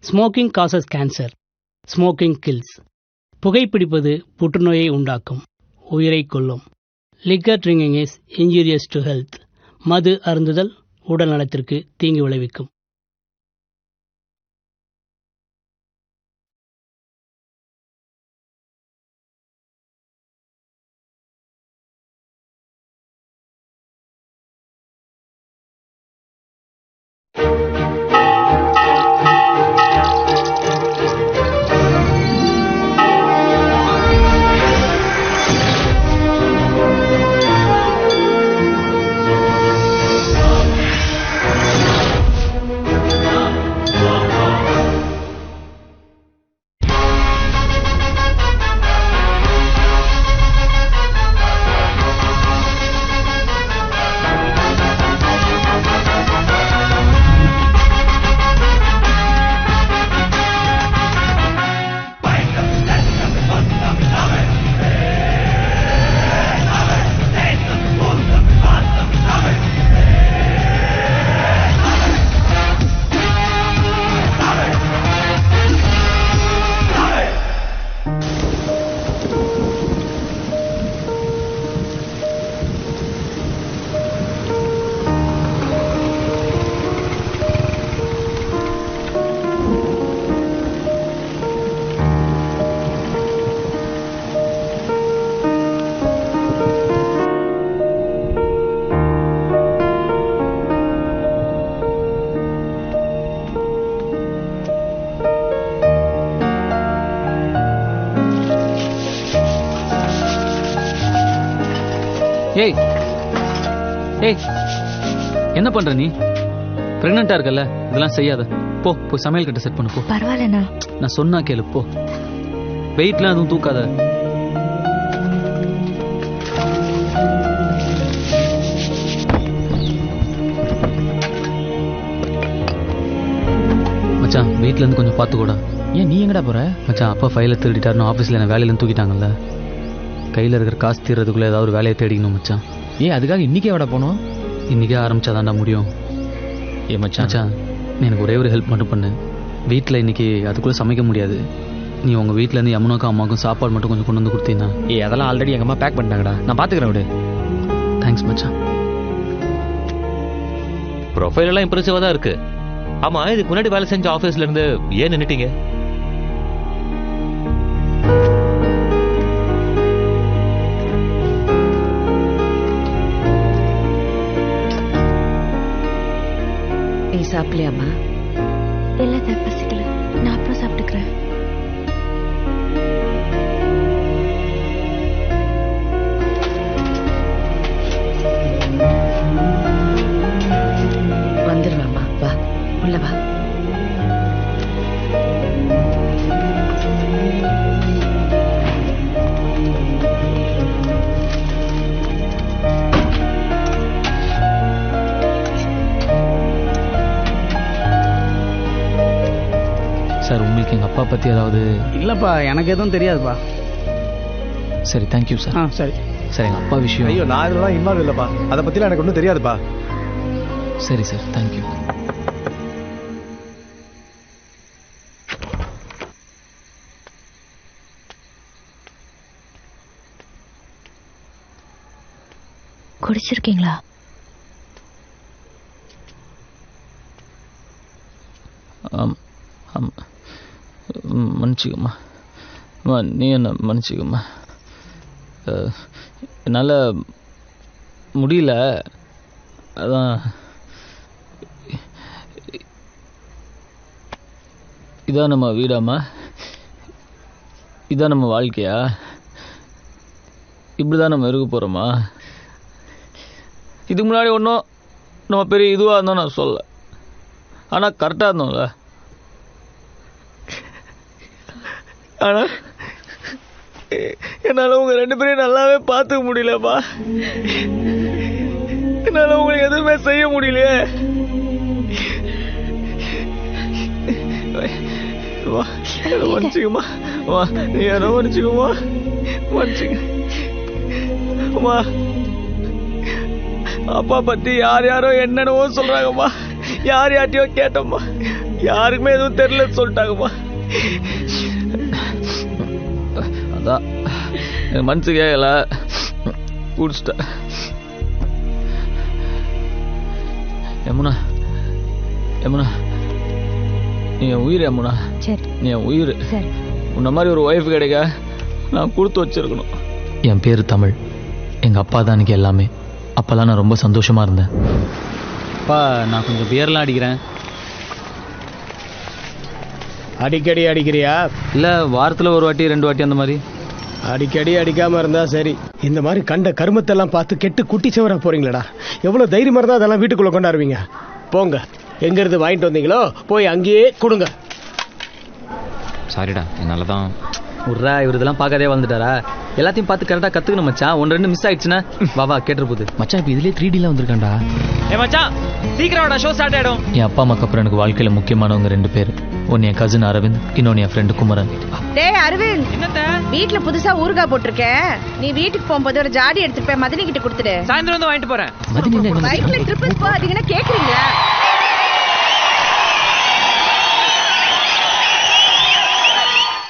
Smoking causes cancer, smoking kills. புகைப்பிடிப்பது புற்றுநோயை உண்டாக்கும், உயிரை கொல்லும். Liquor drinking is injurious to health. மது அருந்துதல் உடல் நலத்திற்கு தீங்கு விளைவிக்கும். ஏய் ஏய், என்ன பண்ற நீ? பிரெக்னண்டா இருக்கல, இதெல்லாம் செய்யாத. போ போய் சமையல் கட்ட செட் பண்ணு போ. பரவாயில்லண்ணா, நான் சொன்னா கேளு போ. வெயிட்லாம் எதுவும் தூக்காத. மச்சான் வீட்ல இருந்து கொஞ்சம் பாத்துக்கூடா. ஏன் நீ எங்கடா போற? மச்சான் அப்பா ஃபைலை திருடிட்டாருன்னு ஆஃபீஸில் என்ன வேலையில தூக்கிட்டாங்கல்ல. கையில் இருக்கிற காசு தீர்றதுக்குள்ளே ஏதாவது ஒரு வேலையை தேடிக்கணும் மச்சான். ஏன் அதுக்காக இன்னைக்கே எவ்வளோ போகணும்? இன்றைக்கே ஆரம்பிச்சாதான்டா முடியும். மச்சான் மச்சான் நீ எனக்கு ஒரே ஒரு ஹெல்ப் மட்டும் பண்ணு. வீட்டில் இன்றைக்கி அதுக்குள்ளே சமைக்க முடியாது. நீ உங்கள் வீட்டிலேருந்து யமுனாக்கும் அம்மாவுக்கும் சாப்பாடு மட்டும் கொஞ்சம் கொண்டு வந்து கொடுத்தீங்கன்னா. அதெல்லாம் ஆல்ரெடி எங்கள் அம்மா பேக் பண்ணிட்டாங்கடா, நான் பார்த்துக்கிறேன் விடு. தேங்க்ஸ் மச்சான். ப்ரொஃபைல் எல்லாம் இம்ப்ரெசிவாக தான் இருக்கு. ஆமாம், இதுக்கு முன்னாடி வேலை செஞ்ச ஆஃபீஸ்ல இருந்து ஏன் நின்னுட்டீங்க? சாப்பிடலையாம்மா? இல்லை பசிக்கல, நான் அப்புறம் சாப்பிட்டுக்கிறேன். வந்துருவாம்மா, வா உள்ள வா. சார் உங்களுக்கு எங்கள் அப்பா பற்றி ஏதாவது? இல்லைப்பா, எனக்கு எதுவும் தெரியாதுப்பா. சரி தேங்க்யூ சார். சரி சார் எங்கள் அப்பா விஷயம். ஐயோ, நான் இதெல்லாம் இன்வால்வ் இல்லைப்பா, அதை பற்றிலாம் எனக்கு ஒன்றும் தெரியாதுப்பா. சரி சார் தேங்க்யூ. குடிச்சிருக்கீங்களா? மன்னிச்சுக்கம்மா, நீ என்ன மன்னிச்சுக்கம்மா. என்னால் முடியல, அதான். இதான் நம்ம வீடாம்மா? இதான் நம்ம வாழ்க்கையா? இப்படிதான் நம்ம இருக்க போகிறோமா? இதுக்கு முன்னாடி ஒன்றும் நம்ம பெரிய இதுவாக இருந்தோம் நான் சொல்ல, ஆனால் கரெக்டாக இருந்தோம்ல. ஆனால் என்னால் உங்கள் ரெண்டு பேரையும் நல்லாவே பார்த்துக்க முடியலப்பா. என்னால் உங்களுக்கு எதுவுமே செய்ய முடியலையே. மன்னிச்சுக்கம்மா, நீ யாரோ மன்னிச்சுக்கம்மா, மன்னிச்சுக்க. அம்மா, அப்பா பற்றி யார் யாரோ என்னென்னவோ சொல்கிறாங்கம்மா, யார் யார்ட்டையோ கேட்டோம்மா, யாருக்குமே எதுவும் தெரியலன்னு சொல்லிட்டாங்கப்பா. அதான் எனக்கு மனசு கேட்கல, குடிச்சிட்டேன். யமுனா யமுனா, நீ என் உயிர் யமுனா, சரி நீ என் உயிர். சரி. உன்ன மாதிரி ஒரு ஒய்ஃப் கிடைக்க நான் கொடுத்து வச்சிருக்கணும். என் பேர் தமிழ். எங்கள் அப்பா தான் எனக்கு எல்லாமே. அப்போல்லாம் நான் ரொம்ப சந்தோஷமாக இருந்தேன். அப்பா, நான் கொஞ்சம் பியர்லாம் அடிக்கிறேன். அடிக்கடி அடிக்கிறியா? இல்லை, வாரத்தில் ஒரு வாட்டி 2 வாட்டி அந்த மாதிரி. அடிக்கடி அடிக்காம இருந்தா சரி. இந்த மாதிரி கண்ட கருமத்தெல்லாம் பார்த்து கெட்டு குட்டி சவர போறீங்களடா. எவ்வளவு தைரியமா இருந்தா அதெல்லாம் வீட்டுக்குள்ள கொண்டாடுவீங்க. போங்க, எங்க இருந்து வாங்கிட்டு வந்தீங்களோ போய் அங்கேயே கொடுங்க. சாரிடா, என்னால தான். உர்ரா, இவர் இதெல்லாம் பார்க்காதே வந்துட்டாரா? எல்லாத்தையும் பார்த்து கரெக்டாக கற்றுக்கணும் மச்சான். 1-2 மிஸ் ஆயிடுச்சுன்னா வா கேட்டுரு போகுது. மச்சான் இப்போ இதுலேயே 3Dலாம் வந்திருக்காண்டா. மச்சான் சீக்கிரம் ஷோ ஸ்டார்ட் ஆகிடும். என் அப்பா அம்மாக்கு அப்புறம் எனக்கு வாழ்க்கையில் முக்கியமானவங்க 2 பேர். ஒன்று என் கசின் அரவிந்த், இன்னொன்று என் ஃப்ரெண்டு குமரன். டேய் அரவிந்த், வீட்ல புதுசா ஊறுகாய் போட்டிருக்கேன். நீ வீட்டுக்கு போகும்போது ஒரு ஜாடி எடுத்துட்டு போய் மதினி கிட்ட கொடுத்துடு. சாயந்தரம் வந்து வாங்கிட்டு போறேன். மதினி என்ன பைக்ல ட்ரிப்புக்கு போகாதீங்கன்னா கேக்குறீங்களா?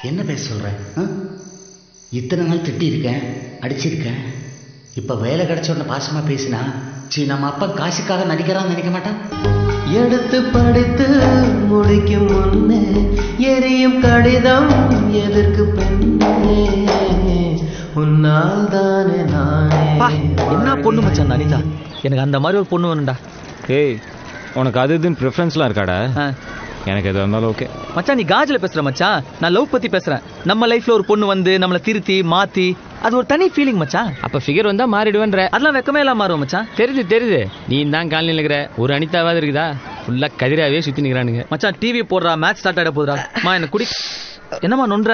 என்ன பேச சொல்கிறேன்? இத்தனை நாள் திட்டியிருக்கேன், அடிச்சிருக்கேன். இப்போ வேலை கிடைச்ச உடனே பாசமாக பேசினா நம்ம அப்பா காசுக்காக நடிக்கிறான்னு நினைக்க மாட்டான். எடுத்து படித்து முடிக்கும் முன்னே எரியும் கடிதம் எதற்கு பெண்ணே, உன்னால் தானே நானே. என்ன பொண்ணு மச்சான் அனிதா, எனக்கு அந்த மாதிரி ஒரு பொண்ணு வேணும்டா. ஏய், உனக்கு அது இதுன்னு ப்ரிஃபரன்ஸ்லாம் இருக்காடா? எனக்கு எது இருந்தாலும் ஓகே மச்சான். நீ காஜில் பேசுற மச்சான், நான் லவ் பத்தி பேசுறேன். நம்ம லைஃப்ல ஒரு பொண்ணு வந்து நம்மளை திருத்தி மாத்தி, அது ஒரு தனி ஃபீலிங் மச்சான். அப்போ ஃபிகர் வந்தா மாறிடுவேன்ற? அதெல்லாம் வெக்கமே எல்லாம் மாறும் மச்சான். தெரியுது. நீ தான் காலனியில் இருக்கிற ஒரு அனிதாவாவது இருக்குதா? ஃபுல்லாக கதிராவே சுற்றி நிற்கிறானுங்க. மச்சான் டிவி போடுறா, மேட்ச் ஸ்டார்ட் ஆகிட போதுரா. என்ன குடி. என்னம்மா நொன்ற?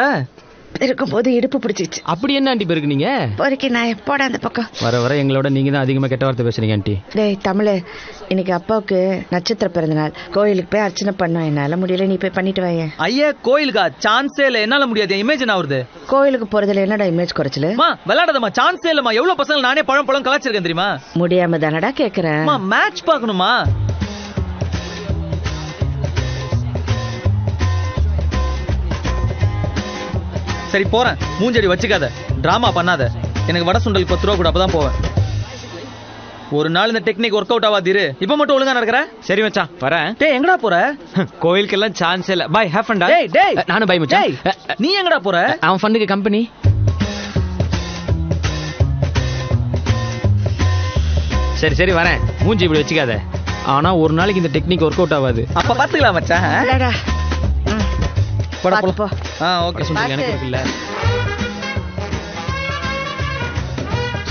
இருக்கும்போது இடுப்பு பிடிச்சிச்சு. அப்படி என்ன ஆண்டி பேருக்கு நீங்க? பொறுக்கி நான் எப்போட அந்த பக்கம் வர எங்களோட நீங்க தான் அதிகமாக கெட்ட வார்த்தை பேசுறீங்க ஆண்டி. டேய் தமிழ், இன்னைக்கு அப்பாவுக்கு நட்சத்திர பிறந்த நாள். கோயிலுக்கு போய் அர்ச்சனை பண்ணோம். என்னால முடியல, நீ போய் பண்ணிட்டு வாங்க. ஐயா கோயிலுக்கா? சான்ஸே இல்லை, என்னால முடியாது. இமேஜ் என்ன வருது? கோயிலுக்கு போறதுல என்னடா இமேஜ் குறைச்சல? விளையாடாதமா, சான்ஸே இல்லம்மா. எவ்வளவு பசங்க நானே பழம் கலாச்சிருக்கேன் தெரியுமா? முடியாம தானடா கேக்குறேன். மேட்ச் பார்க்கணுமா? சரி போறேன், மூஞ்சடி வச்சுக்காத, டிராமா பண்ணாத. எனக்கு வடை சுண்டல் 10 ரூபா கூட, அப்பதான் போவேன். ஒரு நாள் இந்த டெக்னிக் ஒர்க் அவுட் ஆகாதீரு. இப்ப மட்டும் ஒழுங்கா நடக்கிற? சரி மச்சான், வரேன். டேய் எங்கடா போற? கோயிலுக்கெல்லாம் சான்ஸ் இல்ல. பை, ஹேவ் ஃபன் டா. டேய் நானும் பை மச்சான். நீ எங்கடா போற? அவன் ஃபண்டுக்கு கம்பெனி. சரி வரேன். மூஞ்சி இப்படி வச்சுக்காத. ஆனா ஒரு நாளைக்கு இந்த டெக்னிக் ஒர்க் அவுட் ஆகாது. அப்ப பாத்துக்கலாம் மச்சான். போ. ஓகே. எனக்கு இல்ல.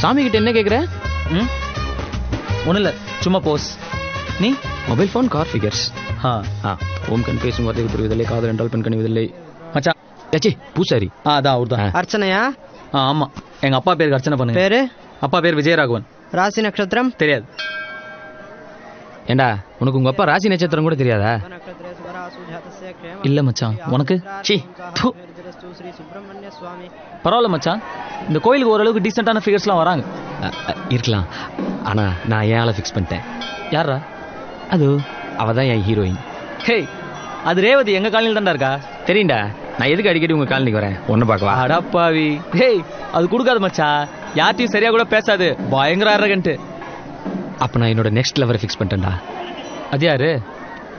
சாமி கிட்ட என்ன கேக்குற? ஒன்றும் இல்லை, சும்மா போஸ். நீ மொபைல் ஃபோன், கார் ஃபிகர்ஸ். ஓம் கண் பேசும் வார்த்தைக்கு புரிவதில்லை, காதல் என்றால் பெண் கணிவதில்லை. மச்சான் ஏச்சி பூசாரி. அதான் அவர் தான். அர்ச்சனையா? ஆமாம், எங்கள் அப்பா பேருக்கு அர்ச்சனை பண்ணுங்க. பேரு? அப்பா பேர் விஜயராகவன். ராசி நட்சத்திரம்? தெரியாது. ஏண்டா, உனக்கு உங்க அப்பா ராசி நட்சத்திரம் கூட தெரியாதா? இல்லை மச்சான். உனக்கு? பரவாயில்ல மச்சான், இந்த கோயிலுக்கு ஓரளவுக்கு டீசெண்டான ஃபிகர்ஸ்லாம் வராங்க. இருக்கலாம், ஆனா நான் ஏன் ஆளை ஃபிக்ஸ் பண்ணிட்டேன். யாரா அது? அவ தான் என் ஹீரோயின். ஹே, அது ரேவதி எங்க காலனியில் தான்டா இருக்கா. தெரியும்டா, நான் எதுக்கு அடிக்கடி உங்க காலனிக்கு வரேன்? ஒன்னு பார்க்கவா? அடப்பாவி. ஹேய், அது கொடுக்காது மச்சான். யார்ட்டையும் சரியா கூட பேசாது, பயங்கர அரகன்ட்டு. அப்ப நான் என்னோட நெக்ஸ்ட் லெவரை ஃபிக்ஸ் பண்ணிட்டேன்டா. அது யாரு?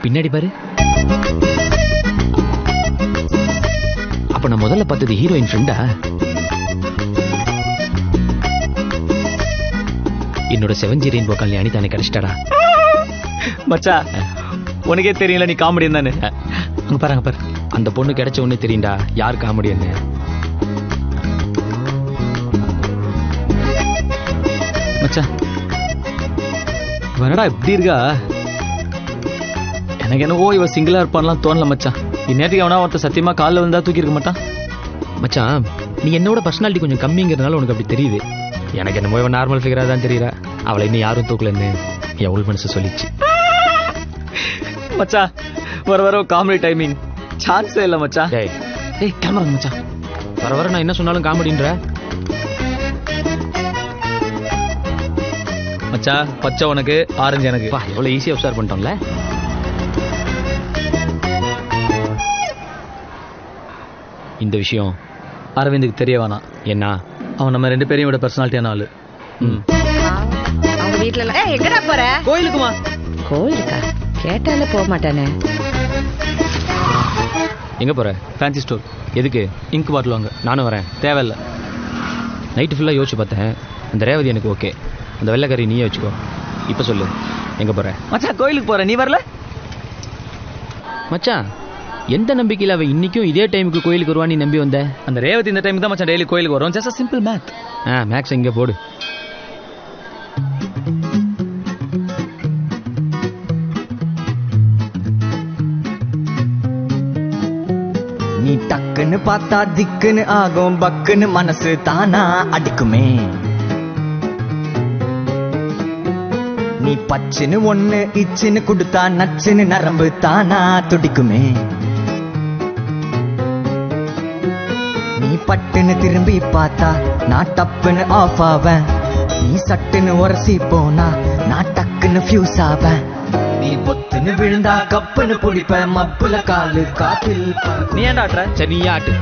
பின்னாடி பாரு. அப்ப நான் முதல்ல பார்த்தது ஹீரோயின் ஃப்ரெண்டா? என்னோட 7G ரெயின்போ காலனி அனிதா எனக்கு கிடைச்சிட்டாடா. மச்சா, உனக்கே தெரியல நீ காமெடியன் தானே. அங்க பாரு, அந்த பொண்ணு கிடைச்ச உடனே தெரியும்டா யார் காமெடியன்னு. மச்சான் வரடா, எப்படி இருக்கா? எனக்கு என்னவோ இவ சிங்கிளா இருப்பான்லாம் தோணல மச்சான். இந்நேரத்துக்கு அவனா ஒருத்த சத்தியமா காலில் வந்தா தூக்கி இருக்க மாட்டான். மச்சான், நீ என்னோட பர்சனாலிட்டி கொஞ்சம் கம்மிங்கிறதுனால உனக்கு அப்படி தெரியுது. எனக்கு என்னமோ இவன் நார்மல் ஃபிகரா தான் தெரியுறா. அவளை இன்னும் யாரும் தூக்கலன்னு என் உள் மனசு சொல்லிச்சு. மச்சா, வர காமெடி டைமிங் சான்ஸே இல்லை மச்சான். டேய் கேமரா மச்சான், வர நான் என்ன சொன்னாலும் காமெடின்ற. மச்சா, பச்சை உனக்கு, ஆரஞ்சு எனக்கு. எவ்வளவு ஈஸியா உஷார் பண்ணிட்டோம்ல. இந்த விஷயம் அரவிந்துக்கு தெரிய வேணாம். என்ன? அவன் நம்ம 2 பேரையும் விட பர்சனாலிட்டியான ஆளு. அவங்க வீட்டுல எல்லாம் எங்கடா போற? கோயிலுக்குமா? கோயிலுக்கா? கேட்டாலே போக மாட்டானே. எங்கே போகிற? Fancy store. எதுக்கு? இங்க் பாட்டில் வாங்க. நானும் வரேன். தேவையில்லை. நைட்டு ஃபுல்லாக யோசிச்சு பார்த்தேன். அந்த ரேவதி எனக்கு ஓகே. அந்த வெள்ளைக்கறி நீயே வச்சுக்கோ. இப்போ சொல்லு, எங்கே போகிற? மச்சான் கோயிலுக்கு போகிறேன், நீ வரல? மச்சான், எந்த நம்பிக்கையில் அவள் இன்றைக்கும் இதே டைமுக்கு கோயிலுக்கு வருவான்னு நீ நம்பி வந்த? அந்த ரேவதி இந்த டைமுக்கு தான் மச்சான் டெய்லி கோயிலுக்கு வரும். Just simple math. மேக்ஸ் இங்கே போடு. நீ டக்குன்னு பார்த்தா திக்குன்னு ஆகும், பக்குன்னு மனசு தானா அடிக்குமே. நீ பச்சுன்னு ஒண்ணு இச்சுன்னு கொடுத்தா நச்சுன்னு நரம்பு தானா துடிக்குமே. நீ பட்டுன்னு திரும்பி பார்த்தா நான் டப்புன்னு ஆஃப் ஆவேன். நீ சட்டுன்னு உரசி போனா நான் டக்குன்னு ஃபியூஸ் ஆவேன். நீ பொத்துன்னு விழுந்தா கப்புன்னு புடிப்ப, மப்புல காலு காத்தில் நீ ஏன்டா ஆட்டுற? சரி, நீ ஆட்டு.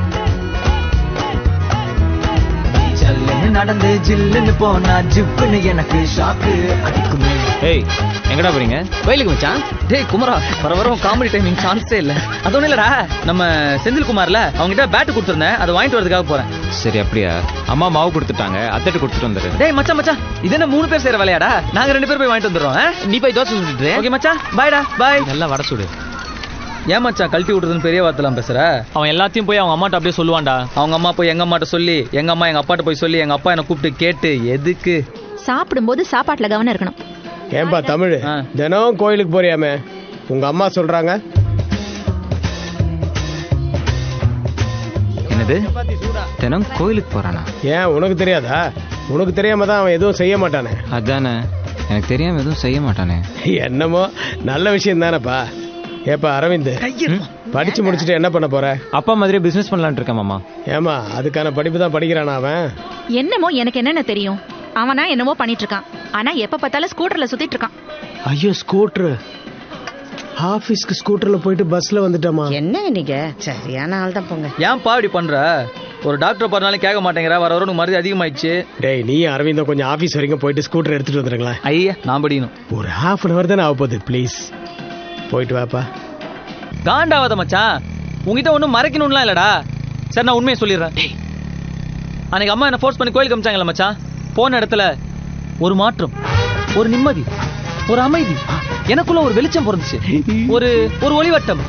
ஜல்லுன்னு நடந்து ஜில்லுன்னு போனா ஜிப்புன்னு எனக்கு ஷாக்கு அடிக்குமே. ஏய், எங்கடா போறீங்க? கோயிலுக்கு மச்சான். டேய் குமரா, வர வர காமெடி டைமிங் சான்ஸே இல்லை. அது ஒன்றும் இல்லடா, நம்ம செந்தில் குமார்ல அவங்ககிட்ட பேட்டு கொடுத்துருந்தேன், அதை வாங்கிட்டு வரதுக்காக போறேன். சரி, அப்படியா? அம்மா மாவு கொடுத்துட்டாங்க, அத்தட்டு கொடுத்துட்டு வந்துரு. டேய் மச்சான் மச்சான், இது என்ன 3 பேர் செய்யற வேலையாடா? நாங்க 2 பேர் போய் வாங்கிட்டு வந்துடுறோம். நீ போய் தோசை சுட்டுட்டு. ஓகே மச்சான், பாய்டா பாய். நல்லா வட சுடு. ஏன் மச்சான் கழட்டி விட்டுறதுன்னு பெரிய வார்த்தைலாம் பேசுற? அவன் எல்லாத்தையும் போய் அவங்க அம்மாட்ட அப்படியே சொல்லுவான்டா. அவங்க அம்மா போய் எங்க அம்மாட்ட சொல்லி, எங்க அம்மா எங்க அப்பாட்ட போய் சொல்லி, எங்க அப்பா என்ன கூப்பிட்டு கேட்டு எதுக்கு? சாப்பிடும்போது சாப்பாட்டுல கவனம் இருக்கணும். ஏன்பா தமிழ், தினம் கோயிலுக்கு போறியாமே, உங்க அம்மா சொல்றாங்க? என்னது? தினம் கோயிலுக்கு போறானா? ஏன் உனக்கு தெரியாதா? உனக்கு தெரியாம தான் அவன் எதுவும் செய்ய மாட்டானே. அதானே, எனக்கு தெரியாம எதுவும் செய்ய மாட்டானே. என்னமோ நல்ல விஷயம் தானேப்பா. ஏப்பா அரவிந்த், படிச்சு முடிச்சுட்டு என்ன பண்ண போற? அப்பா மாதிரி பிசினஸ் பண்ணலான்னு இருக்கேன் மாமா. ஏமா அதுக்கான படிப்பு தான் படிக்கிறானா அவன்? என்னமோ எனக்கு என்னென்ன தெரியும். அவனா என்னமோ பண்ணிட்டு இருக்கான். ஆனா எப்ப பார்த்தாலும் ஸ்கூட்டர்ல சுத்திட்டு இருக்கான். ஐயோ, ஸ்கூட்டர். ஆபீஸ்க்கு ஸ்கூட்டர்ல போயிட்டு பஸ்ல வந்துட்டோமா? என்னங்க நீங்க சரியான ஆள் தான் போங்க. ஏன்பா இப்படி பண்ற? ஒரு டாக்டர் பண்ணாலும் கேட்க மாட்டேங்கிற, வர வர உனக்கு மருந்து அதிகமாயிடுச்சு. டேய், நீ அரவிந்தம் கொஞ்சம் ஆபீஸ் வரைக்கும் போயிட்டு ஸ்கூட்டர் எடுத்துட்டு வந்துருங்களேன். ஐயா, நான் படிக்கணும். ஒரு ½ தானே ஆக போகுது, ப்ளீஸ் போயிட்டு வாப்பா. காண்டாவாத மச்சான், உங்ககிட்ட ஒன்றும் மறைக்கணும்லாம் இல்லடா. சரி, நான் உண்மையை சொல்லிடுறேன். அன்னைக்கு அம்மா என்ன ஃபோர்ஸ் பண்ணி கோயிலுக்கு அமிச்சாங்கல்ல மச்சான், போன இடத்துல ஒரு மாற்றம், ஒரு நிம்மதி, ஒரு அமைதி, எனக்குள்ள ஒரு வெளிச்சம் பிறந்துச்சு, ஒரு ஒரு ஒளிவட்டம்.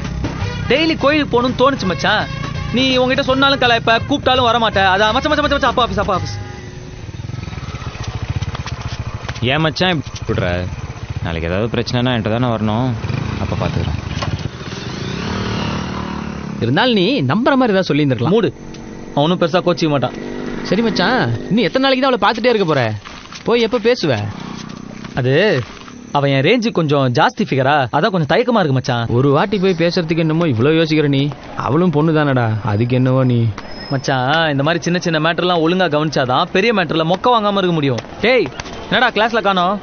டெய்லி கோயிலுக்கு போகணும்னு தோணுச்சு மச்சான். நீ உங்ககிட்ட சொன்னாலும் கலாய்ப்ப, கூப்பிட்டாலும் வரமாட்டேன். அதான் மச்சா மச்சா மச்சா, அப்பா ஆஃபீஸ், அப்பா ஆஃபீஸ். ஏன் மச்சான் விடுற? நாளைக்கு ஏதாவது பிரச்சனைனா என்கிட்ட தானே வரணும், அப்போ பார்த்துக்கிறேன். இருந்தாலும் நீ நம்புற மாதிரி ஏதாவது சொல்லியிருந்திருக்கலாம். மூடு, அவனும் பெருசாக கோச்சிக்க மாட்டான். சரி மச்சான், இன்னும் எத்தனை நாளைக்கு தான் அவளை பார்த்துட்டே இருக்க போற? போய் எப்போ பேசுவ? அது அவன் என் ரேஞ்சு கொஞ்சம் ஜாஸ்தி ஃபிகரா, அதான் கொஞ்சம் தயக்கமா இருக்கு மச்சான். ஒரு வாட்டி போய் பேசுறதுக்கு என்னமோ இவ்வளோ யோசிக்கிற நீ? அவளும் பொண்ணு தானடா, அதுக்கு என்னவோ நீ. மச்சான், இந்த மாதிரி சின்ன சின்ன மேட்டர்லாம் ஒழுங்கா கவனிச்சாதான் பெரிய மேட்டர்ல மொக்க வாங்காம இருக்க முடியும். டேய், என்னடா கிளாஸ்ல காணோம்?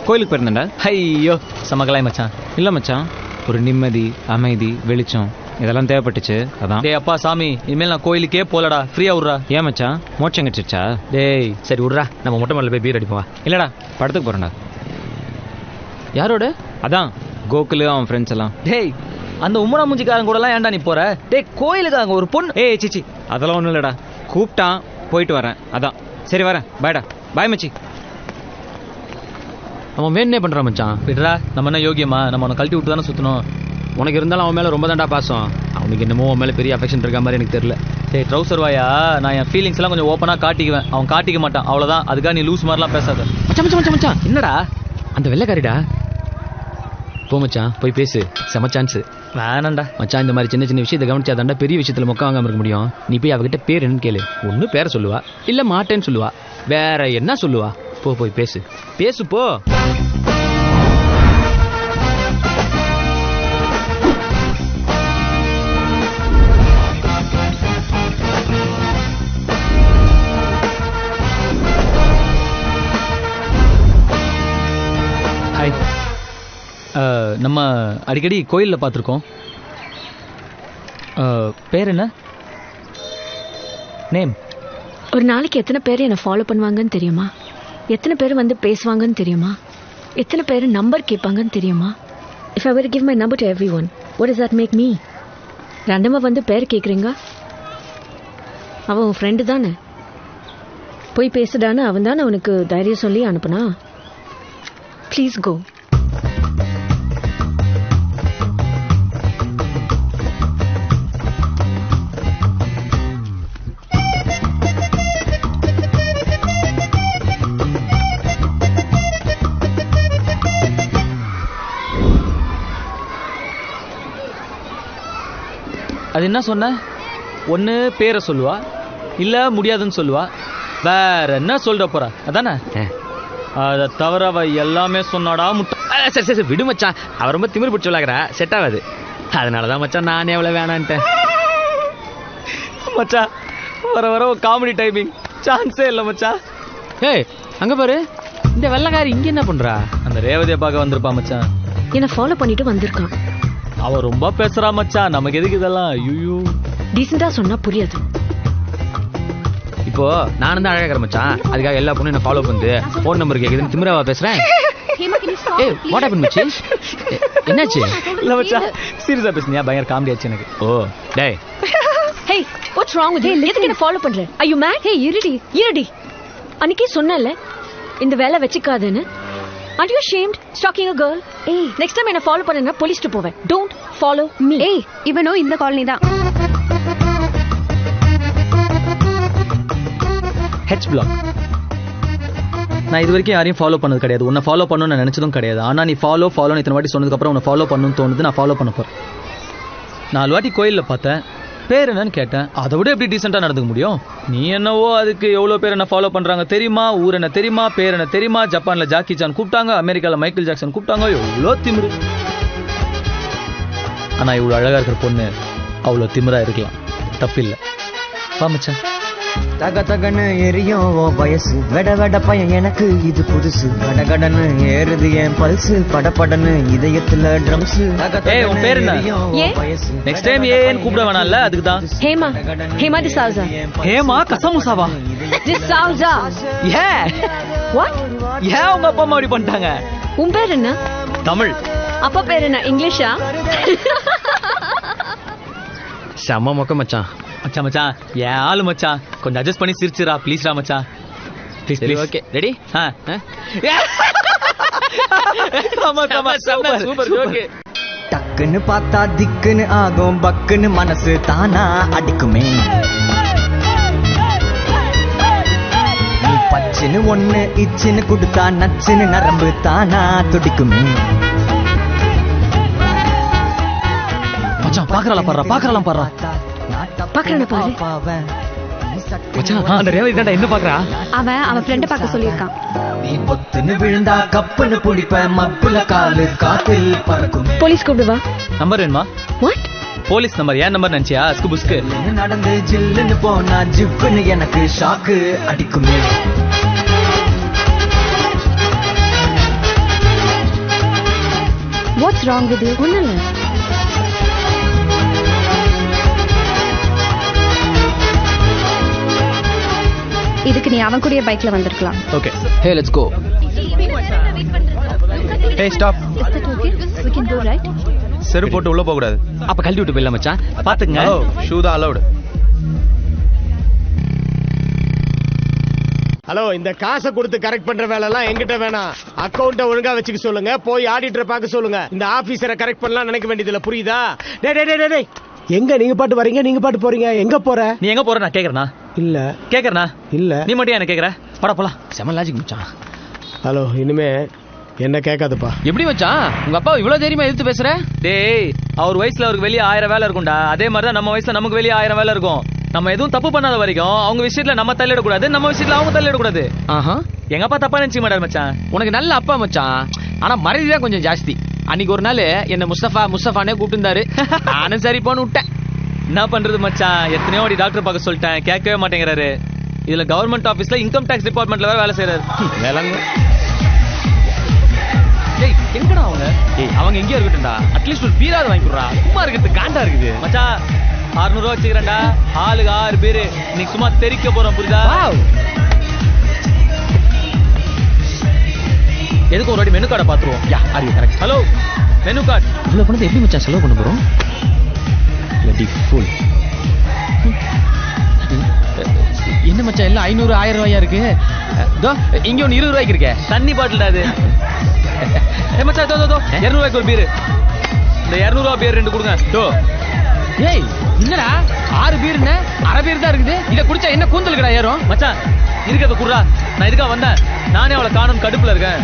கோயிலுக்கு போயிருந்தேன்டா. ஐயோ, சமக்கலாய் மச்சான். இல்லை மச்சான், ஒரு நிம்மதி, அமைதி, வெளிச்சம் இதெல்லாம் தேவைப்பட்டுச்சு, அதான். டேய் அப்பா சாமி, இனிமேல் நான் கோயிலுக்கே போலடா, ஃப்ரீயா விட்றா. ஏன் மச்சான், மோட்சம் கிடச்சிருச்சா? டேய் சரி விட்றா, நம்ம மொட்டை மாடல போய் பீர் அடிப்போம். இல்லடா, படத்துக்கு போறேன்டா. யாரோட? அதான் கோகுலு, அவன் ஃப்ரெண்ட்ஸ் எல்லாம். டேய், அந்த உம்மரா மூஞ்சிக்காரன் கூட எல்லாம் ஏன்டா நீ போற? டேய், கோயிலுக்கு அங்க ஒரு பொண்ணு. ஏய் சிச்சி, அதெல்லாம் ஒன்றும் இல்லடா, கூப்பிட்டான் போயிட்டு வரேன், அதான். சரி வரேன், பாய்டா. பாய் மச்சி. அவன் வேணே பண்றான் மச்சான். விடுறா, நம்ம என்ன யோகியமா? நம்ம அவனை கழட்டி விட்டு தானே சுற்றணும். உனக்கு இருந்தாலும் அவன் மேலே ரொம்ப தாண்டா பாசம். அவனுக்கு என்னமோ அவன் மேலே பெரிய அஃபெக்ஷன் இருக்க மாதிரி எனக்கு தெரியல. டேய் ட்ரௌசர் வாயா, நான் என் ஃபீலிங்ஸ் எல்லாம் கொஞ்சம் ஓப்பனாக காட்டிக்குவேன், அவன் காட்டிக்க மாட்டான், அவ்வளோதான். அதுக்காக நீ லூஸ் மாதிரிலாம் பேசாத. மச்சான் மச்சான் மச்சான் மச்சான், என்னடா? அந்த வெள்ளைக்காரிடா. போ மச்சான், போய் பேசு, செம சான்ஸ். வேணாண்டா மச்சான், இந்த மாதிரி சின்ன சின்ன விஷயத்தை கவனிச்சாதாண்டா பெரிய விஷயத்தில் மொக்க வாங்காம இருக்க முடியும். நீ போய் அவகிட்ட பேர் என்னன்னு கேளு. ஒன்று பேரை சொல்லுவா, இல்லை மாட்டேன்னு சொல்லுவா, வேற என்ன சொல்லுவா? போ போய் பேசு, பேசு போ. ஹாய், நம்ம அடிக்கடி கோயிலில் பார்த்துருக்கோம். பேர் என்ன? நேம். ஒரு நாளைக்கு எத்தனை பேர் என்னை ஃபாலோ பண்ணுவாங்கன்னு தெரியுமா? எத்தனை பேர் வந்து பேசுவாங்கன்னு தெரியுமா? எத்தனை பேர் நம்பர் கேட்பாங்கன்னு தெரியுமா? If I were give my number to everyone, what does that make me? ரேண்டமாக வந்து பேர் கேட்குறீங்க? அவன் உன் ஃப்ரெண்டு தானே, போய் பேசுடான்னு அவன் தானே அவனுக்கு தைரியம் சொல்லி அனுப்புனா. Please go. அது என்ன சொன்ன? ஒன்று பேரை சொல்லுவா, இல்லை முடியாதுன்னு சொல்லுவா, வேற என்ன சொல்ற போறா அதானே? அதை தவிர அவ எல்லாமே சொன்னாடா முட்டை. சரி சரி விடு மச்சான், அவ ரொம்ப திமிரு பிடிச்சி விளாக்குறா, செட் ஆகாது. அதனாலதான் மச்சான் நானே எவ்வளோ வேணான்ட்டேன். மச்சான் வர வர காமெடி டைமிங் சான்ஸே இல்லை மச்சான். ஏய் அங்க பாரு, இந்த வெள்ளைக்காரி இங்க என்ன பண்றா? அந்த ரேவதியை பார்க்க வந்திருப்பா மச்சான். என்னை ஃபாலோ பண்ணிட்டு வந்திருக்கான். அவ ரொம்ப பேசுறா மச்சான், நமக்கு எதுக்கு இதெல்லாம்? ஐயோ டீசெண்டா சொன்னா புரியாது. இப்போ நானும் தான் அழகாக்கிற மச்சான், அதுக்காக எல்லா பொண்ணும் என்ன ஃபாலோ பண்ணுது, ஃபோன் நம்பர் கேக்குதுன்னு திமிராவா பேசுறேன்? ஏய் வாட் ஹேப்பன் மச்சி? என்னாச்சு? இல்ல மச்சான் சீரியஸா பேசுனியா? பயங்கர காமெடி ஆச்சு எனக்கு. ஓ டேய் Hey, what's wrong with you? எதுக்கு என்ன ஃபாலோ பண்ற? Are you mad? Hey, இருடி. அன்னைக்கே சொன்னல இந்த வேலை வெச்சுக்காதேன்னு. Are you ashamed stalking a girl? Hey, next time என்ன ஃபாலோ பண்ணனா போலீஸ்க்கு போவேன். Don't follow me. Hey, இவனோ இந்த காலனி தான். H block. நான் இது வரைக்கும் யாரையும் ஃபாலோ பண்ணது கிடையாது, உன்னை ஃபாலோ பண்ணணும்னு நான் நினைச்சதும் கிடையாது. ஆனா நீ ஃபாலோன்னு இத்தனை வாட்டி சொன்னதுக்கு அப்புறம் உன்னை ஃபாலோ பண்ணணும்னு தோணுது, நான் ஃபாலோ பண்ண போறேன். 4 வாட்டி கோயில்ல பார்த்தேன், பேர் என்னன்னு கேட்டேன். அதை விட எப்படி டீசெண்டா நடந்துக்க முடியும்? நீ என்னவோ அதுக்கு எவ்வளவு பேர் என்ன ஃபாலோ பண்றாங்க தெரியுமா, ஊர் என்ன தெரியுமா, பேர் என்ன தெரியுமா, ஜப்பான்ல ஜாக்கி சான் கூப்பிட்டாங்க, அமெரிக்கால மைக்கேல் ஜாக்சன் கூப்பிட்டாங்க, எவ்வளோ திமிரு. ஆனா இவ்வளவு அழகா இருக்கிற பொண்ணு அவ்வளோ திமிரா இருக்கலாம், தப்பில்லை. மச்சான் தக தகன்னு எரியும் ஓ வயசு, வெட வெட பையன் எனக்கு இது புதுசு, கடகடன்னு ஏறுது என் பல்சு, படபடன்னு இதயத்துல ட்ரம்ஸ். ஏய் உன் பேர் என்ன? நெக்ஸ்ட் டைம் ஏன்னு கூப்பிட வேணாம்ல, அதுக்கு தான். ஹேமா டிசௌசா. ஹேமா கசமுசாவா? டிசௌசா. What? ஏன் உங்க அப்பா அம்மா அப்படி பண்ணிட்டாங்க? உன் பேர் என்ன? தமிழ். அப்பா பேர் என்ன? இங்கிலீஷா? செம்ம மொக்க மச்சான். மச்சான் ஏன் ஆளு மச்சான், கொஞ்சம் அட்ஜஸ்ட் பண்ணி சிரிச்சுரா ப்ளீஸ்ரா மச்சான். Please. Okay ready? Super okay. டக்குன்னு பார்த்தா திக்குன்னு ஆகும், பக்குன்னு மனசு தானா அடிக்குமே. நீ பச்சுன்னு ஒண்ணு இச்சுன்னு கொடுத்தா நச்சுன்னு நரம்பு தானா துடிக்குமே. மச்சான் பாக்குறலாம் பாடுறா. பாக்குறேன் பாரு. மச்சான் அந்த ரேவதி தான்டா என்ன பாக்குறா? அவன் ஃப்ரெண்ட பார்க்க சொல்லியிருக்கான். நீ பொத்துன்னு விழுந்தா கப்புன்னு புடிப்ப, மப்புல காலு காத்தில் பறக்கும். போலீஸ் கூப்பிடுவா. நம்பர் வேணுமா? What? போலீஸ் நம்பர் ஏன் நம்பர் நினைச்சியா? புஸ்கு நடந்து ஜில்லுன்னு போனா ஜிப்புன்னு எனக்கு shock அடிக்குமே. What's wrong with you? ஒண்ணுல்ல. இதுக்கு நீ அவன் கூடயே பைக்ல வந்திருக்கலாம். Okay. Hey let's go. Hey stop. Is that okay? We can go right? செரு போட்டு உள்ள போக கூடாது. அப்ப கழட்டி விட்டு போயிடலாம் மச்சான், பாத்துங்க. ஷூ தான் அலௌட். ஹலோ, இந்த காசை கொடுத்து கரெக்ட் பண்ற வேலை எல்லாம் எங்கிட்ட வேணாம். அக்கௌண்ட்டை ஒழுங்கா வச்சுக்க சொல்லுங்க, போய் ஆடிட்டரை பார்க்க சொல்லுங்க. இந்த ஆபீசரை கரெக்ட் பண்ணலாம் நினைக்க வேண்டியதுல, புரியுதா? டேய் எங்க நீங்க பாட்டு வரீங்க, நீங்க பாட்டு போறீங்க, எங்க போற? நீ எங்க போற? நான் கேக்குறேனா? இல்ல கேக்குறேனா? இல்ல நீ மட்டும் என்ன கேக்குற? பட போலாம். செம்ம லாஜிக் மச்சான். ஹலோ, இனிமே என்ன கேட்காதுப்பா. எப்படி மச்சான் உங்க அப்பா இவ்வளவு தைரியமா எதிர்த்து பேசுற? டேய் அவர் வயசுல அவருக்கு வெளியே 1000 வேலை இருக்கும்டா, அதே மாதிரிதான் நம்ம வயசுல நமக்கு வெளியே 1000 வேலை இருக்கும். நம்ம எதுவும் தப்பு பண்ணாத வரைக்கும் அவங்க விஷயத்துல நம்ம தள்ளிடக்கூடாது, நம்ம விஷயத்துல அவங்க தள்ளிடக்கூடாது. எங்க அப்பா தப்பா நினைச்சு மாட்டாரு மச்சான். உனக்கு நல்ல அப்பா மச்சான், ஆனா மரியாதை தான் கொஞ்சம் ஜாஸ்தி. அன்னைக்கு ஒரு நாள் என்ன முஸ்தபானே கூப்பிட்டு இருந்தாரு, நானும் சரி போன்னு விட்டேன். என்ன பண்றது மச்சான், எத்தனையோ வாட்டி டாக்டர் பார்க்க சொல்லிட்டேன், கேட்கவே மாட்டேங்கிறாரு. இதுல கவர்மெண்ட் ஆபீஸ்ல இன்கம் டாக்ஸ் டிபார்ட்மெண்ட்ல வேற வேலை செய்யறாரு. எங்கடா அவங்க? அவங்க எங்கேயா இருக்கட்டும்டா, அட்லீஸ்ட் ஒரு பீராது வாங்கி கொடுறா, சும்மா இருக்கிறது காண்டா இருக்குது மச்சான். 600 ரூபா வச்சுக்கிறேன்டா. ஆளுக்கு 6 பேரு. இன்னைக்கு சும்மா தெரிக்க போறோம், புரியுதா? எதுக்கு ஒரு வாட்டி மெனு கார்டை பாத்துருவோம். Yeah are you correct? Hello, menu card. இவ்வளவு பணத்தை எப்படி மச்சான் செலவு பண்ண போறோம்? bloody fool. என்ன மச்சான் எல்லாம் 500 1000 ரூபாயா இருக்கு? தோ இங்க ஒன்னு 20 ரூபாய்க்கு இருக்கே. தண்ணி பாட்டில்டா அது. ஏ மச்சான், தோ 200 ரூபாய்க்கு ஒரு பீர். இந்த 200 ரூபாய் பீர் 2 கொடுங்க. தோ. ஏய் என்னடா 6 பீர்னே அரை பீர் தான் இருக்குது. இத குடிச்சா என்ன கூந்தலுக்குடா ஏறும்? மச்சான் இருக்கத குடுறா. நான் இதுக்கா வந்தேன். நானே அவளை காணும் கடுப்புல இருக்கேன்.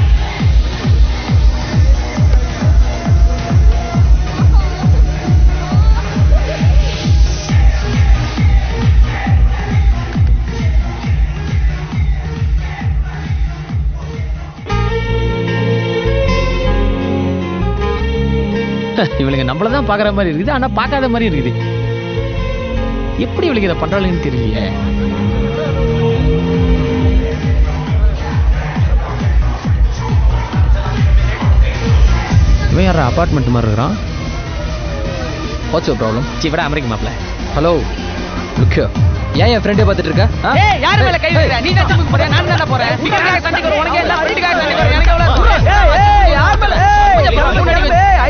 இவளுங்க நம்மளதான் பாக்குற மாதிரி இருக்குது, ஆனா பார்க்காத மாதிரி இருக்குது. எப்படி இவளுக்கு இதை பண்றாளுன்னு தெரியலையே. இவன் யாரா அபார்ட்மெண்ட் மாதிரி இருக்கிறான்? What's your problem? சீவடா அமெரிக்க மாப்ள. Hello look here. ஏன் என் ஃப்ரெண்டே பார்த்துட்டு இருக்க? ஏய் யார் மேல கை வைக்கிற? நீ தான் தம்பி போற, நான் தான போறேன். பிகர்காக சண்டைக்கு வர உனக்கு எல்லாம் ஃப்ரெண்டுகாக சண்டைக்கு வர எனக்கு எவ்வளவு? ஏய் யார் மேல?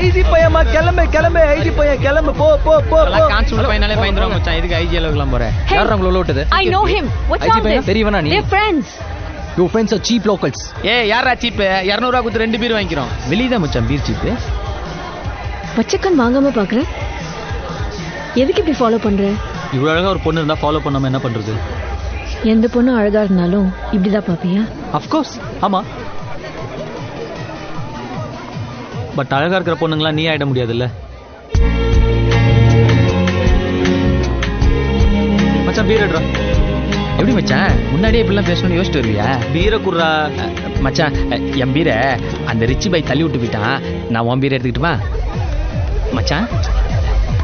ஐஜி பையமா கிளம்பு ஐஜி பையன் கிளம்பு போ போ போ. கான்ஸ்டபிள் பையனாலே பயந்துறோம் மச்சான். இதுக்கு ஐஜி அளவுக்குலாம் போற? யார் உங்களை உள்ள விட்டது? I know him. What's IG all பையன் this? தெரியவனா நீ? They're friends. Your friends are cheap locals. ஏய் யாரா சீப்? 200 ரூபாய் கொடுத்து 2 பீர் வாங்கிக்கிறோம். வெளிய தான் மச்சான் பீர் சீப். பச்சைக்கன் வாங்காம பாக்குற? எதுக்கு இப்படி ஃபாலோ பண்ற? இவ்வளவு அழகா ஒரு பொண்ணு இருந்தா ஃபாலோ பண்ணாம என்ன பண்றது? எந்த பொண்ணு அழகா இருந்தாலும் இப்படிதான் பாப்பியா? Of course. ஆமா. பட் அழகா இருக்கிற பொண்ணுங்களா நீ ஆயிட முடியாதுல்ல. மச்சான் பீர் எடுறா. எப்படி மச்சான் முன்னாடியே இப்படிலாம் பேசணும்னு யோசிச்சுட்டு வருவியா? பீரை குடுறா. மச்சான் என் பீரை அந்த ரிச்சி பாய் தள்ளி விட்டு போயிட்டான். நான் உன் பீரை எடுத்துக்கிட்டுமா மச்சான்?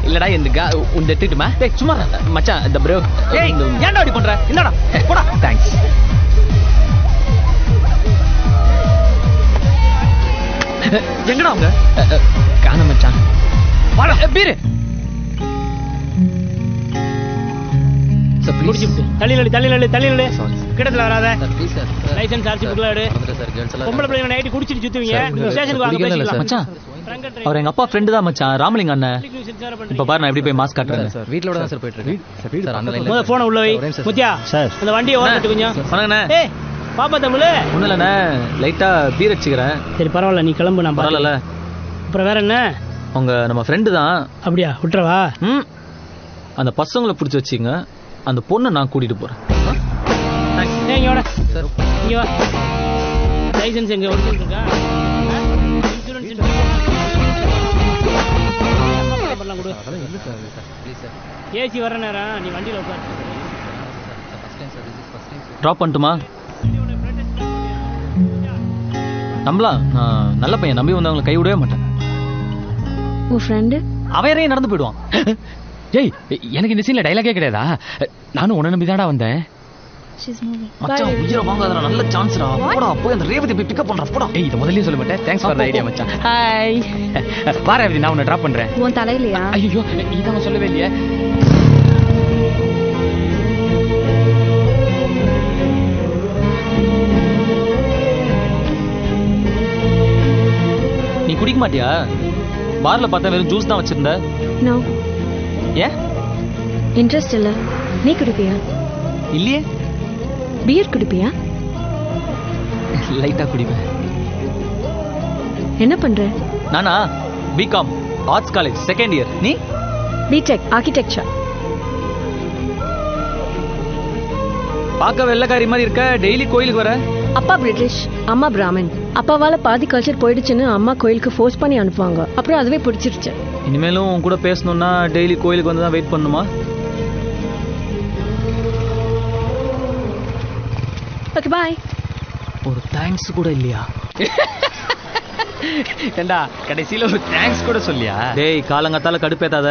இல்லடா இந்த உன் எடுத்துக்கிட்டுமா? டேய் சும்மா மச்சான் இந்த ப்ரோ. ஏய் ஏன்டா அப்படி பண்ற? என்னடா போடா. தேங்க்ஸ். எங்கடா அவங்க? காணோம் மச்சான். வாடா பீரு. தள்ளிலு கிடத்துல வராத. லைசென்ஸ் ஆர்சி புக்ல எடு. பொம்பளை பிள்ளைங்க நைட்டு குடிச்சிட்டு சுத்துவீங்க. ஸ்டேஷனுக்கு வாங்க பேசிக்கலாம். மச்சான் அவர் எங்க அப்பா ஃப்ரெண்ட் தான் மச்சான், ராமலிங்க அண்ணன். இப்ப பாரு நான் எப்படி போய் மாஸ்க் காட்டுறேன். சார் வீட்லோட தான் சார் போயிட்டு இருக்கு. சார் அந்த லைன்ல முதல்ல போன் உள்ள வை. முத்தியா சார் அந்த வண்டியை ஓட்டிட்டு கொஞ்சம். வணங்கண்ணே. ஏய் பாப்பா தமிழ். ஒண்ணும் இல்லண்ணே, லைட்டா பீர் அடிச்சுக்கிறேன். சரி பரவாயில்ல, நீ கிளம்பு. நான் பரவாயில்ல. அப்புறம் வேற என்ன? அவங்க நம்ம ஃப்ரெண்டு தான். அப்படியா? விட்டுறவா? அந்த பசங்களை பிடிச்சி வச்சுங்க. அந்த பொண்ணை நான் கூட்டிட்டு போறேன். இங்க வாடா சார். இங்க வா. லைசென்ஸ் எங்க ஒரிஜினல் இருக்கா? இன்சூரன்ஸ் பண்ணலாம் கொடு. ஏசி வர நேரம் நீ வண்டியில உட்காரு. ட்ராப் பண்ணட்டுமா? நம்பலாம். நான் நல்ல பையன், நம்பி வந்தவங்களை கை விடவே மாட்டேன். உன் ஃப்ரெண்டு அவன் யாரையும் நடந்து போயிடுவான். ஏய் எனக்கு இந்த சீன்ல டைலாகே கிடையாதா? நானும் உன்னை நம்பி தான்டா வந்தேன். மச்சான் உயிரை வாங்காதடா, நல்ல சான்ஸ்டா. போடா போய் அந்த ரேவதி போய் பிக்கப் பண்றா. போடா. ஏய் இத முதல்லயே சொல்ல மாட்டேன். தேங்க்ஸ் ஃபார் தி ஐடியா மச்சான். ஹாய் வா ரேவதி, நான் உன்னை டிராப் பண்றேன். உன் தலையிலையா? ஐயோ இதான் சொல்லவே இல்லையே. நீ குடிக்க மாட்டியா? பார்ல பார்த்தா வெறும் ஜூஸ் தான் வச்சிருந்த. நோ. ஏன்? இன்ட்ரெஸ்ட் இல்ல. நீ குடிப்பியா? இல்லையே. பீர் குடிப்பியா? லைட்டா குடிப்பேன். என்ன பண்ற? நானா BCom arts college second year. நீ? BTech architecture. பார்க்க வெள்ளக்காரி மாதிரி இருக்க. டெய்லி கோயிலுக்கு வர. அப்பா பிரிட்டிஷ், அம்மா பிராமின். அப்பாவால பாதி கல்ச்சர் போயிடுச்சுன்னு அம்மா கோயிலுக்கு ஃபோர்ஸ் பண்ணி அனுப்புவாங்க. அப்புறம் அதுவே பிடிச்சிருச்சு. இனிமேலும் உன் கூட பேசணும்னா டெய்லி கோயிலுக்கு வந்து தான் வெயிட் பண்ணுமா? Okay bye. ஒரு தேங்க்ஸ் கூட இல்லையா? ஏண்டா கடைசியில ஒரு தேங்க்ஸ் கூட சொல்லியா? டேய் காலங்காத்தால கடுப்பேத்தாத.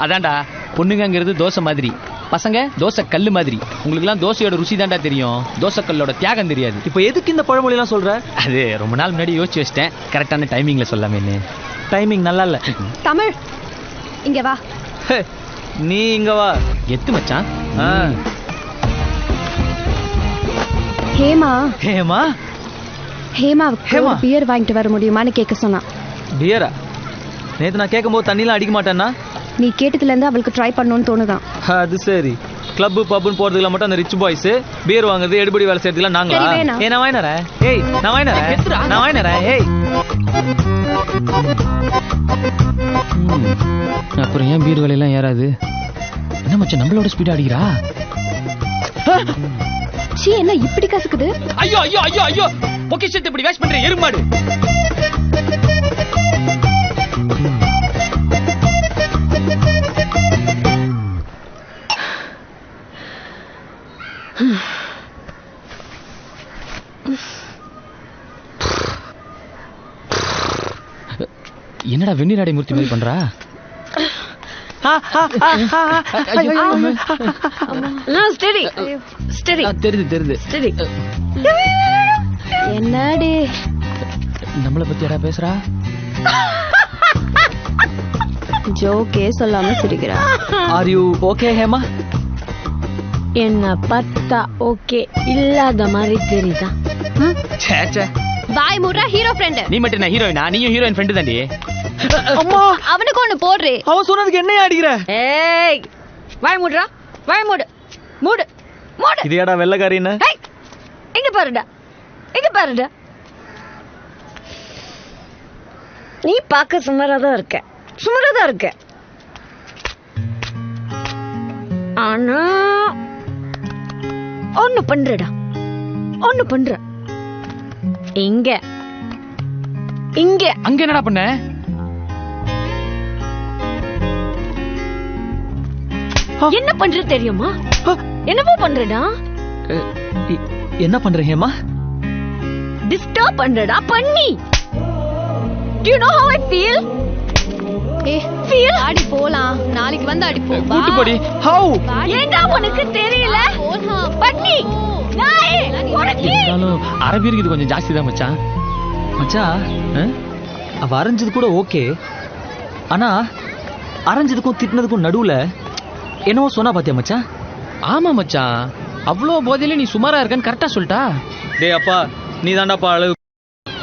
அதான்டா பொண்ணுங்கிறது தோசை மாதிரி, பசங்க தோசை கல்லு மாதிரி. உங்களுக்குலாம் தோசையோட ருசி தான்டா தெரியும், தோசை கல்லோட தியாகம் தெரியாது. இப்போ எதுக்கு இந்த பழமொழி எல்லாம் சொல்ற? அது ரொம்ப நாள் முன்னாடி யோசிச்சு வச்சிட்டேன். கரெக்டான டைமிங்ல சொல்லாமேன்னு. டைமிங் நல்லா இல்ல. தமிழ் இங்க வா. நீ இங்க வா. எத்து மச்சான். ஹேமா ஹேமா ஹேமாவுக்கு ஒரு பியர் வாங்கிட்டு வர முடியுமான்னு கேட்க சொன்னான். பியரா? நேத்து நான் கேட்கும்போது தண்ணிலாம் அடிக்க மாட்டேன்னா? நீ கேட்டதுல இருந்து அவளுக்கு ட்ரை பண்ணணும்னு தோணுதான். அது சரி. கிளப் பப்னு போறதுல மட்டும் அந்த ரிச் பாய்ஸ் பியர் வாங்குறது எடுபடி வேலை செய்யறதுலாம் நாங்களா? ஏய் நான் வாங்கினறேன். ஏய் நான் வாங்கினறேன். ஏய் அப்புறம் ஏன் பீர் வேலையெல்லாம் ஏறாது? என்ன மச்சான் நம்மளோட ஸ்பீடா அடிக்கிறா? சீ என்ன இப்படி கசக்குது? ஐயோ ஐயோ ஐயோ ஐயோ பொக்கிஷத்தை இப்படி வேஸ்ட் பண்ற எருமாடு. என்னடா வெந்நீராடை மூர்த்தி மாதிரி பண்றா? தெரியுது. என்னடி நம்மள பத்தி யாரா பேசுறா? ஜோக்கே சொல்லாம சிரிக்கிறா. Are you okay Hema? என்ன பார்த்தா ஓகே இல்லாத மாதிரி தெரியுதா? பாய் முர்ரா ஹீரோ ஃப்ரெண்ட். நீ மட்டும் என்ன ஹீரோயினா? நீயும் ஹீரோயின் ஃப்ரெண்ட் தாண்டி. அம்மா அவனுக்கு ஒண்ணு போடுறே. அவன் சொன்னதுக்கு என்னையா அடிக்கிற? ஏய் வாய் மூடுறா. வாய் மூடு மூடு மூடு. இது ஏடா வெள்ளக்காரின்னு? இங்க பாருடா. நீ பார்க்க சுமாராதான் இருக்க. ஆனா ஒண்ணு பண்ற. இங்க அங்க என்னடா பண்ண? என்ன பண்ற தெரியுமா? என்னவோ பண்றடா. என்ன பண்ற ஹேமா? டிஸ்டர்ப் பண்றடா பண்ணி. Do you know how I feel? ஆடி போலாம். நாளைக்கு வந்து அடிப்போம். கூட்டி போடி. How? ஏண்டா உனக்கு தெரியல? பண்ணி நாயே உனக்கு. அரபியருக்கு இது கொஞ்சம் ஜாஸ்தி தான் மச்சான். அவ அரைஞ்சது கூட ஓகே. ஆனா அரைஞ்சதுக்கும் திட்டினதுக்கும் நடுவுல என்னவோ சொன்னா பாத்தியா மச்சான்? ஆமா மச்சான். அவ்வளோ போதையில நீ சுமாரா இருக்கன்னு கரெக்டா சொல்லிட்டா. டேய் அப்பா நீ தாண்டாப்பா அளவு.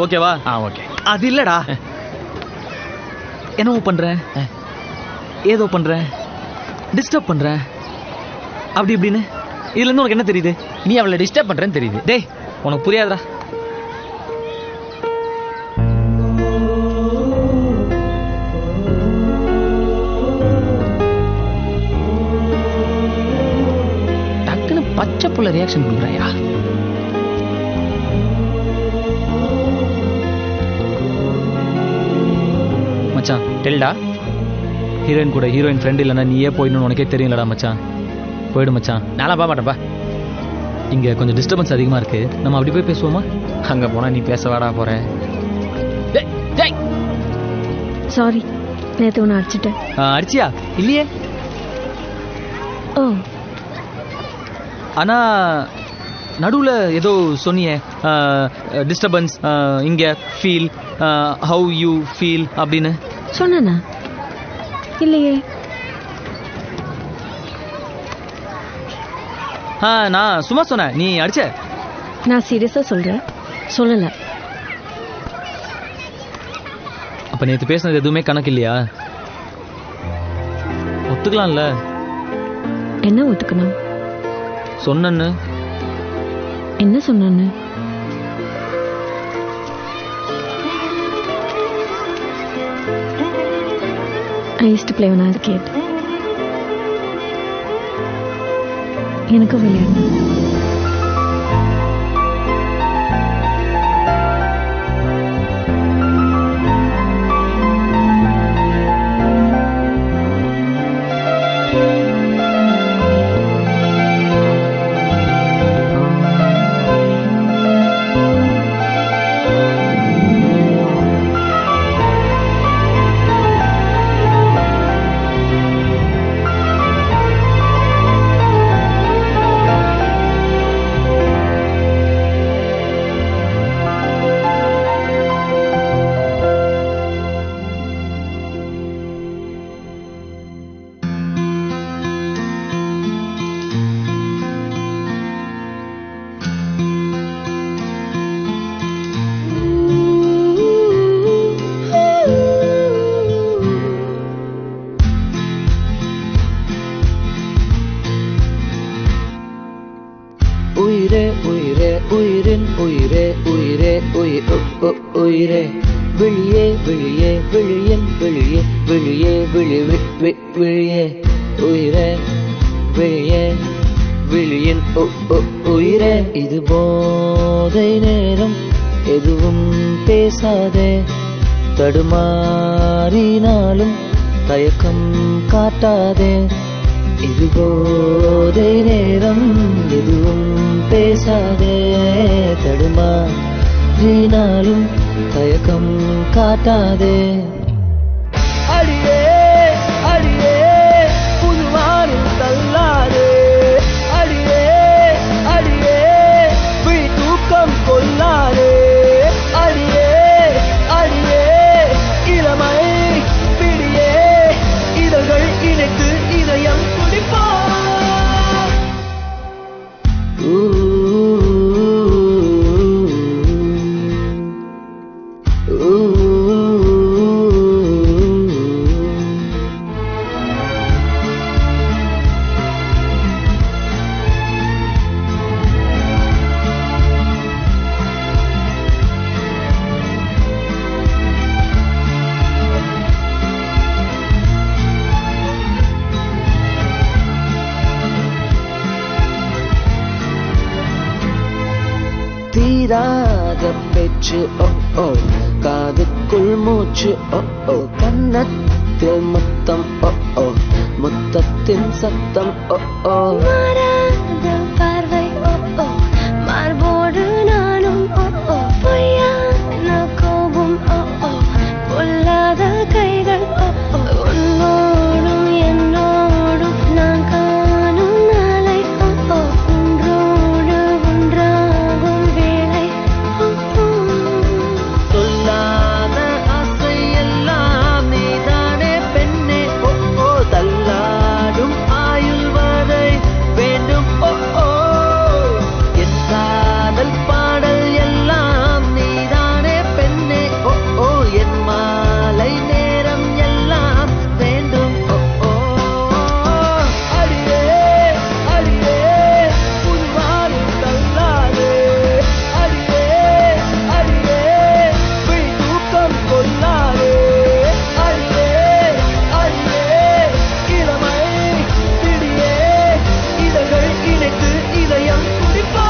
ஓகேவா? ஓகே. அது இல்லடா. என்னவோ பண்ற, ஏதோ பண்ற, டிஸ்டர்ப் பண்ற, அப்படி இப்படின்னு. இதுல இருந்து உனக்கு என்ன தெரியுது? நீ அவளை டிஸ்டர்ப் பண்றேன்னு தெரியுது. டேய் உனக்கு புரியாதுடா. டக்குன்னு பச்சை புள்ள ரியாக்ஷன் கொடுக்குறாயா? மச்சான் டெல்டா ஹீரோயின் கூட ஹீரோயின் ஃப்ரெண்ட் இல்லைன்னா நீயே போயிடணும்னு உனக்கே தெரியும்லடா மச்சான். போயிடு மச்சான். நான்லாம் போக மாட்டேன்ப்பா. இங்க கொஞ்சம் டிஸ்டர்பன்ஸ் அதிகமா இருக்கு. நம்ம அப்படி போய் பேசுவோமா? அங்க போனா நீ பேச வாடா போற. சாரி நேத்து உன்னை அடிச்சிட்டேன். அடிச்சியா? இல்லையே. ஓ ஆனா நடுவுல ஏதோ சொன்னியே டிஸ்டர்பன்ஸ் இங்க ஃபீல் ஹவ் யூ ஃபீல் அப்படின்னு சொன்னா இல்லையே. நான் சும்மா சொன்னேன். நீ அடிச்ச? நான் சீரியஸா சொல்றேன். சொல்லல. அப்ப நேத்து பேசுனது எதுவுமே கணக்கு இல்லையா? ஒத்துக்கலாம்ல? என்ன ஒத்துக்கணும்? சொன்னன்னு. என்ன சொன்னான்னு? I used to play when I was a kid. எனக்கு விளையாடு. உயிரே உயிரே உயிரின் உயிரே உயிரே உயிரே விழியே விழியே விழியின் விழியே விழியே விழியே உயிரே விழியே விழியின் உயிரே. இது போதை நேரம், எதுவும் பேசாதே, தடுமாறினாலும் தயக்கம் காட்டாதே. இது போதை நேரம், எதுவும் பேசாதே, தடுமாறினாலும் தயக்கம் காட்டாதே. அடியே அடியே புதுவானில் தள்ளாதே, அடியே அடியே விழி தூக்கம் கொள்ளாதே, அடியே அடியே இளமை பிடியே இதழ்கள் இணைத்து இதயம் துடிப்பா. தீராத பேச்சு ஓ காதுக்குள் மூச்சு ஓ கன்னத்தில் முத்தம் ஓ முத்தத்தின் சத்தம் ஓ மாறாத பார்வை ஓ மார்போடு நானும் ஓ பொய்யான கோபம் ஓ பொல்லாத கைகள் ஓ உன்னோடும் என்னோடும் நான் காணும் நாளை ஓ ஒன்றோடு ஒன்றாகும் வேளை சொல்லாத ஆசை எல்லாம் நீதானே பெண்ணே ஓ தள்ளாடும் ஆயுள் வரை வேண்டும் ஓ என் காதல் பாடல் எல்லாம் நீதானே பெண்ணே ஓ என் மாலை நேரம் எல்லாம் வேண்டும் ஓ அடியே அடியே புதுவானில் தள்ளாதே, அடியே அடியே விழி தூக்கம் கொள்ளாதே, அடியே அடியே இளமை பிடியே இதழ்கள் இணைத்து இதயம் துடிப்பா.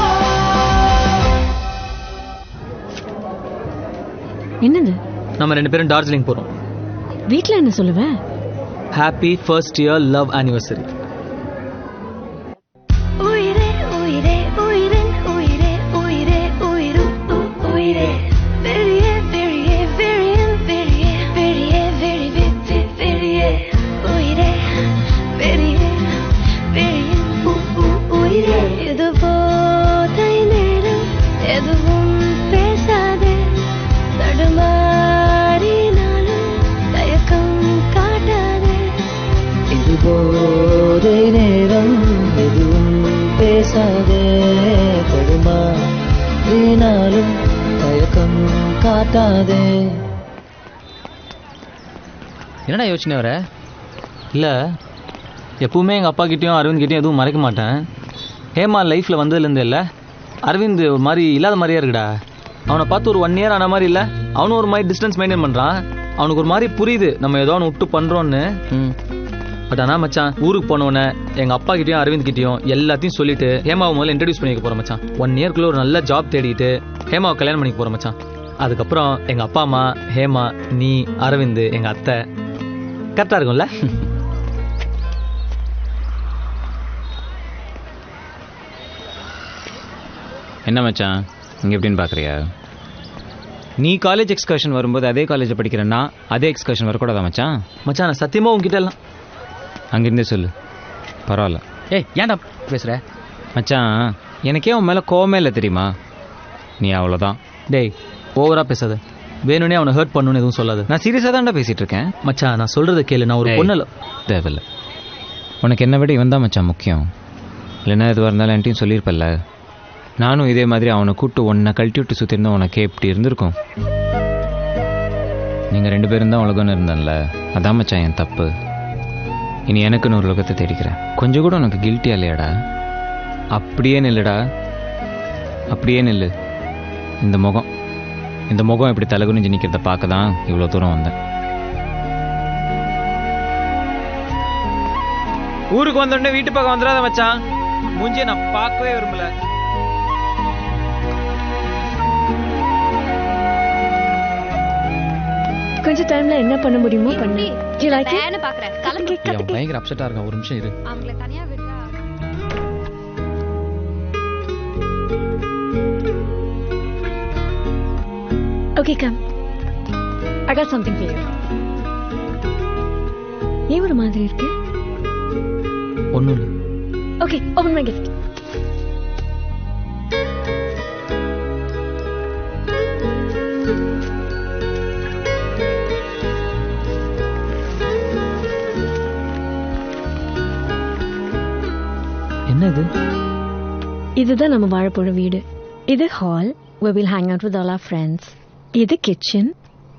என்னது? நம்ம 2 பேரும் டார்ஜிலிங் போறோம். வீட்ல என்ன சொல்லுவேன்? Happy first year love anniversary. உயிரே உயிரே உயிரின் உயிரே உயிரே உயிரும் உயிரே வெளியே வெளியே வெளியின் வெளியே வெளியே வெளியே வெளியே உயிரே வெளியே வெளியின் உயிரே. இது போதை நேரம், எதுவும் பேசாதே, தடுமாறினாலும் தயக்கம் காட்டாதே. இது போதை நேரம், எதுவும் பேசாதே, தடுமாறினாலும் தயக்கம் காட்டாதே. என்னடா யோசனை வர? இல்லை, எப்பவுமே எங்கள் அப்பா கிட்டேயும் அரவிந்த் கிட்டேயும் எதுவும் மறைக்க மாட்டேன். ஹேமா லைஃப்பில் வந்ததுலேருந்து இல்லை, அரவிந்த் ஒரு மாதிரி இல்லாத மாதிரியா இருக்குடா. அவனை பார்த்து ஒரு 1 இயர் ஆன மாதிரி இல்லை, அவனும் ஒரு மாதிரி டிஸ்டன்ஸ் மெயின்டைன் பண்ணுறான். அவனுக்கு ஒரு மாதிரி புரியுது நம்ம ஏதோ ஒன்று விட்டு பண்ணுறோன்னு. பட் ஆனால் மச்சான், ஊருக்கு போனோன்னே எங்கள் அப்பா கிட்டேயும் அரவிந்த் கிட்டேயும் எல்லாத்தையும் சொல்லிட்டு ஹேமாவை முதல்ல இன்ட்ரடியூஸ் பண்ணிக்க போகிறோம் மச்சான். 1 இயர்க்குள்ளே ஒரு நல்ல ஜாப் தேடிட்டு ஹேமாவை கல்யாணம் பண்ணிக்க போகிறோம் மச்சான். அதுக்கப்புறம் எங்கள் அப்பா அம்மா, ஹேமா, நீ, அரவிந்த், எங்கள் அத்தை, கரெக்டாக இருக்கும்ல? என்ன மச்சான் இங்கே எப்படின்னு பார்க்குறியா? நீ காலேஜ் எக்ஸ்கர்ஷன் வரும்போது அதே காலேஜில் படிக்கிறேன்னா அதே எக்ஸ்கர்ஷன் வரக்கூடாதா மச்சான்? மச்சான் நான் சத்தியமாக உங்ககிட்ட எல்லாம் அங்கேருந்தே சொல்லு, பரவாயில்ல. ஏய் ஏன்டா பேசுகிற? மச்சான் எனக்கே உன் மேலே கோவமே இல்லை தெரியுமா? நீ அவ்வளோதான். டேய் ஓவராக பேசாத, வேணும்னே அவனை ஹர்ட் பண்ணணும்னு எதுவும் சொல்லாது. நான் சீரியஸாக தான்டா பேசிகிட்டு இருக்கேன். மச்சான் நான் சொல்கிறத கேளு, நான் ஒரு பொண்ணு தேவையில்லை. உனக்கு என்ன விட இவன் தான் மச்சான் முக்கியம். இல்லைன்னா எதுவாக இருந்தாலும் என்கிட்டையும் சொல்லியிருப்பல்ல. நானும் இதே மாதிரி அவனை கூப்பிட்டு உன்னை கழட்டி விட்டு சுற்றிருந்தா உனக்கே எப்படி இருந்திருக்கும்? நீங்கள் 2 பேரும் தான் உலகம்னு இருந்தேன்ல, அதான் மச்சான் என் தப்பு. இனி எனக்குன்னு ஒரு உலகத்தை தேடிக்கிறேன். கொஞ்சம் கூட உனக்கு கில்ட்டியா இல்லையாடா? அப்படியே நில்லுடா, அப்படியே நில்லு. இந்த முகம் இப்படி தலகுனிஞ்சு நிற்கிறத பார்க்க தான் இவ்வளோ தூரம் வந்தேன். ஊருக்கு வந்தோடனே வீட்டு பக்கம் வந்துடாத மச்சான். மூஞ்சியை நான் பார்க்கவே விரும்பல. கொஞ்சம் டைம்ல என்ன பண்ண முடியுமோ பண்ணு. பயங்கர அப்செட்டா இருக்கான். ஒரு நிமிஷம் இரு. அவங்கள தனியா விடுறா. Okay, come. I got something for you. ஏன் ஒரு மாதிரி இருக்கு? ஒண்ணும் இல்லை. Okay, open my gift. என்ன இது? இதுதான் நம்ம வாழ போற வீடு. இது hall where we'll hang out with all our friends. இது kitchen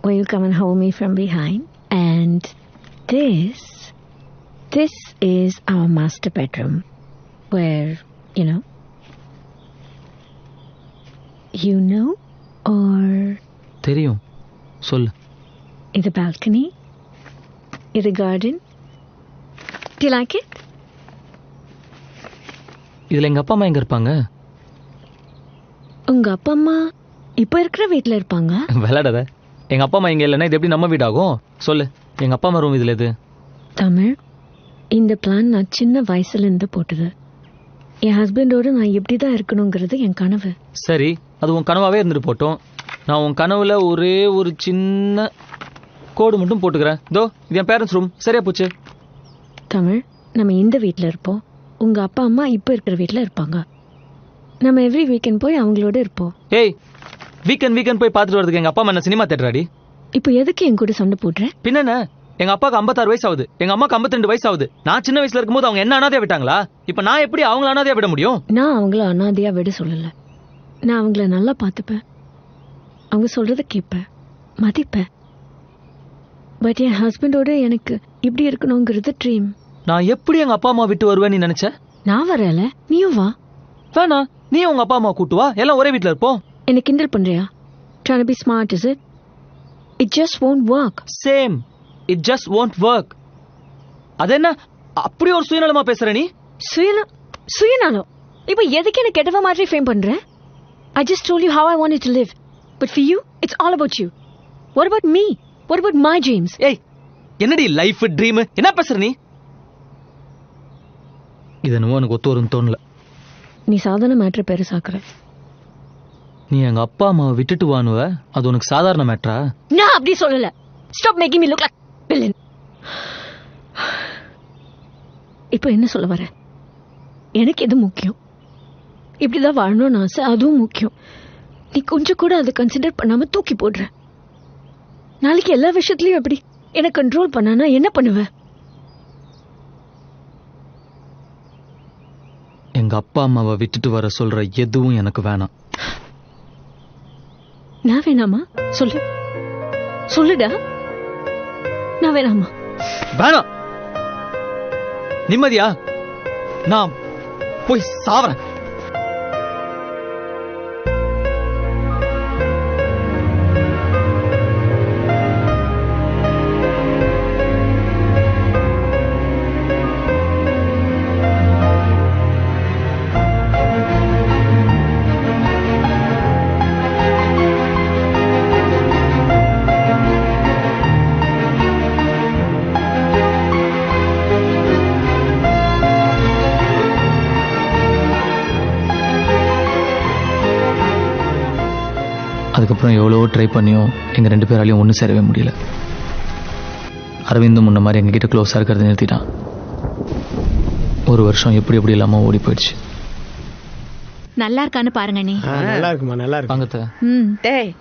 where you'll come and hold me from behind. And this is our master bedroom where, you know or தெரியும், சொல்லு. இது balcony, இது garden. Do you like it? இதுல எங்க அப்பா அம்மா எங்க இருப்பாங்க? உங்க அப்பா அம்மா இப்ப இருக்கிற வீட்டுல இருப்பாங்க. விளையாடாத. எங்க அப்பா அம்மா இங்க இல்லைன்னா இது எப்படி நம்ம வீடாகும்? சொல்லு, எங்க அப்பா அம்மா ரூம் இதுல எது? தமிழ், இந்த பிளான் நான் சின்ன வயசுல இருந்து போட்டது. என் ஹஸ்பண்டோட நான் எப்படிதான் இருக்கணுங்கிறது என் கனவு. சரி, அது உன் கனவாவே இருந்துட்டு போட்டோம். நான் உன் கனவுல ஒரே ஒரு சின்ன கோடு மட்டும் போட்டுக்கிறேன். இதோ இது என் பேரண்ட்ஸ் ரூம். சரியா போச்சு. தமிழ், நம்ம இந்த வீட்டுல இருப்போம். உங்க அப்பா அம்மா இப்ப இருக்கிற வீட்டுல இருப்பாங்க. நம்ம எவ்ரி வீக்கெண்ட் போய் அவங்களோட இருப்போம். ஏய், வீக்கெண்ட் போய் பார்த்துட்டு வரதுக்கு எங்க அப்பா அம்மா என்ன சினிமா தேட்டராடி? இப்போ எதுக்கு என் கூட சண்டை போடுற? பின்ன எங்க அப்பாக்கு 56 வயசு ஆகுது, எங்க அம்மாக்கு 52 வயசு ஆகுது. நான் சின்ன வயசுல இருக்கும்போது அவங்க என்ன அனாதையா விட்டாங்களா? இப்ப நான் எப்படி அவங்கள அனாதையா விட முடியும்? நான் அவங்கள அனாதையா விட சொல்லல. நான் அவங்கள நல்லா பார்த்துப்பேன், அவங்க சொல்றத கேட்பேன், மதிப்பேன். பட் என் ஹஸ்பண்டோட எனக்கு இப்படி இருக்கணுங்கிறது ட்ரீம். நான் எப்படி எங்க அப்பா அம்மா விட்டு வருவேன் நீ நினைச்ச? நான் வரல, நீயும் வா. வேணா, நீ உங்க அப்பா அம்மா கூட்டு வா, எல்லாம் ஒரே வீட்டுல இருப்போம். என்ன கிண்டல் பண்றியா? Trying to be smart, is it? It just won't work. Same. It just won't work. அது என்ன அப்படி ஒரு சுயநலமா பேசுற நீ? சுயநலம்? இப்போ எதுக்கு என்ன கெட்டவ மாதிரி ஃபேம் பண்ற? I just told you how I wanted to live. But for you, it's all about you. What about me? What about my dreams? ஏய், என்னடி லைஃப் ட்ரீம் என்ன பேசுற நீ? இது என்னவோ எனக்கு ஒத்து வரும்னு தோணல. நீ சாதாரண மேட்டரை பெருசாக்குற. நீ எங்க அப்பா அம்மாவை விட்டுட்டு வானுவ, அது உனக்கு சாதாரண மேட்டரா? நான் அப்படி சொல்லல. Stop making me look like villain. இப்போ என்ன சொல்ல வர? எனக்கு எது முக்கியம்? இப்படிதான் வாழணும்னு ஆசை, அதுவும் முக்கியம். நீ கொஞ்சம் கூட அதை கன்சிடர் பண்ணாம தூக்கி போடுற. நாளைக்கு எல்லா விஷயத்துலயும் எப்படி என்ன கண்ட்ரோல் பண்ணானா என்ன பண்ணுவ? எங்க அப்பா அம்மாவை விட்டுட்டு வர சொல்ற எதுவும் எனக்கு வேணாம். நான் வேணாமா? சொல்லுடா. நான் வேணாமா? வேணாம். நிம்மதியா நான் போய் சாவறேன். அதுக்கப்புறம் எவ்வளவோ ட்ரை பண்ணியும் எங்கள் 2 பேராலையும் ஒன்றும் சேரவே முடியல. அரவிந்தும் முன்ன மாதிரி எங்ககிட்ட க்ளோஸாக இருக்கிறத நிறுத்திட்டான். 1 வருஷம் எப்படி இல்லாமல் ஓடி போயிடுச்சு. நல்லா இருக்கான்னு பாருங்க நீ. நல்லா இருக்குமா? நல்லா இருக்கு. டேய்,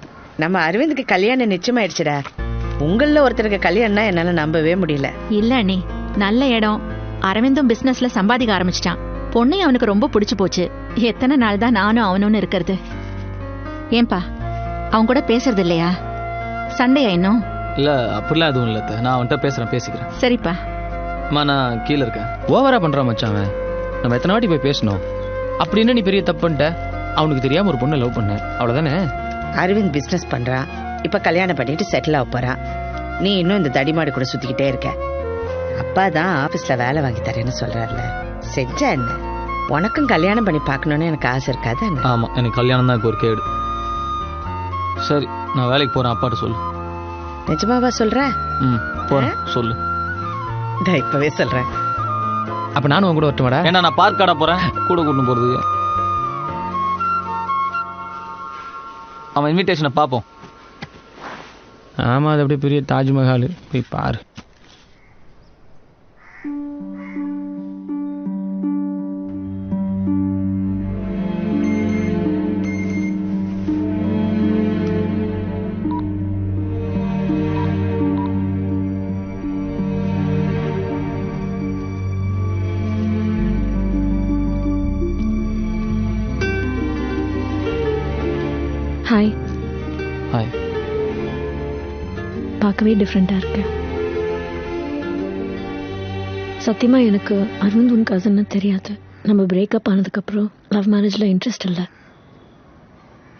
நம்ம அரவிந்துக்கு கல்யாணம் நிச்சயமாயிடுச்சுடா. உங்கள ஒருத்தருக்கு கல்யாணம்னா என்னால நம்பவே முடியல. இல்ல அண்ணி, நல்ல இடம். அரவிந்தும் பிசினஸ்ல சம்பாதிக்க ஆரம்பிச்சிட்டான். பொண்ணையும் அவனுக்கு ரொம்ப பிடிச்சு போச்சு. எத்தனை நாள் தான் நானும் அவனும் இருக்கிறது? ஏன்பா அவன் கூட பேசுறது இல்லையா? சண்டையா இன்னும்? இல்ல அப்படிலாம் எதுவும் இல்ல. நான் அவன்கிட்ட பேசிக்கிறேன். சரிப்பா. நான் கீழே இருக்கேன். ஓவரா பண்றான் மச்சான் அவன். நம்ம எத்தனை வாட்டி போய் பேசணும்? அப்படின்னு நீ பெரிய தப்பு பண்ணிட்ட. அவனுக்கு தெரியாம ஒரு பொண்ணை லவ் பண்ண அவ்வளவுதானே. அரவிந்த் பிசினஸ் பண்றான், இப்ப கல்யாணம் பண்ணிட்டு செட்டில் ஆக போறான். நீ இன்னும் இந்த தடிமாடு கூட சுத்திக்கிட்டே இருக்க. அப்பா தான் ஆபீஸ்ல வேலை வாங்கி தரேன்னு சொல்றாருல, செஞ்சா என்ன? உனக்கும் கல்யாணம் பண்ணி பார்க்கணும்னு எனக்கு ஆசை இருக்காது என்ன? ஆமா, எனக்கு கல்யாணம் தான் ஒரு கேடு. சரி, நான் வேலைக்கு போறேன், அப்பாட்ட சொல்லு. நிஜமாவா சொல்ற? போறேன், சொல்லு. இப்பவே சொல்றேன். அப்ப நானும் உங்க கூட வரட்டுமாடா? ஏன்னா நான் பார்க் காட போறேன், கூட கூட்டு போறதுக்கு. அவன் இன்விடேஷனை பார்ப்போம். ஆமா, அது அப்படியே பெரிய தாஜ்மஹால், போய் பாரு. ஹாய். ஹாய். பார்க்கவே டிஃப்ரெண்ட்டாக இருக்கு. சத்தியமாக எனக்கு அரவிந்த் உன் கசன்னு தெரியாது. நம்ம பிரேக்கப் ஆனதுக்கப்புறம் லவ் மேரேஜில் இன்ட்ரெஸ்ட் இல்லை.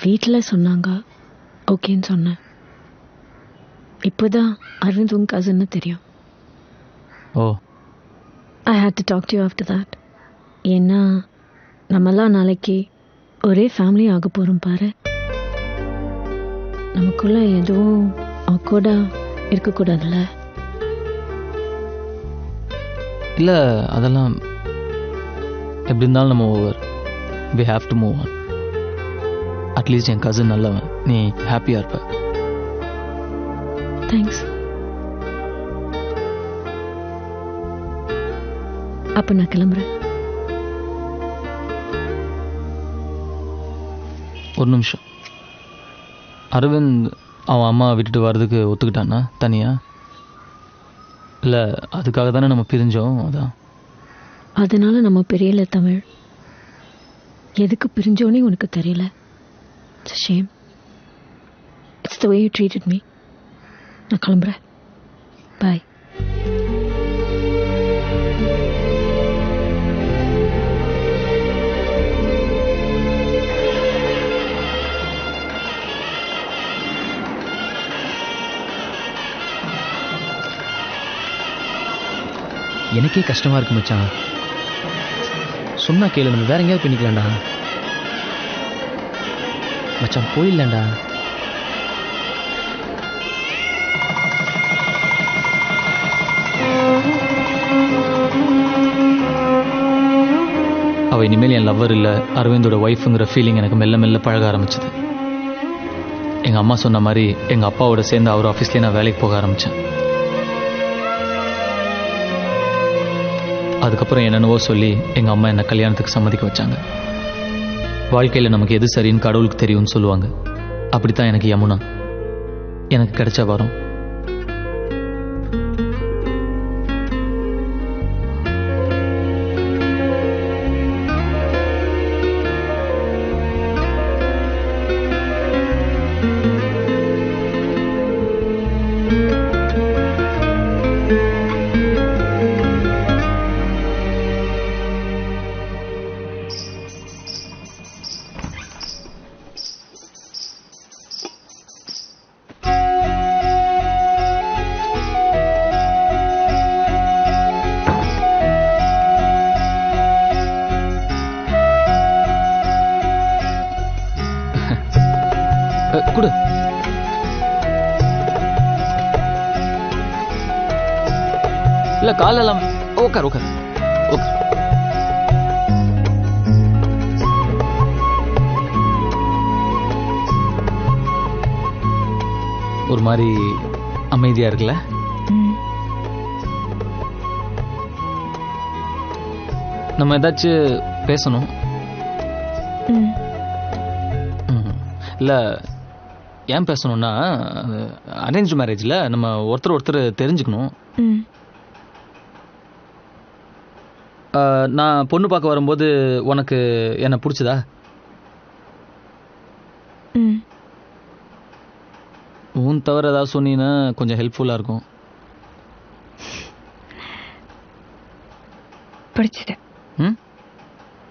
வீட்டில் சொன்னாங்க, ஓகேன்னு சொன்னேன். இப்போதான் அரவிந்த் உன் கசன்னு தெரியும். Oh. I hate to talk to you after that. ஏன்னா நம்மெல்லாம் நாளைக்கு ஒரே ஃபேமிலி ஆக போகிறோம் பாரு. நமக்குள்ள எதுவும் ஆக்வர்டா இருக்கக்கூடாதுல்ல. இல்லை, அதெல்லாம் எப்படி இருந்தாலும் நம்ம over. We have to move on. At least என் கசின் நல்லவன், நீ ஹாப்பியாக இருப்ப. தேங்க்ஸ். அப்போ நான் கிளம்புறேன். ஒரு நிமிஷம். அரவிந்த் அவன் அம்மா விட்டுட்டு வர்றதுக்கு ஒத்துக்கிட்டானா தனியா? இல்லை, அதுக்காக தானே நம்ம பிரிஞ்சோம். அதான். அதனால நம்ம பிரியல தமிழ். எதுக்கு பிரிஞ்சோன்னே உனக்கு தெரியல. It's a shame. It's the way you treated me. நான் கிளம்புறேன். பாய். எனக்கே கஷ்டமா இருக்கு மச்சான். சொன்னா கேளு, நம்ம வேற எங்கேயாவது பண்ணிக்கலாம்டா மச்சான். போயிடலாம்டா. அவள் இனிமேல் என் லவ்வர் இல்லை, அரவிந்தோட ஒய்ஃபுங்கிற ஃபீலிங் எனக்கு மெல்ல மெல்ல பழக ஆரம்பிச்சது. எங்கள் அம்மா சொன்ன மாதிரி எங்கள் அப்பாவோட சேர்ந்து அவர் ஆஃபீஸ்லேயே நான் வேலைக்கு போக ஆரம்பித்தேன். அதுக்கப்புறம் என்னென்னவோ சொல்லி எங்கள் அம்மா என்னை கல்யாணத்துக்கு சம்மதிக்க வச்சாங்க. வாழ்க்கையில் நமக்கு எது சரின்னு கடவுளுக்கு தெரியும்னு சொல்லுவாங்க. அப்படித்தான் எனக்கு யமுனா எனக்கு கிடைச்ச வரும். கொடு. இல்ல காலெல்லாம் உட்கார் உட்கார் உட்கார். ஒரு மாதிரி அமைதியா இருக்குல்ல? நம்ம ஏதாச்சும் பேசணும். இல்ல ஏன் பேசணும்னா, அரேஞ்ச் மேரேஜ்ல நம்ம ஒருத்தர் ஒருத்தர் தெரிஞ்சுக்கணும். நான் பொண்ணு பார்க்க வரும்போது உனக்கு என்ன பிடிச்சதா? உன் தவிர ஏதாவது சொன்னீங்கன்னா கொஞ்சம் ஹெல்ப்ஃபுல்லா இருக்கும். பிடிச்சது.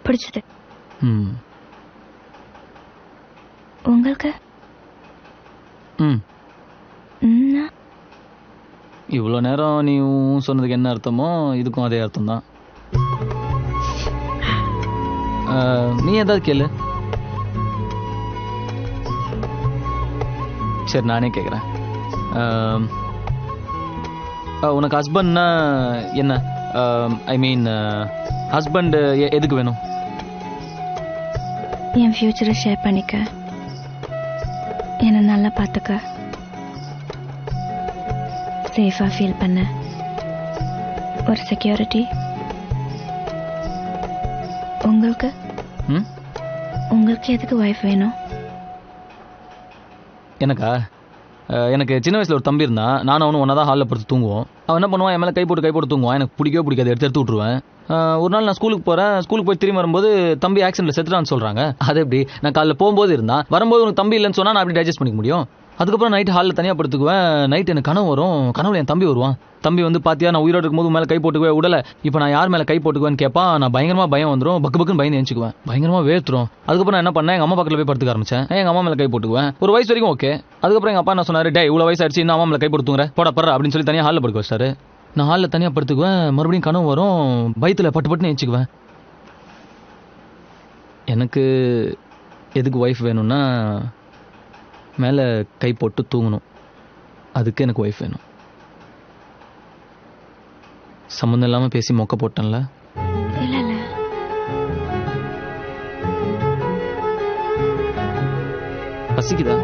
பிடிச்சது. உங்களுக்கு இவ்வளோ நேரம் நீ சொன்னதுக்கு என்ன அர்த்தமோ இதுக்கும் அதே அர்த்தம் தான். நீ ஏதாவது கேளு. சரி நானே கேட்குறேன். உனக்கு ஹஸ்பண்ட்னா என்ன? ஐ மீன் ஹஸ்பண்ட் எதுக்கு வேணும்? என் ஃபியூச்சரை ஷேர் பண்ணிக்க, என்னை நல்லா பார்த்துக்க, சேஃபாக ஃபீல் பண்ண ஒரு செக்யூரிட்டி. உங்களுக்கு உங்களுக்கு எதுக்கு ஒய்ஃப் வேணும்? எனக்கு சின்ன வயசில் ஒரு தம்பி இருந்தான். நானும் அவனும் ஒன்றா தான் ஹாலில் படுத்து தூங்குவோம். அவன் என்ன பண்ணுவான், என் மேலே கை போட்டு தூங்குவான். எனக்கு பிடிக்கவே பிடிக்காது, எடுத்து விட்ருவேன். ஒரு நாள் நான் ஸ்கூலுக்கு போகிறேன். ஸ்கூலுக்கு போய் திரும்பி வரும்போது தம்பி ஆக்சிடென்ட்டில் செத்துட்டான்னு சொல்கிறாங்க. அது எப்படி? நான் காலைல போகும்போது இருந்தான், வரும்போது உனக்கு தம்பி இல்லைன்னு சொன்னால் நான் அப்படி டைஜஸ்ட் பண்ணிக்க முடியும்? அதுக்கப்புறம் நைட்டு ஹாலில் தனியாக படுத்துக்குவேன். நைட்டு எனக்கு கனவு வரும். கனவுல என் தம்பி வருவான். தம்பி வந்து பார்த்தியா நான் உயிரோடு இருக்கும்போது மேலே கை போட்டுக்குவேன் உடலை, இப்போ நான் யார் மேலே கை போட்டுக்குவேன்னு கேட்பான். நான் பயங்கரமாக பயம் வந்துடும், பக்குன்னு பயந்து எழுச்சிக்குவேன், பயங்கரமாக வேர்த்துரும். அதுக்கப்புறம் நான் என்ன பண்ணேன், எங்கள் அம்மா பக்கத்தில் போய் படுத்துக்க ஆரம்பிச்சேன். எங்கள் அம்மா மேலே கை போட்டுக்குவேன். ஒரு வயசு வரைக்கும் ஓகே. அதுக்கப்புறம் எங்கள் அப்பா என்ன சொன்னார், டே இவ்வளோ வயசு ஆயிடுச்சு, இன்னும் அம்மா மேலே கை போட்டுங்க போட படுற அப்படின்னு சொல்லி தனியாக ஹாலில் படுக்க வச்சாரு. நான் ஹாலில் தனியாக படுத்துக்குவேன். மறுபடியும் கனவு வரும், பயத்தில் பட்டுன்னு எழுச்சிக்குவேன். எனக்கு எதுக்கு ஒய்ஃப் வேணும்னா, மேலே கை போட்டு தூங்கணும். அதுக்கு எனக்கு ஒய்ஃப் வேணும். சம்மந்தம் இல்லாமல் பேசி மொக்க போட்டேன்ல. பசிக்குதா?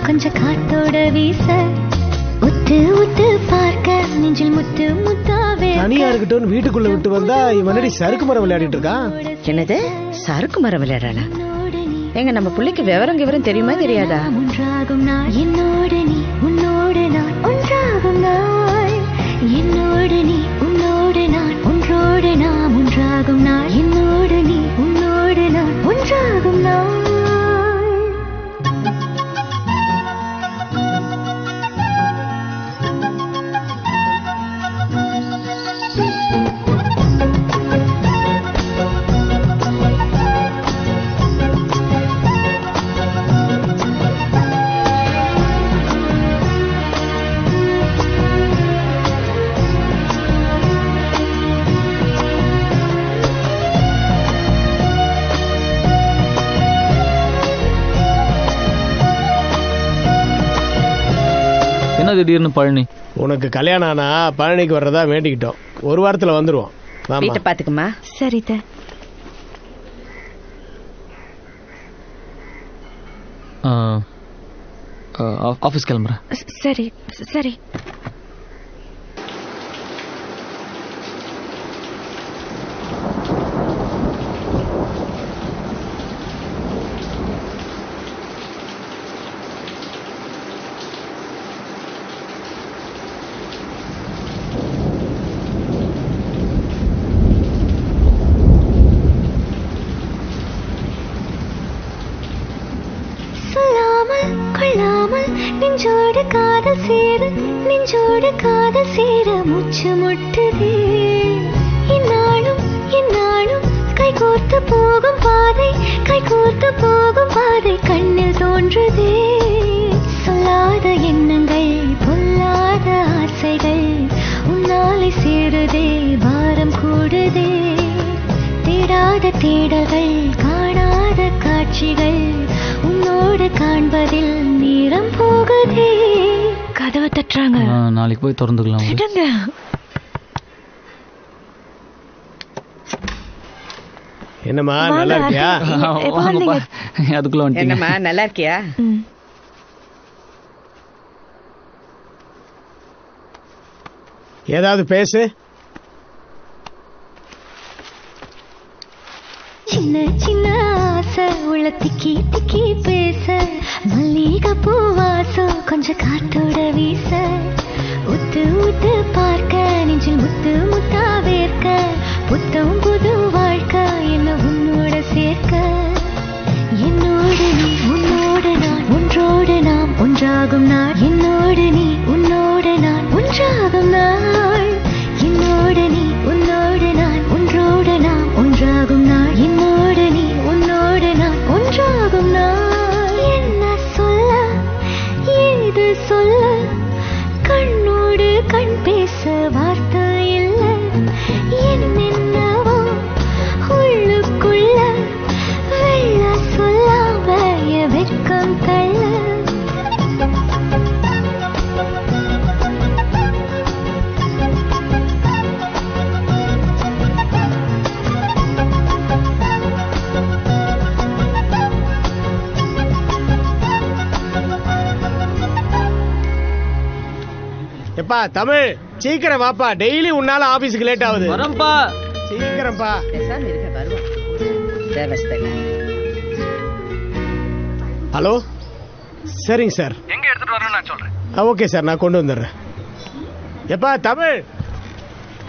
கொஞ்சம் காத்தோட வீச உத்து உத்து பார்க்க நெஞ்சில் முத்து முத்தாவே. தனியா இருக்கட்டும் வீட்டுக்குள்ள விட்டு வந்தா இவனடி சறுக்கு மரம் விளையாடிட்டு இருக்கான். என்னது சறுக்கு மரம் விளையாடானா? எங்க நம்ம பிள்ளைக்கு விவரம் தெரியுமா தெரியாதா? ஒன்றாகும் நாள் என்னோடு நீ உன்னோடு நான் ஒன்றாகும் நாள் என்னோடு நீ உன்னோடு நான் ஒன்றோடு நாம் ஒன்றாகும் நாள் என்னோடு நீ உன்னோடு நான் ஒன்றாகும் நாள். என்ன திடீர்னு பழனி? உனக்கு கல்யாணம் ஆனா பழனிக்கு வர்றதா வேண்டிக்கிட்டோம். ஒரு வாரத்துல வந்துருவோம். வீட்டை பாத்துக்குமா? சரி ஆஃபீஸ் கிளம்புறேன். சரி சரி. நெஞ்சோடு காதல் சேர மூச்சு முட்டுதே. இந்நாளும் இந்நாளும் கைகோர்த்து போகும் பாதை கண்ணில் தோன்றுதே. ஆசைகள் உன்னாலே சேருதே பாரம் கூடுதே தேடாத தேடல்கள் காணாத காட்சிகள் உன்னோடு காண்பதில் நேரம் போகுதே. கதவை தட்டுறாங்க. நாளைக்கு போய் திறந்துக்கலாம். விடுங்க. என்னம்மா நல்லா இருக்கியா? அதுக்குள்ள என்னம்மா நல்லா இருக்கியா? ஏதாவது பேசு. சின்ன சின்ன ஆசை உள்ள திக்கி திக்கி பேச மல்லிகை பூ வாசம் கொஞ்சம் காத்தோட வீச உத்து உத்து பார்க்க நெஞ்சில் முத்து முத்தா வேர்க்க புத்தம் புது வாழ்க்கை என்ன உன்னோட சேர்க்க என்னோடு நீ உன்னோடு நான் ஒன்றோடு நாம் ஒன்றாகும் நாள் என்னோடு நீ உன்னோடு நான் ஒன்றாகும் நாள் என்னோடு நீ உன்னோடு நான் ஒன்றோடு நாம் ஒன்றாகும் நாள் என்னோடு நீ உன்னோடு நான் ஒன்றாகும் நாள். என்ன சொல்ல ஏது சொல்ல கண்ணோடு கண் பேச வார்த்தை இல்லை என்னென்னவோ உள்ளுக்குள்ள வெள்ள சொல்லாம வெட்கம் தள்ள. எப்பா தமிழ் சீக்கிரம் வாப்பா, டெய்லி உன்னால ஆபீஸ்க்கு லேட் ஆகுது. வரம்பா சீக்கிரம்ப்பா. ஹலோ சரிங்க சார். எங்க எடுத்துட்டு வரணும்னு நான் சொல்றேன். ஓகே சார், நான் கொண்டு வந்துடுறேன். எப்பா தமிழ்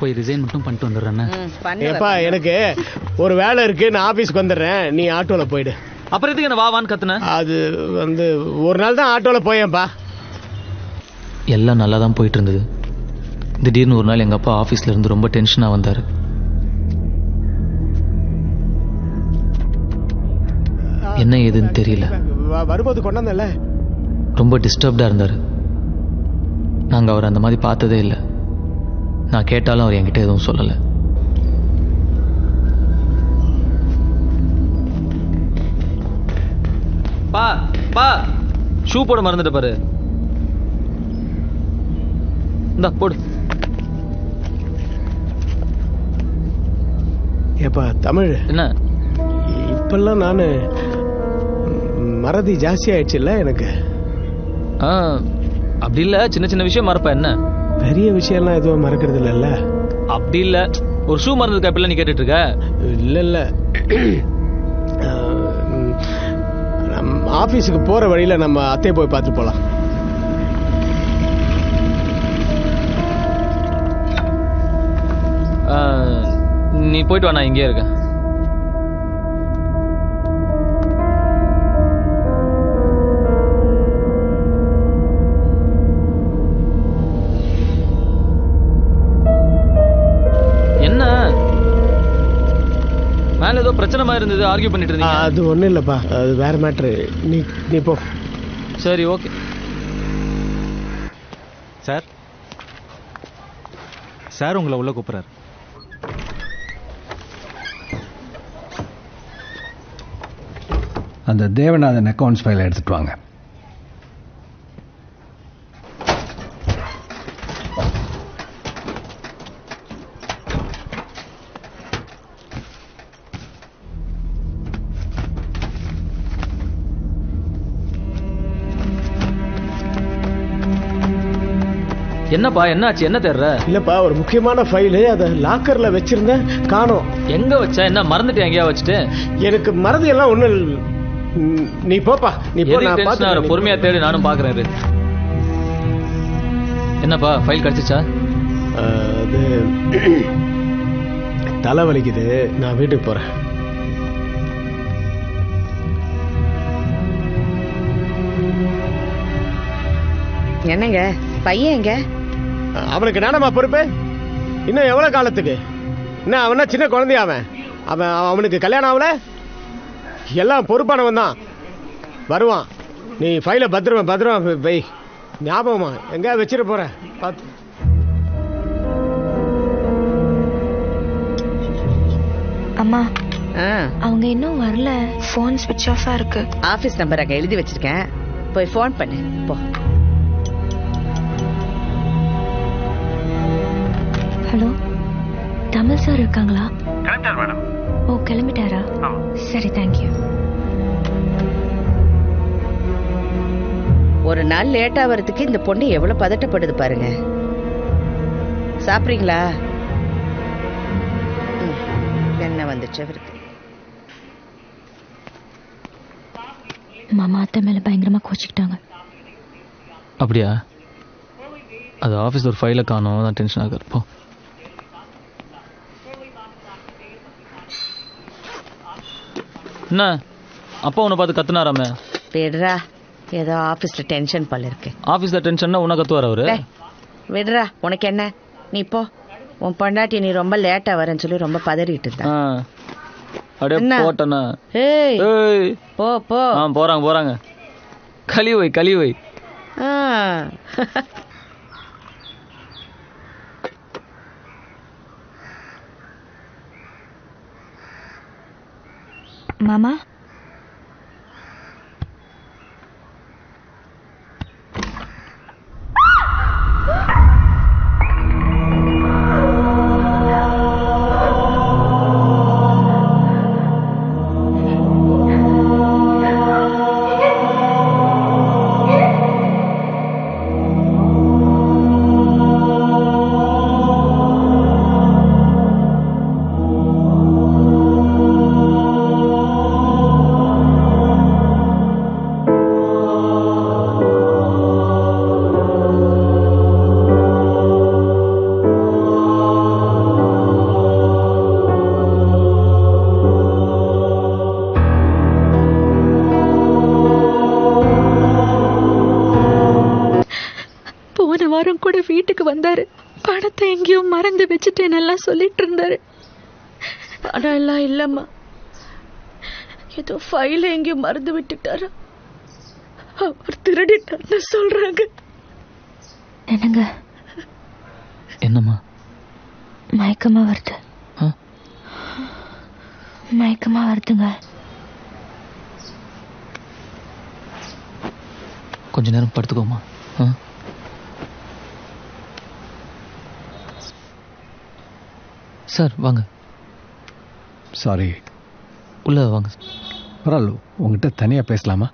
போய் ரிசைன் மட்டும் பண்ணிட்டு வந்துடுறேன். எப்பா எனக்கு ஒரு வேலை இருக்கு, நான் ஆபீஸ்க்கு வந்துடுறேன், நீ ஆட்டோல போயிடு. அப்புறம் எதுக்கு என்ன வா வான்னு கத்துன? அது வந்து ஒரு நாள் தான் ஆட்டோல போயேன்பா. எல்லாம் நல்லா தான் போயிட்டு இருந்தது. திடீர்னு ஒரு நாள் எங்க அப்பா ஆபீஸ்ல இருந்து ரொம்ப டென்ஷனா வந்தாரு. என்ன ஏதுன்னு தெரியல. வரும்போது கொண்டாந்தல ரொம்ப டிஸ்டர்ப்டா இருந்தாரு. நாங்க அவர் அந்த மாதிரி பார்த்ததே இல்லை. நான் கேட்டாலும் அவர் என்கிட்ட எதுவும் சொல்லல. பா பா ஷூ போட மறந்துட்டு பாரு. இந்தா போடு. ஏப்பா தமிழ் என்ன இப்பெல்லாம் நானு மறதி ஜாஸ்தி ஆயிடுச்சுல்ல எனக்கு. அப்படி இல்ல, சின்ன சின்ன விஷயம் மறப்ப. என்ன பெரிய விஷயம்லாம் எதுவும் மறக்கிறது இல்லைல்ல? அப்படி இல்ல, ஒரு ஷூ மறந்ததுக்கு அப்படி நீ கேட்டுட்டு இருக்க? இல்ல இல்ல, ஆபீஸுக்கு போற வழியில நம்ம அத்தையை போய் பார்த்து போலாம். நீ போயிட்டு வா, நான் இங்கே இருக்கேன். என்ன மேல ஏதோ பிரச்சனை மாதிரி இருந்தது, ஆர்கியூ பண்ணிட்டு இருந்தீங்க? அது ஒண்ணும் இல்லப்பா, அது வேற மேட்ரு. நீ போ. சரி ஓகே. சார் சார் உங்களை உள்ள கூப்பிடுறாரு. அந்த தேவநாதன் அக்கவுண்ட்ஸ் ஃபைலை எடுத்துட்டு வாங்க. என்னப்பா என்னாச்சு? என்ன தேடுற? இல்லப்பா, ஒரு முக்கியமான ஃபைலு, அதை லாக்கர்ல வச்சிருந்தேன், காணோம். எங்க வச்ச? என்ன மறந்துட்டு எங்கேயா வச்சுட்டு? எனக்கு மறதி எல்லாம் ஒண்ணு. நீ போப்பா, நீ போ. நான் பாத்து பொறுமையா தேடி நானும் பாக்குறேன். என்னப்பா ஃபைல் கிடைச்சிச்சா? அது தலை வலிக்குது, நான் வீட்டுக்கு போறேன். என்னங்க பையன் எங்க? அவனுக்கு நானம்மா பொறுப்பு. இன்னும் எவ்வளவு காலத்துக்கு? என்ன அவனா சின்ன குழந்தைய? அவனுக்கு கல்யாணம் ஆகல. எல்லாம் பொறுப்பானவன் தான், வருவான். நீ ஃபைலை பத்திரமா வை, ஞாபகமா எங்க வச்சிட போற பார்த்து. அம்மா அவங்க இன்னும் வரல. ஃபோன் ஸ்விட்ச் ஆஃபா இருக்கு. ஆபீஸ் நம்பர் அங்க எழுதி வச்சிருக்கேன், போய் ஃபோன் பண்ணு போ. ஹலோ, தமிழ் சார் இருக்காங்களா? கிளம்பிட்டார் மேடம். ஓ, கிளம்பிட்டாரா? சரி, தேங்க்யூ. ஒரு நாள் லேட்டா வரதுக்கு இந்த பொண்ணு எவ்வளவு பதட்டப்படுது பாருங்க. சாப்பிடுறீங்களா? என்ன வந்துச்சு அவருக்கு? மாமா அத்தை மேல பயங்கரமா கோச்சிக்கிட்டாங்க. அப்படியா? அது ஆஃபீஸ் ஒரு ஃபைலை காணோம், தான் டென்ஷன் ஆகுது. போ. என்ன அப்பா உன்னை பார்த்து கத்துனாராமே? விடுறா, ஏதோ ஆபீஸ்ல டென்ஷன் போல இருக்கு. ஆஃபீஸில் டென்ஷன்னா உன்னை கத்துவார் அவரு? விடுறா, உனக்கு என்ன? நீ போ. உன் பொண்டாட்டி நீ ரொம்ப லேட்டா வரேன்னு சொல்லி ரொம்ப பதறிட்டு இருந்தா. அப்படியே போட்டனா? போ போ. போறாங்க. கழிவை. மாமா, கூட வீட்டுக்கு வந்தாரு. பணத்தை எங்கேயோ மறந்து வச்சுட்டேன் நல்லா சொல்லிட்டு இருந்தாரு. பணம் எல்லாம் இல்லம்மா, ஏதோ ஃபைல எங்கேயோ மறந்து விட்டுட்டாரு. அவர் திருடிட்டார்னு சொல்றாங்க. என்னங்க? என்னம்மா? மயக்கமா வருது. மயக்கமா வருதுங்க. கொஞ்ச நேரம் படுத்துக்கோமா. சார் வாங்க. சாரி. உள்ள வாங்க. பரவாயில்ல, உங்ககிட்ட தனியாக பேசலாமா?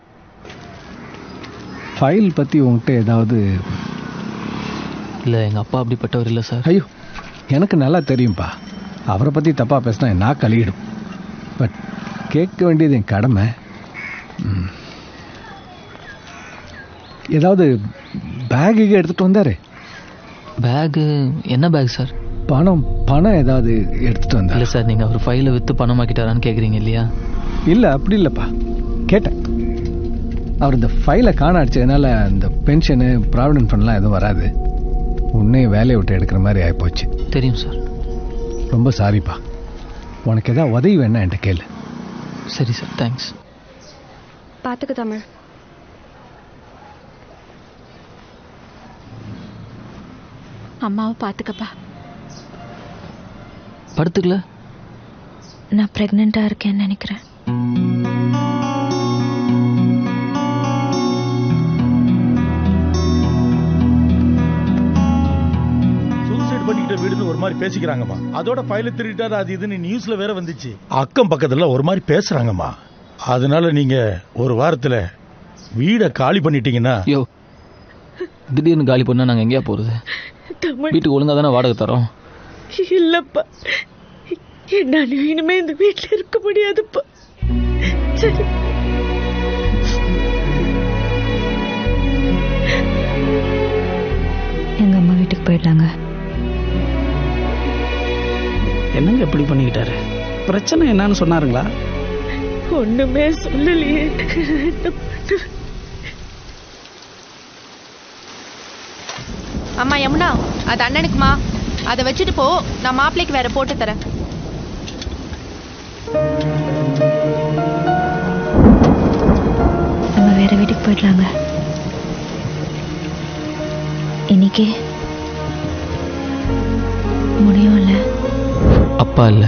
ஃபைல் பற்றி உங்ககிட்ட ஏதாவது? இல்லை, எங்கள் அப்பா அப்படிப்பட்டவர் இல்லை சார். ஐயோ, எனக்கு நல்லா தெரியும்ப்பா. அவரை பற்றி தப்பாக பேசினா நான் கழியிடும். பட் கேட்க வேண்டியது என் கடமை. ஏதாவது பேகு எடுத்துகிட்டு வந்தார்? பேகு? என்ன பேக் சார்? பணம் ஏதாவது எடுத்துகிட்டு வந்தார்? இல்லை சார், நீங்கள் அவர் ஃபைலை விற்று பணமாக்கிட்டாரான்னு கேட்குறீங்க இல்லையா? இல்லை, அப்படி இல்லைப்பா. கேட்டேன். அவர் இந்த ஃபைலை காண அடிச்சதுனால இந்த பென்ஷனு ப்ராவிடன்ட் ஃபண்ட்லாம் எதுவும் வராது. உன்னே வேலையை விட்டு எடுக்கிற மாதிரி ஆகிப்போச்சு. தெரியும் சார். ரொம்ப சாரிப்பா. உனக்கு ஏதாவது உதவி வேணா என்கிட்ட கேளு. சரி சார், தேங்க்ஸ். பார்த்துக்க தமிழ். அம்மாவை பார்த்துக்கப்பா. படுத்துக்கல. நான் பிரெக்னெண்டா இருக்கேன்னு நினைக்கிறேன். சூசைட் பண்ணிக்கிட்ட வீடுன்னு ஒரு மாதிரி பேசிக்கிறாங்கம்மா. அதோட ஃபைல திருடிட்டாரு அது இதுன்னு நியூஸ்ல வேற வந்துச்சு. அக்கம் பக்கத்துல ஒரு மாதிரி பேசுறாங்கம்மா. அதனால நீங்க ஒரு வாரத்துல வீடை காலி பண்ணிட்டீங்கன்னா. யோ, திடீர்னு காலி பண்ணா நாங்க எங்கேயா போறது? வீட்டுக்கு ஒழுங்கா தானே வாடகை தரோம். இல்லப்பா, நான் இனிமே இந்த வீட்டுல இருக்க முடியாதுப்பா. சரி, எங்க அம்மா வீட்டுக்கு போயிட்டாங்க. என்னங்க எப்படி பண்ணிக்கிட்டாரு? பிரச்சனை என்னன்னு சொன்னாருங்களா? ஒண்ணுமே சொல்லலையே. அம்மா யமுனா, அது அண்ணனுக்குமா, அதை வச்சுட்டு போ. நான் மாப்பிள்ளைக்கு வேற போட்டு தரேன். நம்ம வேற வீட்டுக்கு போயிடலாங்க. இன்னைக்கு முடியும்ல? அப்பா இல்ல,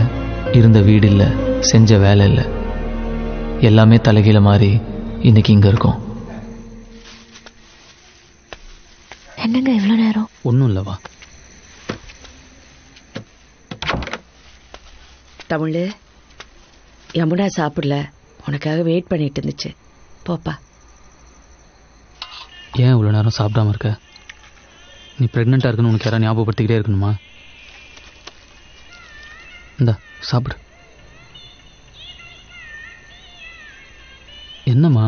இருந்த வீடு இல்லை, செஞ்ச வேலை இல்லை, எல்லாமே தலைகீழ மாறி இன்னைக்கு இங்கே இருக்கோம். என்னங்க இவ்வளோ நேரம்? ஒன்றும் இல்லைவா. தமிழ், யமுனா சாப்பிடல, உனக்காக வெயிட் பண்ணிட்டு இருந்துச்சு. போப்பா. ஏன் இவ்வளோ நேரம் சாப்பிடாம இருக்க? நீ ப்ரெக்னெண்ட்டாக இருக்குன்னு உனக்கு யாராவது ஞாபகப்படுத்திக்கிட்டே இருக்கணுமா? இந்தா சாப்பிடு. என்னம்மா?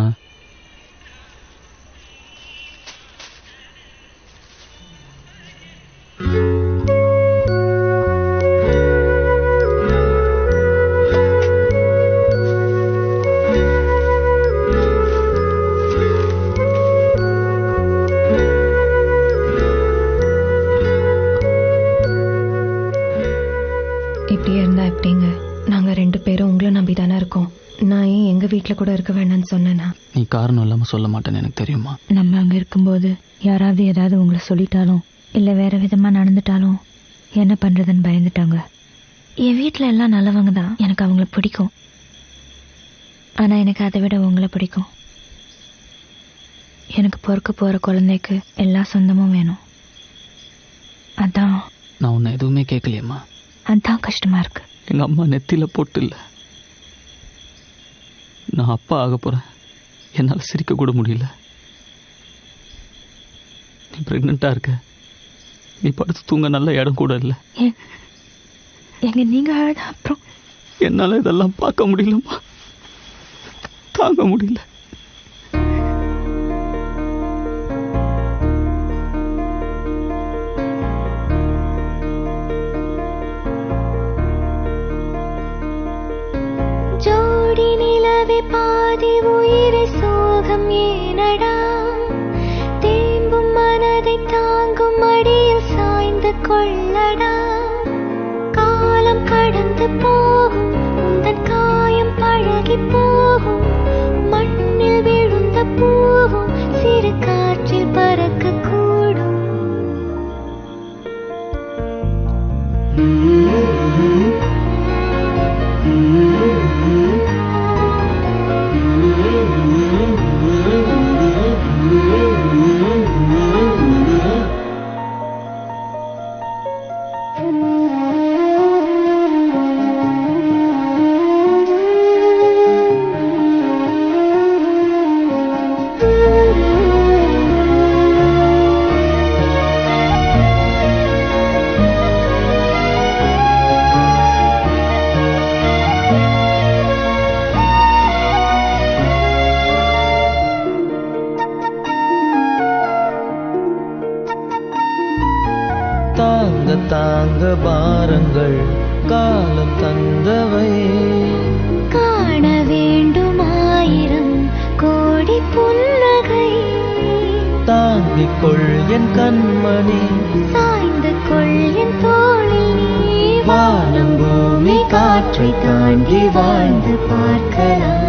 இப்படியே இருந்தா எப்படிங்க? நாங்க 2 பேரும் உங்களை நம்பி தானே இருக்கோம். நான் ஏன் எங்க வீட்டில் கூட இருக்க வேணாம்னு சொன்னேன்னா? நீ காரணம் இல்லாமல் சொல்ல மாட்டேன்னு எனக்கு தெரியுமா? நம்ம அங்கே இருக்கும்போது யாராவது ஏதாவது உங்களை சொல்லிட்டாலும் இல்லை வேற விதமாக நடந்துட்டாலும் என்ன பண்ணுறதுன்னு பயந்துட்டாங்க. என் வீட்டில் எல்லாம் நல்லவங்க தான், எனக்கு அவங்கள பிடிக்கும். ஆனால் எனக்கு அதை விட உங்களை பிடிக்கும். எனக்கு பிறக்க போகிற குழந்தைக்கு எல்லா சொந்தமும் வேணும். அதான் நான் உன்னை எதுவுமே கேட்கலையம்மா. அதான் கஷ்டமா இருக்கு. எங்கள் அம்மா நெத்தியில் போட்டு இல்லை, நான் அப்பா ஆக போகிறேன். என்னால் சிரிக்க கூட முடியல. நீ ப்ரெக்னெண்ட்டாக இருக்க, நீ படுத்து தூங்க நல்ல இடம் கூட இல்லை. எங்க நீங்கள் அழுத அப்புறம் என்னால் இதெல்லாம் பார்க்க முடியலம்மா, தாங்க முடியல. ஜோடி நிலவே பாதி உயிரை சோகம் ஏனடா, தேம்பும் மனதை தாங்கும் அடியில் சாய்ந்து கொள்ளடா. காலம் கடந்து போகும், உந்தன் காயம் பழகி போகும், மண்ணில் விழுந்த பூவும் சிறு காற்றில் பறக்க கூடும். தாங்க தாங்க பாரங்கள் காலம் தந்தவை, காண வேண்டும் 1000 கோடி புன்னகை. தாங்கிக் கொள் என் கண்மணி, சாய்ந்து கொள் என் தோளில் நீ. வானம் பூமி காற்றை தாண்டி வாழ்ந்து பார்க்கலாம்.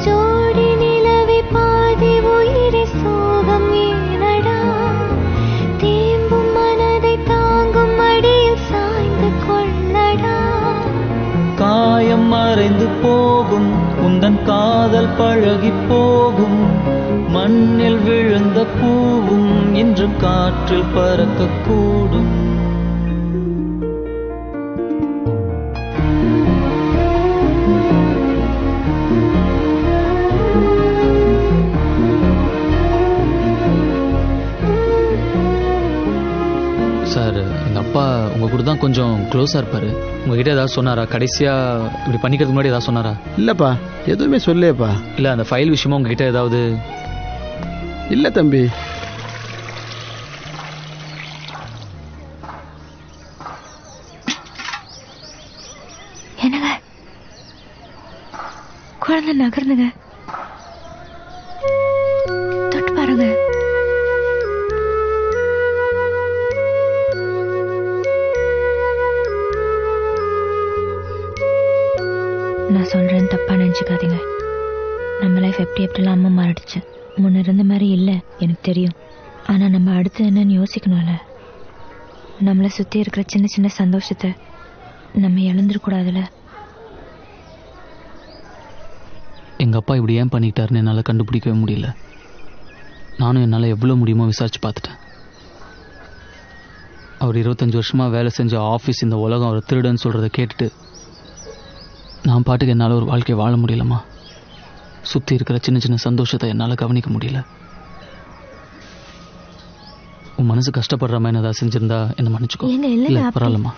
ஜோடி நிலவே பாதி உயிரை சோகம் ஏனடா, தேம்பும் மனதை தாங்கும் அடியில் சாய்ந்து கொள்ளடா. காயம் மறைந்து போகும், உந்தன் காதல் பழகி போகும், மண்ணில் விழுந்த பூவும் இன்று காற்றில் பறக்கக்கூடும். சார், எங்கள் அப்பா உங்கள் கூட தான் கொஞ்சம் க்ளோஸாக இருப்பார். உங்ககிட்ட ஏதாவது சொன்னாரா? கடைசியாக இப்படி பண்ணிக்கிறதுக்கு முன்னாடி ஏதாவது சொன்னாரா? இல்லப்பா, எதுவுமே சொல்லேப்பா. இல்லை, அந்த ஃபைல் விஷயமா உங்ககிட்ட ஏதாவது? இல்லை தம்பி. என்னங்க குழந்தை நகர்ந்துங்க, தொட்டு பாருங்க. நான் சொல்றேன், தப்பா நினைச்சுக்காதீங்க. நம்ம லைஃப் எப்படிலாம் அம்மா மாறிடுச்சு. முன்ன இருந்த மாதிரி இல்லை எனக்கு தெரியும். ஆனா நம்ம அடுத்து என்னன்னு யோசிக்கணும்ல. நம்மளை சுத்தி இருக்கிற சின்ன சின்ன சந்தோஷத்தை நம்ம இழந்துடக்கூடாதுல. எங்கள் அப்பா இப்படி ஏன் பண்ணிக்கிட்டாருன்னு என்னால் கண்டுபிடிக்கவே முடியல. நானும் என்னால் எவ்வளோ முடியுமோ விசாரிச்சு பார்த்துட்டேன். அவர் 25 வருஷமாக வேலை செஞ்ச ஆஃபீஸ், இந்த உலகம் அவர் திருடன்னு சொல்கிறத கேட்டுட்டு நான் பாட்டுக்கு என்னால் ஒரு வாழ்க்கையை வாழ முடியலம்மா. சுற்றி இருக்கிற சின்ன சின்ன சந்தோஷத்தை என்னால் கவனிக்க முடியல. உன் மனசு கஷ்டப்படுற மாதிரி ஏதாவது செஞ்சிருந்தா என்ன மன்னிச்சுக்கோ. இல்லை பரவாயில்லம்மா.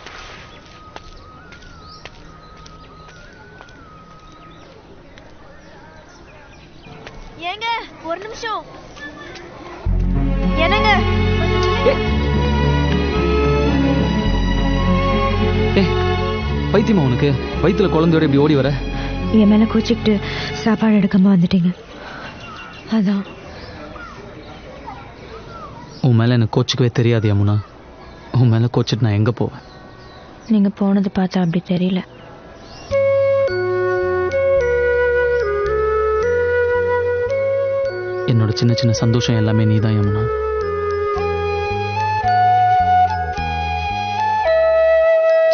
ஏங்க ஒரு நிமிஷம். என்னங்க பைத்தியமா உனக்கு? வயிற்றுல குழந்தையோட இப்படி ஓடி வர? என் மேல கோச்சிக்கிட்டு சாப்பாடு எடுக்காம வந்துட்டீங்க. அதான். உன் மேல எனக்கு கோச்சிக்கவே தெரியாது யமுனா. உன் மேல கோச்சிட்டு நான் எங்க போவேன்? நீங்க போனது பார்த்தா அப்படி தெரியல. என்னோட சின்ன சின்ன சந்தோஷம் எல்லாமே நீதான் யமுனா.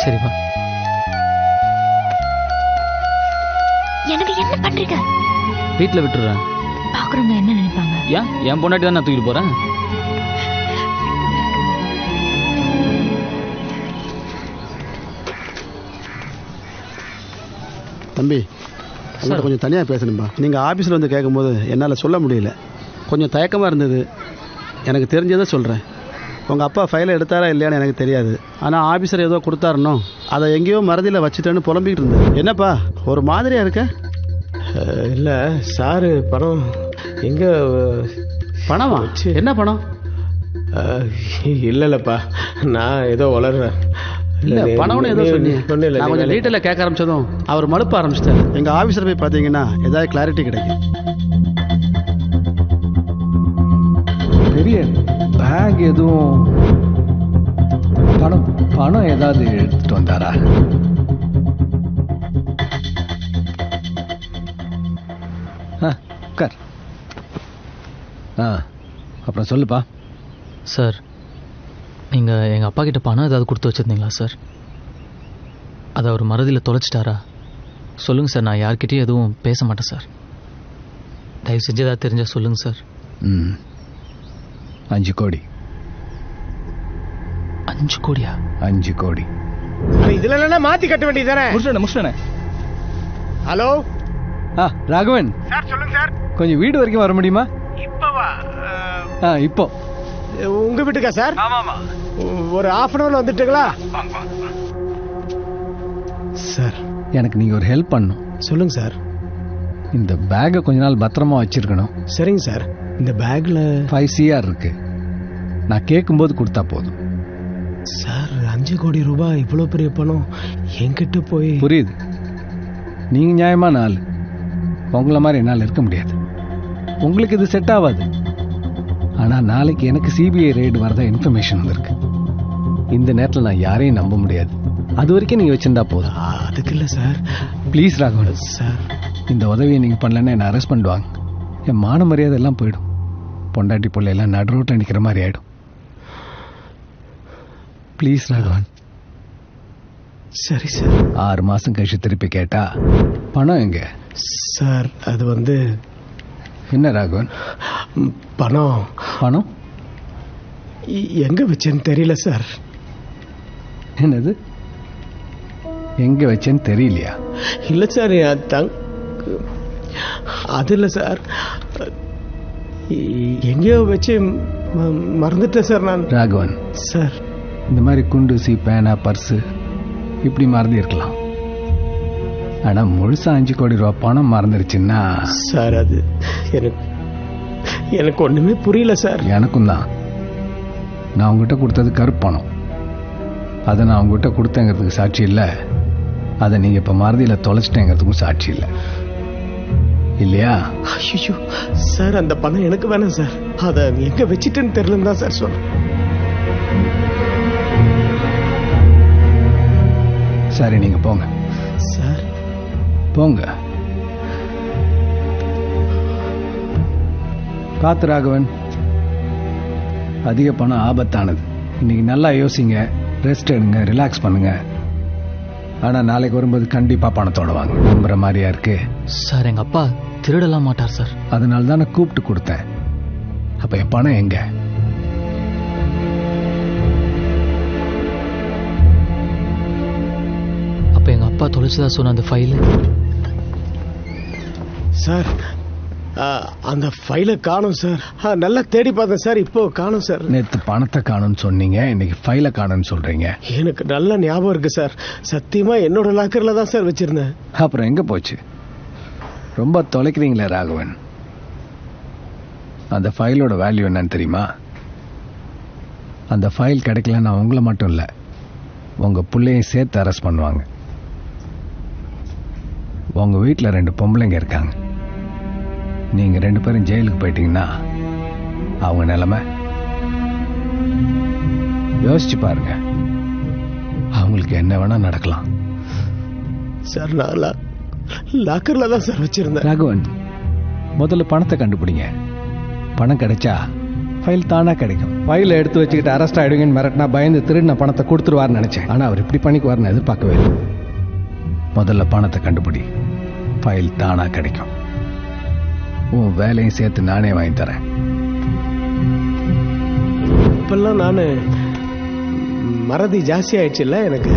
சரி வா. எனக்கு என்ன பண்றீங்க? வீட்டில் விட்டுறேன். பாக்குறவங்க என்ன நினைப்பாங்க? ஏன் என் பொண்டாட்டி தான் நான் தூக்கிட்டு போறேன். தம்பி சார் கொஞ்சம் தனியாக பேசணும்பா. நீங்கள் ஆஃபீஸில் வந்து கேட்கும்போது என்னால் சொல்ல முடியல. கொஞ்சம் தயக்கமாக இருந்தது. எனக்கு தெரிஞ்சதை சொல்கிறேன். உங்கள் அப்பா ஃபைலை எடுத்தாரா இல்லையான்னு எனக்கு தெரியாது. ஆனால் ஆஃபீஸர் ஏதோ கொடுத்தாருனோ அதை எங்கேயோ மறதியில் வச்சுட்டேன்னு புலம்பிக்கிட்டு இருந்தேன். என்னப்பா ஒரு மாதிரியாக இருக்க? இல்லை சாரு பணம் எங்கே? பணமா? என்ன பணம்? இல்லைல்லப்பா நான் ஏதோ வளர்றேன். இல்லை பணம்னு ஏதோ சொன்னீங்க. நான் கொஞ்சம் டீட்டெயிலாக கேட்க ஆரம்பிச்சதும் அவர் மழுப்ப ஆரம்பிச்சிட்டார். எங்கள் ஆஃபீஸர் போய் பார்த்தீங்கன்னா ஏதாவது கிளாரிட்டி கிடைக்கும். பெரிய பேக் எதுவும் பணம் ஏதாவது எடுத்துட்டு வந்தாரா? உட்கார். அப்புறம் சொல்லுப்பா. சார் நீங்கள் எங்கள் அப்பா கிட்ட பணம் ஏதாவது கொடுத்து வச்சுருந்தீங்களா சார்? அதை அவர் மறதியில் தொலைச்சிட்டாரா? சொல்லுங்கள் சார். நான் யார்கிட்டையும் எதுவும் பேச மாட்டேன் சார். தயவு செஞ்சு ஏதாவது தெரிஞ்சால் சொல்லுங்கள் சார். 5 கோடி. 5 கோடியா? 5 கோடி. இதுல என்ன மாத்தி கட்ட வேண்டியதானே? முடிச்சிட்டேன். Hello Raghavan sir. சொல்லுங்க சார். கொஞ்சம் வீடு வரைக்கும் வர முடியுமா? இப்பவா? இப்போ உங்க வீட்டுக்கா சார்? ஆமாமா. ஒரு half an hourல வந்துட்டுங்களா சார்? எனக்கு நீங்க ஒரு ஹெல்ப் பண்ணணும். சொல்லுங்க சார். இந்த பேக்கை கொஞ்ச நாள் பத்திரமா வச்சிருக்கணும். சரிங்க சார். இந்த பேக்ல 5 CR இருக்கு. நான் கேட்கும்போது கொடுத்தா போதும் சார். 5 கோடி ரூபாய் இவ்வளவு பெரிய பணம் என்கிட்ட போய். புரியுது. நீங்க நியாயமான ஆள். உங்களை மாதிரி என்னால் இருக்க முடியாது. உங்களுக்கு இது செட் ஆகாது. ஆனா நாளைக்கு எனக்கு சிபிஐ ரெய்டு வரதா இன்ஃபர்மேஷன் வந்திருக்கு. இந்த நேரத்தில் நான் யாரையும் நம்ப முடியாது. அது வரைக்கும் நீங்க வச்சிருந்தா போதும். அதுக்கு இல்ல சார். ப்ளீஸ் ராகவன் சார், இந்த உதவியை நீங்க பண்ணலன்னா என்ன அரெஸ்ட் பண்ணுவாங்க. என் மான மரியாதை எல்லாம் போயிடும். பொண்டாட்டி பிள்ளை எல்லாம் நடு ரோட்டில் நிற்கிற மாதிரி ஆயிடும். ப்ளீஸ் ராகவன். சரி சார். 6 மாசம் கழிச்சு திருப்பி கேட்டா பணம் எங்க? சார் அது வந்து என்ன ராகவன்? பணம் எங்க வச்சேன்னு தெரியல சார். என்னது எங்க வச்சேன்னு தெரியலையா? இல்ல சார். அது இல்ல சார். எங்கேயோ வச்சு மறந்துட்டேன் சார் நான். ராகவன் சார், இந்த மாதிரி குண்டூசி பேனா பர்ஸு இப்படி மறந்து இருக்கலாம். ஆனா முழுசா 5 கோடி ரூபாய் பணம் மறந்துருச்சுன்னா சார் அது எனக்கு ஒண்ணுமே புரியல சார். எனக்கும் தான். நான் உங்ககிட்ட கொடுத்தது கருப்பு பணம். அதை நான் உங்ககிட்ட கொடுத்தேங்கிறதுக்கு சாட்சி இல்லை. அதை நீங்க இப்ப மறதியில தொலைச்சிட்டேங்கிறதுக்கும் சாட்சி இல்லை இல்லையா? ஐயோ சார், அந்த பணம் எனக்கு வேணாம் சார். அதை எங்க வச்சுட்டேன்னு தெரியலன்னு தான் சார் சொன்னேன். சரி நீங்க போங்க சார். போங்க. பார்த்து ராகவன், அதிக பணம் ஆபத்தானது. இன்னைக்கு நல்லா யோசிங்க, ரெஸ்ட் எடுங்க, ரிலாக்ஸ் பண்ணுங்க. ஆனால் நாளைக்கு வரும்போது கண்டிப்பாக பணத்தோட வாங்க. நம்புற மாதிரியா இருக்கு? சார் எங்கள் அப்பா திருடலாம் மாட்டார் சார். அதனால தான் நான் கூப்பிட்டு கொடுத்தேன். அப்போ என் பணம் எங்க? அப்போ எங்கள் அப்பா தொலைச்சதா சொன்ன அந்த ஃபைலு சார், அந்த ஃபைலை காணும் சார். நல்லா தேடி பார்த்தேன் சார், இப்போ காணும் சார். நேற்று பணத்தை காணும்னு சொன்னீங்க, இன்னைக்கு ஃபைலை காணும்னு சொல்றீங்க. எனக்கு நல்ல ஞாபகம் இருக்கு சார். சத்தியமா என்னோட லாக்கர்ல தான் சார் வச்சிருந்தேன். அப்புறம் எங்க போச்சு? ரொம்ப தொலைக்கிறீங்களே ராகவன். அந்த ஃபைலோட வேல்யூ என்னன்னு தெரியுமா? அந்த ஃபைல் கிடைக்கலன்னா உங்களை மட்டும் இல்லை, உங்க பிள்ளையும் சேர்த்து அரெஸ்ட் பண்ணுவாங்க. உங்க வீட்டில் 2 பொம்பளைங்க இருக்காங்க. நீங்க 2 பேரும் ஜெயிலுக்கு போயிட்டீங்கன்னா அவங்க நிலைமை யோசிச்சு பாருங்க. அவங்களுக்கு என்ன வேணா நடக்கலாம். சார் நான் லாக்கர்ல தான் சார் வச்சிருந்தேன். ராகவன், முதல்ல பணத்தை கண்டுபிடிங்க. பணம் கிடைச்சா ஃபைல் தானா கிடைக்கும். ஃபைலை எடுத்து வச்சுக்கிட்டு அரெஸ்ட் ஆயிடுங்கன்னு மிரட்டினா பயந்து திருடின பணத்தை கொடுத்துருவார்னு நினைச்சேன். ஆனா அவர் இப்படி பண்ணிக்குவார்னு எதிர்பார்க்கவே இல்லை. முதல்ல பணத்தை கண்டுபிடி, ஃபைல் தானா கிடைக்கும். உன் வேலையும் சேர்த்து நானே வாங்கி தரேன். இப்பெல்லாம் நான் மறதி ஜாஸ்தி ஆயிடுச்சு இல்ல எனக்கு.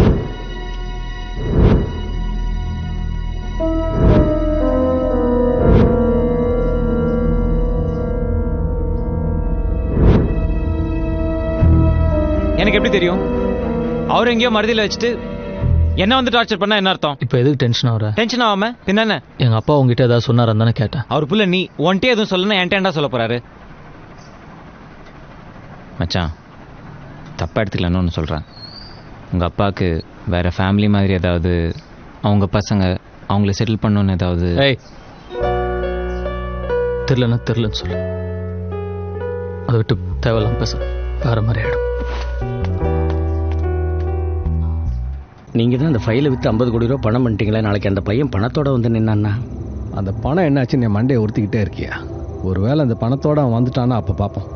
எனக்கு எப்படி தெரியும்? அவர் எங்கேயோ மறதியில் வச்சுட்டு என்ன வந்து டார்ச்சர் பண்ணா என்ன அர்த்தம்? இப்போ எதுக்கு டென்ஷன் ஆகுற? டென்ஷன் ஆகாம பின்ன எங்கள் அப்பா உங்ககிட்ட ஏதாவது சொன்னார் தானே கேட்டேன். அவர் புள்ள நீ ஒன்ட்டே எதுவும் சொல்லணும், என்டேண்டா சொல்ல போறாரு. மச்சான், தப்பா எடுத்துக்கலான்னு ஒன்று சொல்கிறேன். உங்கள் அப்பாவுக்கு வேற ஃபேமிலி மாதிரி ஏதாவது, அவங்க பசங்க அவங்கள செட்டில் பண்ணணுன்னு ஏதாவது? தெரிலன்னா தெரிலன்னு சொல்லு. அதை விட்டு தேவையில்லாம பேச வேற மாதிரி ஆகிடும். நீங்கள் தான் அந்த ஃபைலை விற்று 50 கோடி ரூபா பணம் பண்ணிட்டீங்களே. நாளைக்கு அந்த பையன் பணத்தோட வந்து நின்னான்னா அந்த பணம் என்னாச்சுன்னு என் மண்டையை உறுத்திக்கிட்டே இருக்கியா? ஒருவேளை அந்த பணத்தோட அவன் வந்துட்டானா அப்போ பார்ப்போம்.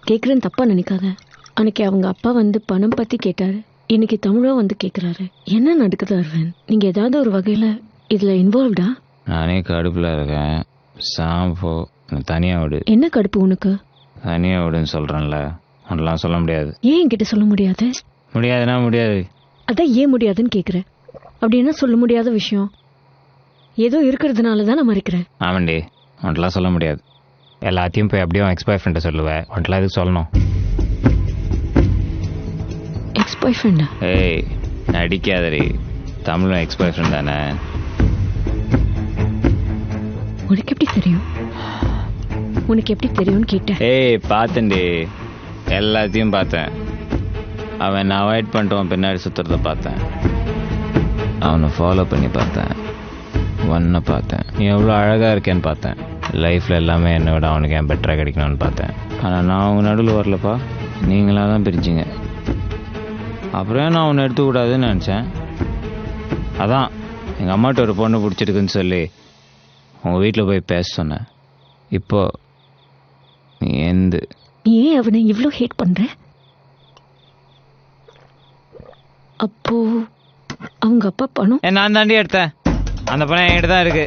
கேட்குறேன்னு தப்பா நினைக்காத. அன்னைக்கு அவங்க அப்பா வந்து பணம் பற்றி கேட்டாரு, இன்னைக்கு தமிழோ வந்து கேட்குறாரு. என்ன நடக்குது அரவிந்த்? நீங்கள் ஏதாவது ஒரு வகையில் இதில் இன்வால்வ்டா? நானே கடுப்பில் இருக்கேன். சாம்போ தனியாக விடு. என்ன கடுப்பு உனக்கு? தனியாக விடுன்னு சொல்கிறேன்ல, அதெல்லாம் சொல்ல முடியாது. ஏன் என்கிட்ட சொல்ல முடியாது? முடியாதுன்னா முடியாது. அதான் ஏன் முடியாதுன்னு கேட்குறேன். அப்படி என்ன சொல்ல முடியாத விஷயம்? ஏதோ இருக்கிறதுனால தான் நான் மறைக்கிறேன். ஆமாண்டி, உன்ட்டெலாம் சொல்ல முடியாது. எல்லாத்தையும் போய் அப்படியே எக்ஸ் பாய் ஃப்ரெண்டை சொல்லுவேன். உன்ட்டெலாம் எதுக்கு சொல்லணும்? எக்ஸ் பாய் ஃப்ரெண்டா? ஏய் நடிக்காதடி, தமிழும் எக்ஸ் பாய் ஃப்ரெண்ட் தானே. உனக்கு எப்படி தெரியும்? உனக்கு எப்படி தெரியும்னு கேட்டேன். ஏய் பார்த்தேன்டி, எல்லாத்தையும் பார்த்தேன். அவன் அவாய்ட் பண்ணிட்டு பின்னாடி சுற்றுறத பார்த்தேன். அவனை ஃபாலோ பண்ணி பார்த்தேன். ஒன்றை பார்த்தேன். நீ எவ்வளோ அழகாக இருக்கேன்னு பார்த்தேன். லைஃப்பில் எல்லாமே என்னை விட அவனுக்கு ஏன் பெட்டராக கிடைக்கணும்னு பார்த்தேன். ஆனால் நான் அவங்க நடுவில் வரலப்பா, நீங்களாக தான் பிரிச்சிங்க. அப்புறம் நான் அவனை எடுத்துக்கூடாதுன்னு நினச்சேன். அதான் எங்கள் அம்மாட்ட ஒரு பொண்ணு பிடிச்சிருக்குன்னு சொல்லி உங்கள் வீட்டில் போய் பேச சொன்னேன். இப்போ நீ ஏன் அவனை இவ்வளோ ஹேட் பண்ற? அப்போ அவங்க அப்பா பணம் நான் தாண்டி எடுத்தேன். அந்த பணம் என்கிட்ட தான் இருக்கு.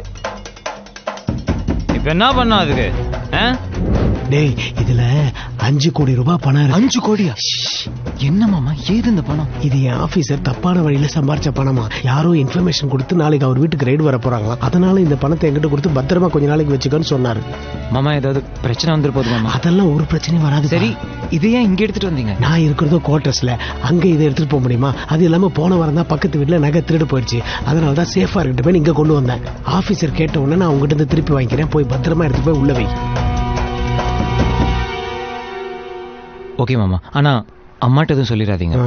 இப்போ என்ன பண்ணோம் அதுக்கு? டேய், இதுல 5 கோடி ரூபாய் பணம் இருக்கு. 5 கோடியா? என்ன மாமா, ஏது இந்த பணம்? இது என் ஆபீசர் தப்பான வழியில சம்பாரிச்ச பணமா. யாரோ இன்ஃபர்மேஷன் கொடுத்து நாளைக்கு அவர் வீட்டுக்கு ரைடு வர போறாங்களா, அதனால இந்த பணத்தை என்கிட்ட கொடுத்து பத்திரமா கொஞ்ச நாளைக்கு வச்சுக்கன்னு சொன்னாரு. மாமா ஏதாவது பிரச்சனை வந்துரு போகுது மாமா? அதெல்லாம் ஒரு பிரச்சனையும் வராது. சரி, இது ஏன் இங்க எடுத்துட்டு வந்தீங்க? நான் இருக்கிறதோ குவார்டர்ஸ்ல, அங்க இதை எடுத்துட்டு போக முடியுமா? அது இல்லாம போன வாரம் தான் பக்கத்து வீட்டுல நகை திருடு போயிடுச்சு. அதனால தான் சேஃபா இருக்கட்டும் போய் இங்க கொண்டு வந்தேன். ஆபீசர் கேட்ட உடனே நான் உங்ககிட்ட இருந்து திருப்பி வாங்கிக்கிறேன். போய் பத்திரமா எடுத்து போய் உள்ள வை. ஓகே மாமா, ஆனா அம்மாட்ட எதுவும் சொல்லிடாதீங்க.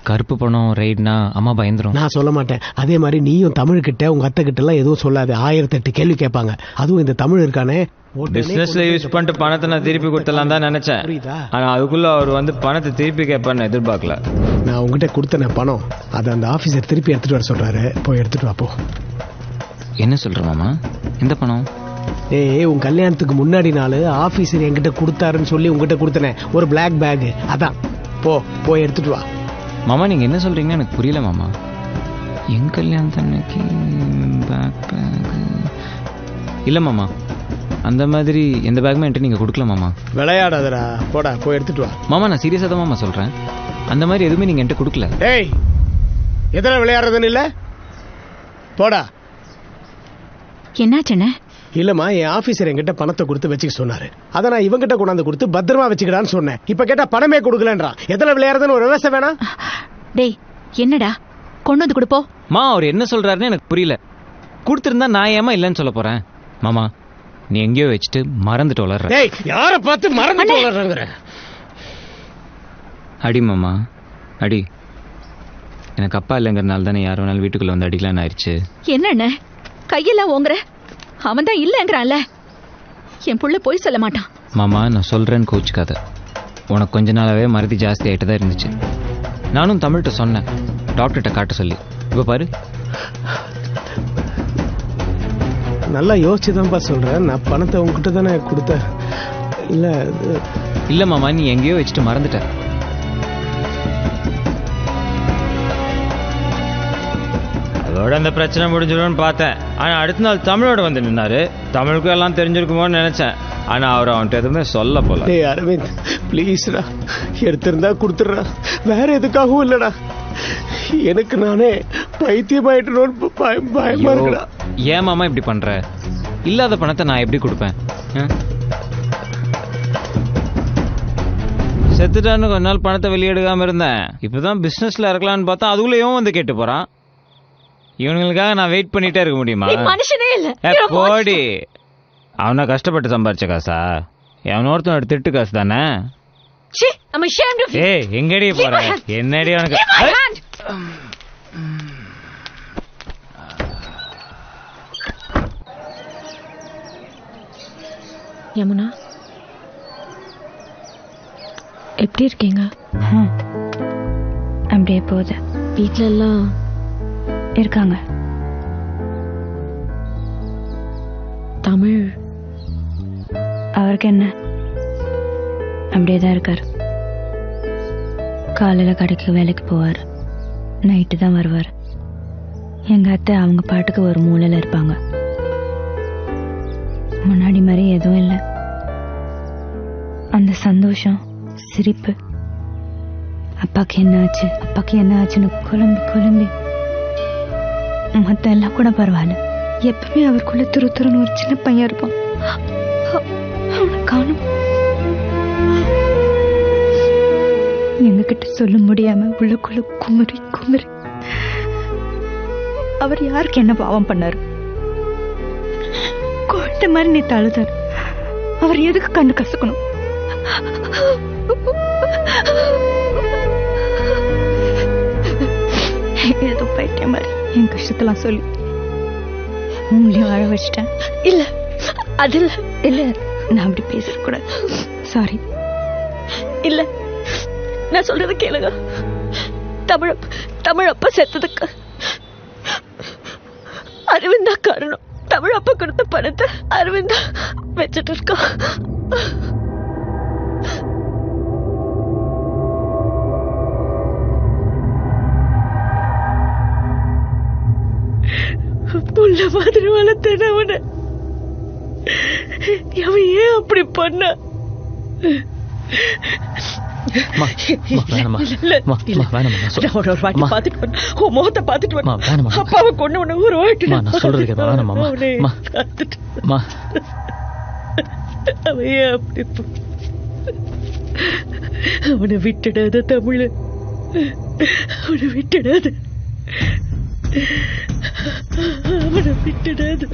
கருப்பு பணம் ரைட்னா அம்மா பயந்துரும். நான் சொல்ல மாட்டேன். அதே மாதிரி நீயும் தமிழ் கிட்ட உங்க அத்தை கிட்ட எல்லாம் எதுவும் சொல்லாது. 1008 கேள்வி கேட்பாங்க. அதுவும் இந்த தமிழ் இருக்கானே, பிசினஸ்ல யூஸ் பண்ணிட்டு பணத்தை நான் திருப்பி கொடுத்தலாம் தான் நினைச்சேன். ஆனா அதுக்குள்ள அவர் வந்து பணத்தை திருப்பி கேட்பான்னு எதிர்பார்க்கல. நான் உங்ககிட்ட கொடுத்தன பணம், அதை அந்த ஆபீசர் திருப்பி எடுத்துட்டு வர சொல்றாரு. போய் எடுத்துட்டு வா போ. என்ன சொல்ற மாமா? எந்த பணம்? ஏய், உன் கல்யாணத்துக்கு முன்னாடி நாள் ஆபீசர் என்கிட்ட கொடுத்தாருன்னு சொல்லி உங்ககிட்ட கொடுத்தனே ஒரு பிளாக் பேக், அதான். போய் எடுத்துட்டு வா. மாமா நீங்க என்ன சொல்றீங்கன்னு எனக்கு புரியல மாமா. என் கல்யாணத்தன்னைக்கு பேக் இல்ல மாமா, அந்த மாதிரி எந்த பேக்குமே என்கிட்ட நீங்க கொடுக்கல மாமா. விளையாடாதடா, போடா போய் எடுத்துட்டு வா. மாமா நான் சீரியஸா தான் மாமா சொல்றேன், அந்த மாதிரி எதுவுமே நீங்க என்கிட்ட கொடுக்கல. ஏய், எதனா விளையாடுறதுன்னு இல்ல, போடா. என்னாச்சுண்ணே? இல்லம்மா, என் ஆபீசர் என்கிட்ட பணத்தை கொடுத்து வச்சுக்க சொன்னாரு. அதை நான் இவங்கிட்ட கொண்டாந்து கொடுத்து பத்திரமா வச்சுக்கடான்னு சொன்னேன். இப்ப கேட்டா பணமே கொடுக்கலன்றான். எதுல விளையாடுறதுன்னு ஒரு விவசாயம் வேணா? டேய் என்னடா கொண்டு வந்து கொடுப்போ. மா அவர் என்ன சொல்றாருன்னு எனக்கு புரியல. கொடுத்திருந்தா நான் ஏமா இல்லைன்னு சொல்ல போறேன்? மாமா நீ எங்கேயோ வச்சுட்டு மறந்துட்டு வளர்ற. டேய், யார பார்த்து மறந்துட்டு வளர்றங்கற? அடி மாமா அடி. எனக்கு அப்பா இல்லைங்கிறனால தானே யார் வேணாலும் வீட்டுக்குள்ள வந்து அடிக்கலான்னு ஆயிடுச்சு. என்னண்ணே கையெல்லாம் ஓங்குற? அவன் தான் இல்லைங்கிறான்ல. என் புள்ள போய் சொல்ல மாட்டான். மாமா நான் சொல்றேன்னு கோச்சுக்காத. உனக்கு கொஞ்ச நாளாவே மறதி ஜாஸ்தி ஆகிட்டு தான் இருந்துச்சு. நானும் தமிழ்கிட்ட சொன்னேன் டாக்டர்கிட்ட காட்ட சொல்லி. இப்போ பாரு. நல்லா யோசிச்சுதான்ப்பா சொல்றேன். நான் பணத்தை உங்ககிட்ட தானே கொடுத்தேன். இல்ல மாமா நீ எங்கேயோ வச்சுட்டு மறந்துட்ட. அதோட அந்த பிரச்சனை முடிஞ்சிடும்னு பார்த்தேன். ஆனா அடுத்த நாள் தமிழோட வந்து நின்னாரு. தமிழுக்கும் எல்லாம் தெரிஞ்சிருக்குமோன்னு நினைச்சேன். ஆனா அவர் அவன்கிட்ட எதுவுமே சொல்ல போல. டேய் அரவிந்த், ப்ளீஸ்டா, எடுத்திருந்தா கொடுத்துடுறா. வேற எதுக்காகவும் இல்லடா, எனக்கு நானே பைத்தியமாயிட்டோன்னு பயமா இருக்குடா. ஏன் மாமா இப்படி பண்ற? இல்லாத பணத்தை நான் எப்படி கொடுப்பேன்? செத்துட்டான்னு கொஞ்ச நாள் பணத்தை வெளியெடுக்காம இருந்தேன். இப்பதான் பிசினஸ்ல இருக்கலாம்னு பார்த்தா அதுக்குள்ளேயும் வந்து கேட்டு போறான். இவனுங்களுக்காக நான் வெயிட் பண்ணிட்டே இருக்க முடியுமா? மனுஷனே இல்ல. போடி. அவனை கஷ்டப்பட்டு சம்பாரிச்ச காசா? அவனோட திட்டு காசு தானே? ஏய் எங்கடி போற? என்னடி உனக்கு? யமுனா எப்படி இருக்கீங்க? அப்படியே போகுது. வீட்ல எல்லாம் இருக்காங்க. தமிழ் அவருக்கு என்ன, அப்படியே தான் இருக்காரு. காலையில் கடைக்கு வேலைக்கு போவார், நைட்டு தான் வருவார். எங்கள் அத்தை அவங்க பாட்டுக்கு ஒரு மூலையில் இருப்பாங்க. முன்னாடி மாதிரி எதுவும் இல்லை. அந்த சந்தோஷம், சிரிப்பு, அப்பாக்கு என்ன ஆச்சு அப்பாக்கு என்ன ஆச்சுன்னு குழம்பி குழம்பி மற்ற எல்லாம் கூட பரவாயில்ல. எப்பவுமே அவருக்குள்ள துருத்துருன்னு ஒரு சின்ன பையன் இருப்பான். அவனை காணும். எங்ககிட்ட சொல்ல முடியாம உள்ளுக்குள்ள குமரி குமரி. அவர் யாருக்கு என்ன பாவம் பண்ணாரு? குழந்தை மாதிரி நீ தழுதாரு. அவர் எதுக்கு கண்டு கசக்கணும்? ஏதோ பைத்தியம் மாதிரி என் கஷ்டத்தெல்லாம் சொல்லி உங்களையும் அழ வச்சிட்டேன். இல்ல அது இல்ல, நான் அப்படி பேசக்கூடாது. சாரி. இல்ல, நான் சொல்றது கேளுங்க. தமிழ் அப்பா செத்ததுக்கு அரவிந்தா காரணம். தமிழ் அப்பா கொடுத்த பணத்தை அரவிந்தா வச்சுட்டு இருக்கா. புள்ள மாதிரி வளர்த்தேன் அவனை. அவன் ஏன் அப்படி பண்ண? முகத்தை பாத்துட்டு அப்பாவை கொண்டு ஒரு வாட்டி அவன் ஏன் அப்படி? அவனை விட்டுடாத தமிழ், அவனை விட்டுடாத, அவனை விட்டுடாத.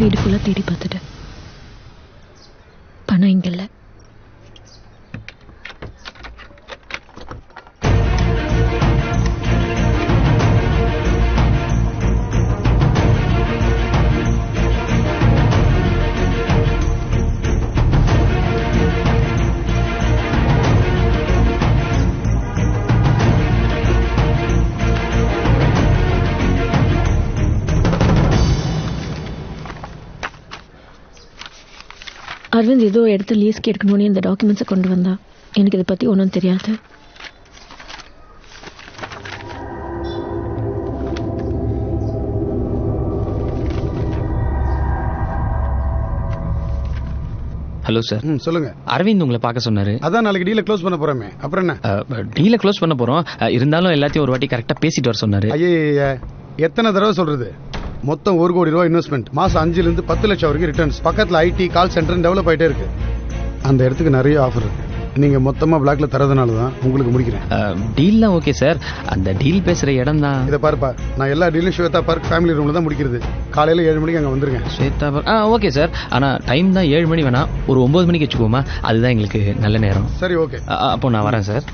வீடு ஃபுல்லா தேடி பார்த்துட்டேன். பணம் இங்க இல்ல. அரவிந்த் ஏதோ இடத்த லீஸ்க்கு எடுக்கணும்னு இந்த டாக்குமெண்ட்ஸை கொண்டு வந்தா. எனக்கு இதை பற்றி ஒன்றும் தெரியாது. Hello sir. சொல்லுங்க. அரவிந்த் உங்களை பார்க்க சொன்னாரு. அதான் நாளைக்கு டீலை க்ளோஸ் பண்ண போறோமே. அப்புறம் என்ன? டீலை க்ளோஸ் பண்ண போறோம். இருந்தாலும் எல்லாத்தையும் ஒரு வாட்டி கரெக்டா பேசிட்டு வர சொன்னாரு. ஐயா எத்தனை தடவை சொல்றது? மொத்தம் 1 கோடி ரூபாய் இன்வெஸ்ட்மெண்ட், மாசம் 5 to 10 லட்சம் வரைக்கும் ரிட்டர்ன்ஸ். பக்கத்துல ஐடி கால் சென்டர் டெவலப் ஆயிட்டே இருக்கு. அந்த இடத்துக்கு நிறைய ஆஃபர் இருக்கு. நீங்க மொத்தமா பிளாக்ல தரதுனால தான் உங்களுக்கு முடிக்கிறேன். டீல்லாம் ஓகே சார். அந்த டீல் பேசுற இடம் தான். இதை பாருப்பா, நான் எல்லா டீலும் ஸ்வேதா பார்க் ஃபேமிலி ரூம்ல தான் முடிக்கிறது. காலையில 7 மணிக்கு அங்க வந்துருங்க. Shweta park okay sir. ஆனா டைம் தான் 7 மணி வேணாம், ஒரு 9 மணிக்கு வச்சுக்கோமா. அதுதான் எங்களுக்கு நல்ல நேரம். சரி ஓகே. அப்போ நான் வரேன் சார்.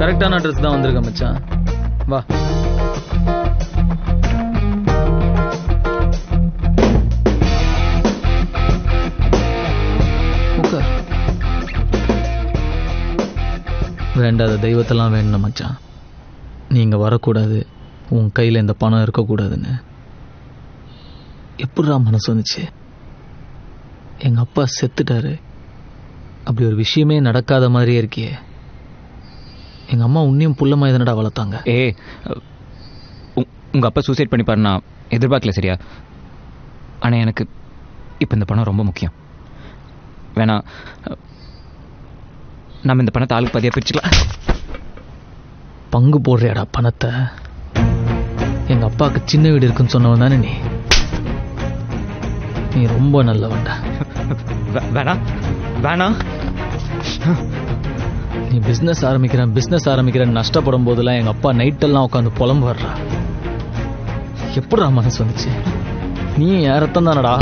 கரெக்டான அட்ரஸ் தான் வந்திருக்க மச்சான். வா. உட்கார். வேண்டாத தெய்வத்தெல்லாம் வேணும் மச்சான். நீங்க வரக்கூடாது, உன் கையில் இந்த பணம் இருக்கக்கூடாதுன்னு எப்படிடா மனசு வந்துச்சு? எங்க அப்பா செத்துட்டாரு, அப்படி ஒரு விஷயமே நடக்காத மாதிரியே இருக்கியே. எங்க அம்மா உன்னையும் புள்ளமா எதனடா வளர்த்தாங்க. உங்க அப்பா சூசைட் பண்ணிப்பாரு நான் எதிர்பார்க்கல, சரியா? ஆனா எனக்கு இப்ப இந்த பணம் ரொம்ப முக்கியம். வேணா நம்ம இந்த பணத்தை ஆளுக்கு பாதியா பிரிச்சுக்கலாம். பங்கு போடுறியாடா பணத்தை? எங்க அப்பாவுக்கு சின்ன வீடு இருக்குன்னு சொன்னவன் தானே நீ? நீ ரொம்ப நல்லவன்டா. வேணா வேணா நீ பிசினஸ் ஆரம்பிக்கிறேன் நஷ்டப்படும் போதெல்லாம் எங்க அப்பா நைட்டெல்லாம் உட்காந்து புலம்பு வர்றா. எப்படிடா மனசு வந்துச்சு? நீ என் ரத்தம் தானடா.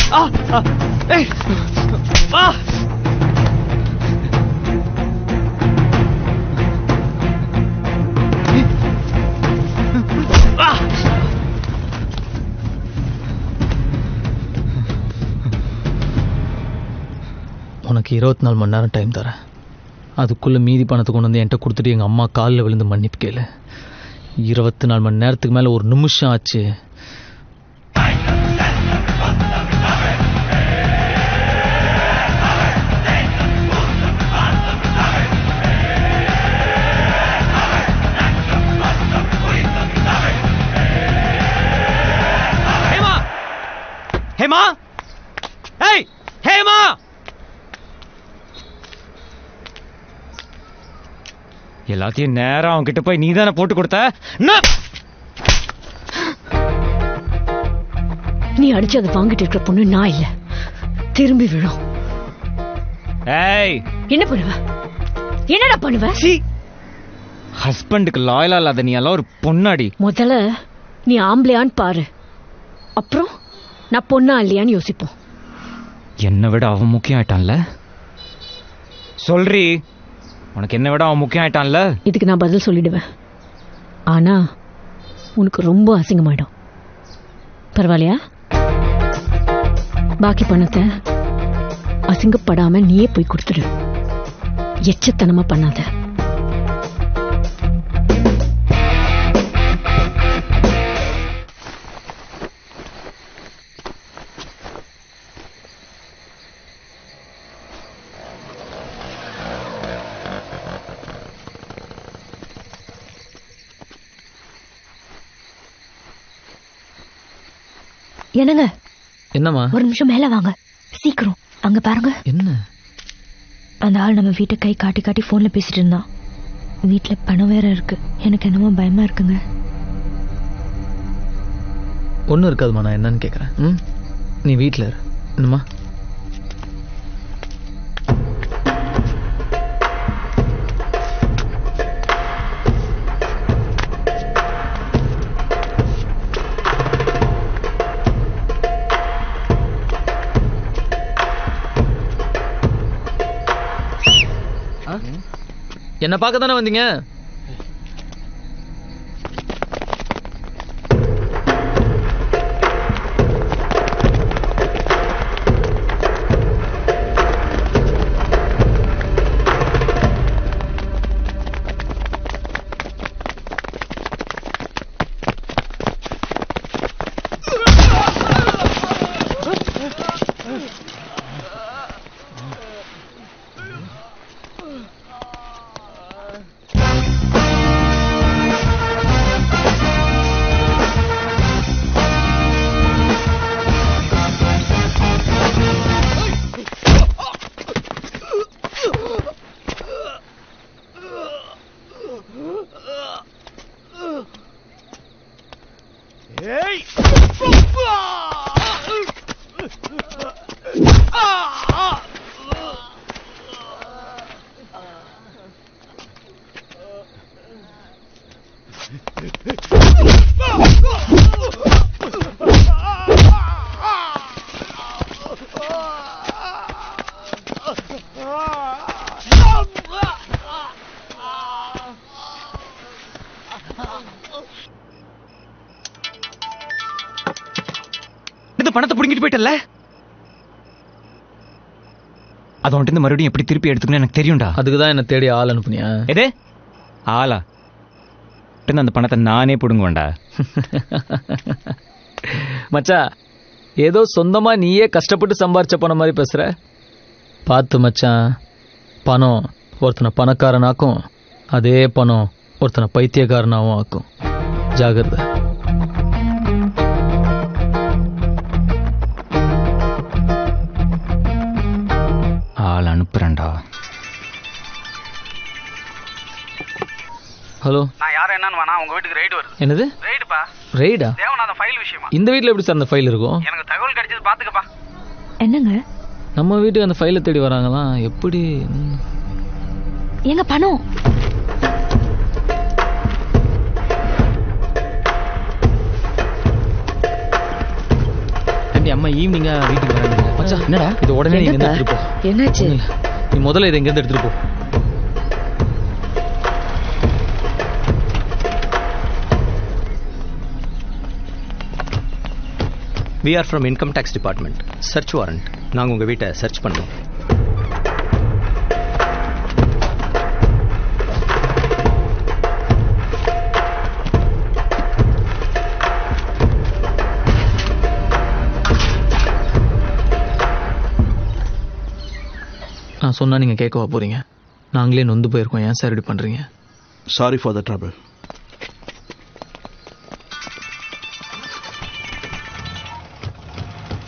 உனக்கு 24 மணி நேரம் டைம் தரேன். அதுக்குள்ளே மீதி பணத்தை கொண்டு வந்து என்கிட்ட கொடுத்துட்டு எங்கள் அம்மா காலில் விழுந்து மன்னிப்பு கேளு. 24 மணி நேரத்துக்கு மேலே ஒரு நிமிஷம் ஆச்சு. ஹேமா, ஏய் ஹேமா, எல்லாத்தையும் நேரம் அவன் கிட்ட போய் நீதானே போட்டு கொடுத்த. நீ அடிச்சு அதை வாங்கிட்டு இருக்கிற பொண்ணு நான் இல்ல, திரும்பி விழும். ஏய் என்ன பண்ணுவ? என்னடா பண்ணுவ? ஹஸ்பண்டுக்கு லாயலா இல்லாத நீ எல்லாம் ஒரு பொண்ணாடி. முதல்ல நீ ஆம்பளையான்னு பாரு, அப்புறம் நான் பொண்ணா இல்லையான்னு யோசிப்போம். என்னை விட அவன் முக்கியம் ஆயிட்டான்ல. சொல்றி, உனக்கு என்ன விட அவன் முக்கியம் ஆயிட்டான்ல. இதுக்கு நான் பதில் சொல்லிடுவேன், ஆனா உனக்கு ரொம்ப அசிங்கமாயிடும். பரவாயில்லையா? பாக்கி பணத்தை அசிங்கப்படாம நீயே போய் கொடுத்துடு. எச்சத்தனமா பண்ணாத. என்னங்க? என்னம்மா? ஒரு நிமிஷம் மேல வாங்க, சீக்கிரம். அங்க பாருங்க. என்ன? அந்த ஆள் நம்ம வீட்டை கை காட்டி காட்டி போன்ல பேசிட்டு இருந்தான். வீட்டுல பணம் வேற இருக்கு. எனக்கு என்னமோ பயமா இருக்குங்க. ஒன்னும் இருக்காதுமா, நான் என்னன்னு கேக்குறேன். நீ வீட்டில் இரு என்னம்மா. என்ன பார்க்க தானே வந்தீங்க? பணத்தை புடிங்கிட்டு போயிட்டல, அது உன்ட்டு மறுபடியும் எப்படி திருப்பி எடுத்துக்கணும் எனக்கு தெரியும்டா. அதுக்கு தான் என்ன தேடி ஆள் அனுப்புனியா? எதே ஆளா? அந்த பணத்தை நானே புடுங்குவேன்டா. மச்சா, ஏதோ சொந்தமா நீயே கஷ்டப்பட்டு சம்பாரிச்ச பணம் மாதிரி பேசுற. பார்த்து மச்சான், பணம் ஒருத்தனை பணக்காரனாக்கும், அதே பணம் ஒருத்தனை பைத்தியக்காரனாவும் ஆக்கும். ஜாகிரதை. ஆள் அனுப்புறேன்டா. ஹலோ, நான் யாரும் என்னன்னு வேணா உங்க வீட்டுக்கு ரைடு வருது. என்னது ரைடுப்பா? ரைடா? தேவநாத ஃபைல் விஷயமா? இந்த வீட்ல எப்படி சார் அந்த ஃபைல் இருக்கும்? எனக்கு தகவல் கிடைச்சது, பாத்துக்கப்பா. என்னங்க நம்ம வீட்டுக்கு அந்த ஃபைலை தேடி வராங்களாம், எப்படி? எங்க பணம்? அம்மா ஈவினிங்கா வீட்டுக்கு வராங்க. மச்சான், என்னடா இது? உடனே நீ இங்க எடுத்துட்டு போ. என்னாச்சு? நீ முதல்ல இதை இங்க இருந்து எடுத்துட்டு போ. We are from Income Tax Department. Search warrant. நாங்க உங்க வீட்டை சர்ச் பண்ணோம். நான் சொன்னா நீங்க கேட்கவா போறீங்க? நாங்களே நொந்து போயிருக்கோம். ஏன் சார் இப்படி பண்றீங்க? Sorry for the trouble.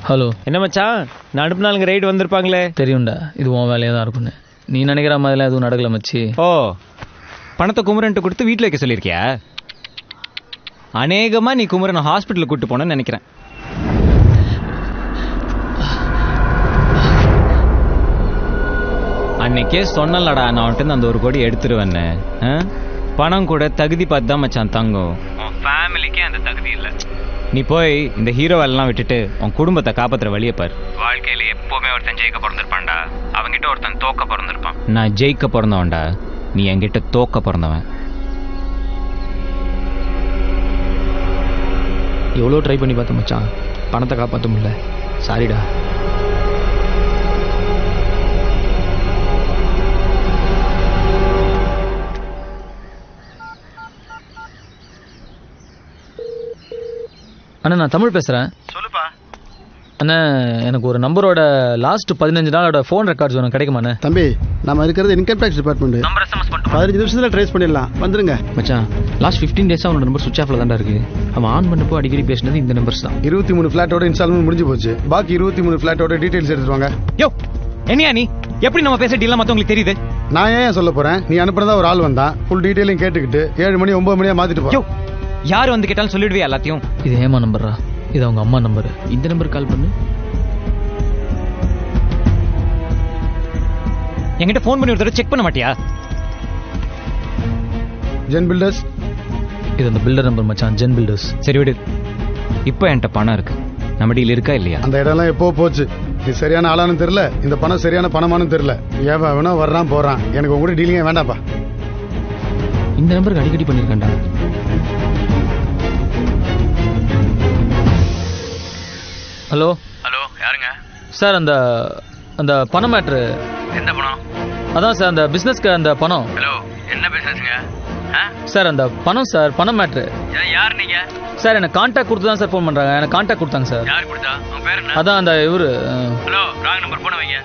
Hello, என்ன மச்சான், நான் அனுப்புனாலுங்க ரைடு வந்திருப்பாங்களே. தெரியும்டா, இது உன் வேலையாக தான் இருக்கும்னு. நீ நினைக்கிற மாதிரிலாம் எதுவும் நடக்கல மச்சி. ஓ, பணத்தை குமரன்ட்டு கொடுத்து வீட்டில் வைக்க சொல்லியிருக்கியா? அநேகமா நீ குமரனை ஹாஸ்பிட்டலுக்கு கூட்டு போனேன்னு நினைக்கிறேன். அன்னைக்கே சொன்னலடா, நான் வந்துட்டு அந்த 1 கோடி எடுத்துருவேன்னு. பணம் கூட தகுதி பார்த்து தான் மச்சான் தங்கும். உன் ஃபேமிலிக்கே அந்த தகுதி இல்லை. நீ போய் இந்த ஹீரோவெல்லாம் விட்டுட்டு உன் குடும்பத்தை காப்பாற்றுற வழியை பார். வாழ்க்கையில எப்பவுமே ஒருத்தன் ஜெயிக்க பிறந்திருப்பான்டா, அவங்கிட்ட ஒருத்தன் தோக்க பிறந்திருப்பான். நான் ஜெயிக்க பிறந்தவன்டா, நீ என்கிட்ட தோக்க பிறந்தவன். எவ்வளோ ட்ரை பண்ணி பார்த்தேன் மச்சான், பணத்தை காப்பாற்ற முடியல. சாரிடா. அண்ணா, நான் தமிழ் பேசுகிறேன். சொல்லுப்பா. அண்ணா, எனக்கு ஒரு நம்பரோட லாஸ்ட் 15 நாளோட ஃபோன் ரெக்கார்ட்ஸ் வேணும், கிடைக்குமாண்ணே? தம்பி, நம்ம இருக்கிறது income tax department. Number SMS பண்ணிட்டு 15 நிமிஷத்துல ட்ரேஸ் பண்ணிடலாம். வந்துருங்க மச்சான். லாஸ்ட் 15 டேஸாக அவனோட நம்பர் சுவிச் ஆஃப்ல தான்டா இருக்கு. அவன் ஆன் பண்ணப்போ அடிக்கடி பேசினது இந்த நம்பர்ஸ் தான். 23 ஃபிளாட்டோட இன்ஸ்டால்மெண்ட் முடிஞ்சு போச்சு. பாக்கி 23 ஃபிளாட்டோட டீடைல்ஸ் எடுத்துட்டு வாங்க. யோ, என்னையா நீ? எப்படி நம்ம பேச டீலாம் மற்றவங்களுக்கு தெரியுது? நான் ஏன் சொல்ல போறேன்? நீ அனுப்புறதா ஒரு ஆள் வந்தான், ஃபுல் டீடைலையும் கேட்டுக்கிட்டு 7 மணி 9 மணியா மாத்திட்டு போ. யார் வந்து கேட்டாலும் சொல்லிடுவே எல்லாத்தையும். இது ஏமா நம்பரா? இது அவங்க அம்மா நம்பரு. இந்த நம்பர் கால் பண்ணு. என்கிட்ட ஃபோன் பண்ணி ஒரு தடவை செக் பண்ண மாட்டியா? Zen builders. இது அந்த பில்டர் நம்பர் மச்சான், ஜென் பில்டர்ஸ். சரி விடு. இப்போ என்கிட்ட பணம் இருக்கு, நம்ம டீல் இருக்கா இல்லையா? அந்த இடம்லாம் எப்போ போச்சு. இது சரியான ஆளானு தெரியல, இந்த பணம் சரியான பணமானு தெரியல. ஏன் வேணா வர்றான் போறான், எனக்கு உங்க கூட டீலிங்கே வேண்டாப்பா. இந்த நம்பருக்கு அடிக்கடி பண்ணியிருக்கேன்டா. ஹலோ ஹலோ, யாருங்க சார்? அந்த அந்த பணம் மேட்ரு. எந்த பணம்? அதான் சார் அந்த பிஸ்னஸ்க்கு அந்த பணம். ஹலோ, என்ன பிசினஸ்ங்க? சார் அந்த பணம் சார், பணம் மேட்ரு. யார் நீங்க? சார் எனக்கு கான்டாக்ட் கொடுத்து தான் சார் ஃபோன் பண்ணுறாங்க. எனக்கு கான்டாக்ட் கொடுத்தாங்க சார். யார் கொடுத்தா? உங்க பேர் என்ன? அதான் அந்த இவரு. ஹலோ, ராங் நம்பர் போன வைங்க.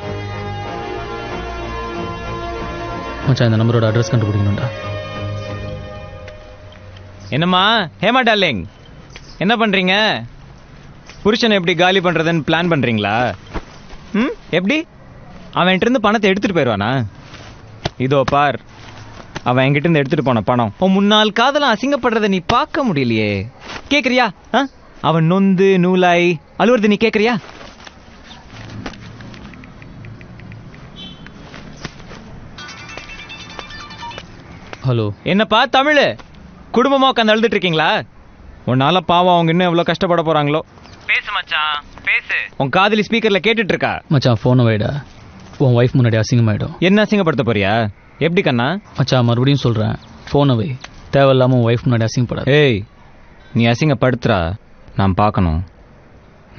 மச்சான் இந்த நம்பரோட அட்ரஸ் கண்டுபிடிக்கணும்டா. என்னம்மா ஹேமா டார்லிங், என்ன பண்றீங்க? புருஷனை எப்படி காலி பண்றதுன்னு பிளான் பண்றீங்களா? எப்படி? அவன் என்கிட்ட இருந்து பணத்தை எடுத்துட்டு போயிடுவானா? இதோ பார், அவன் என்கிட்ட இருந்து எடுத்துட்டு போன பணம் உன் முன்னாள் காதலாம் அசிங்கப்படுறத நீ பார்க்க முடியலையே. கேக்குறியா? அவன் நொந்து நூலாய் அழுவுறது நீ கேக்குறியா? ஹலோ, என்னப்பா தமிழ், குடும்பமா உட்காந்து அழுதுட்டு இருக்கீங்களா? உன்னால பாவம் அவங்க இன்னும் எவ்வளவு கஷ்டப்பட போறாங்களோ. பேசு மச்சான், பேசு. உன் காதலி ஸ்பீக்கர்ல கேட்டுட்டு இருக்கா. மச்சான் ஃபோனை வைடா, உன் ஒய்ஃப் முன்னாடி அசிங்கமாயிடும். என்ன அசிங்கப்படுத்த போறியா? எப்படி கண்ணா? மச்சான் மறுபடியும் சொல்கிறேன், ஃபோனை வை. தேவையில்லாமல் உன் ஒய்ஃப் முன்னாடி அசிங்கப்படாது. ஏய், நீ அசிங்கப்படுத்துறா நான் பார்க்கணும்.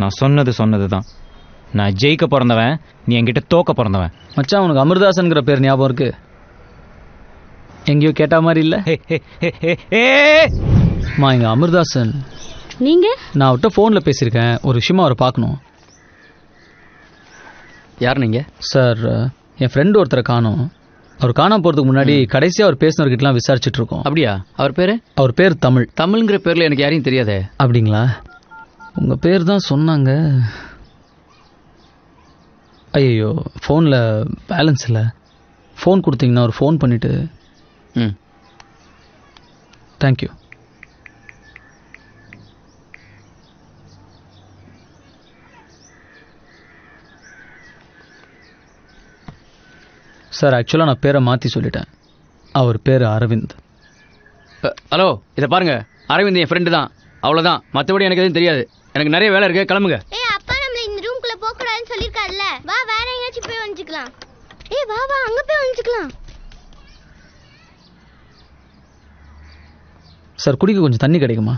நான் சொன்னது தான். நான் ஜெயிக்க பிறந்தவன், நீ என்கிட்ட தோக்க பிறந்தவன். மச்சான் உனக்கு அமிர்தாசன்கிற பேர் ஞாபகம் இருக்கு? எங்கேயோ கேட்ட மாதிரி இல்லை? மா இங்க அமிர்தாசன். நீங்க? நான் அவர்கிட்ட ஃபோனில் பேசியிருக்கேன், ஒரு விஷயமா அவரை பார்க்கணும். யார் நீங்க? சார் என் ஃப்ரெண்டு ஒருத்தரை காணோம். அவர் காணாம போகிறதுக்கு முன்னாடி கடைசியாக அவர் பேசினவர்கிட்டலாம் விசாரிச்சுட்டு இருக்கோம். அப்படியா? அவர் பேரு? அவர் பேர் தமிழ். தமிழ்ங்கிற பேரில் எனக்கு யாரையும் தெரியாதே. அப்படிங்களா? உங்கள் பேர் தான் சொன்னாங்க. ஐயோ, ஃபோனில் பேலன்ஸ் இல்லை. ஃபோன் கொடுத்தீங்கன்னா ஒரு ஃபோன் பண்ணிவிட்டு. தேங்க்யூ. சார் ஆக்சுவலாக நான் பேரை மாற்றி சொல்லிட்டேன். அவர் பேர் அரவிந்த். ஹலோ, இதை பாருங்க, அரவிந்த் என் ஃப்ரெண்டு தான், அவ்வளோதான். மற்றபடி எனக்கு எதுவும் தெரியாது. எனக்கு நிறைய வேலை இருக்கு, கிளம்புங்க. அப்பா நம்மள இந்த ரூம்குள்ள போக கூடாதுன்னு சொல்லிருக்காருல்ல. வா, வேற எங்கயாச்சும் போய் வந்துக்கலாம். வா வா, அங்க போய் வந்துக்கலாம். சார் குடிக்க கொஞ்சம் தண்ணி கிடைக்குமா?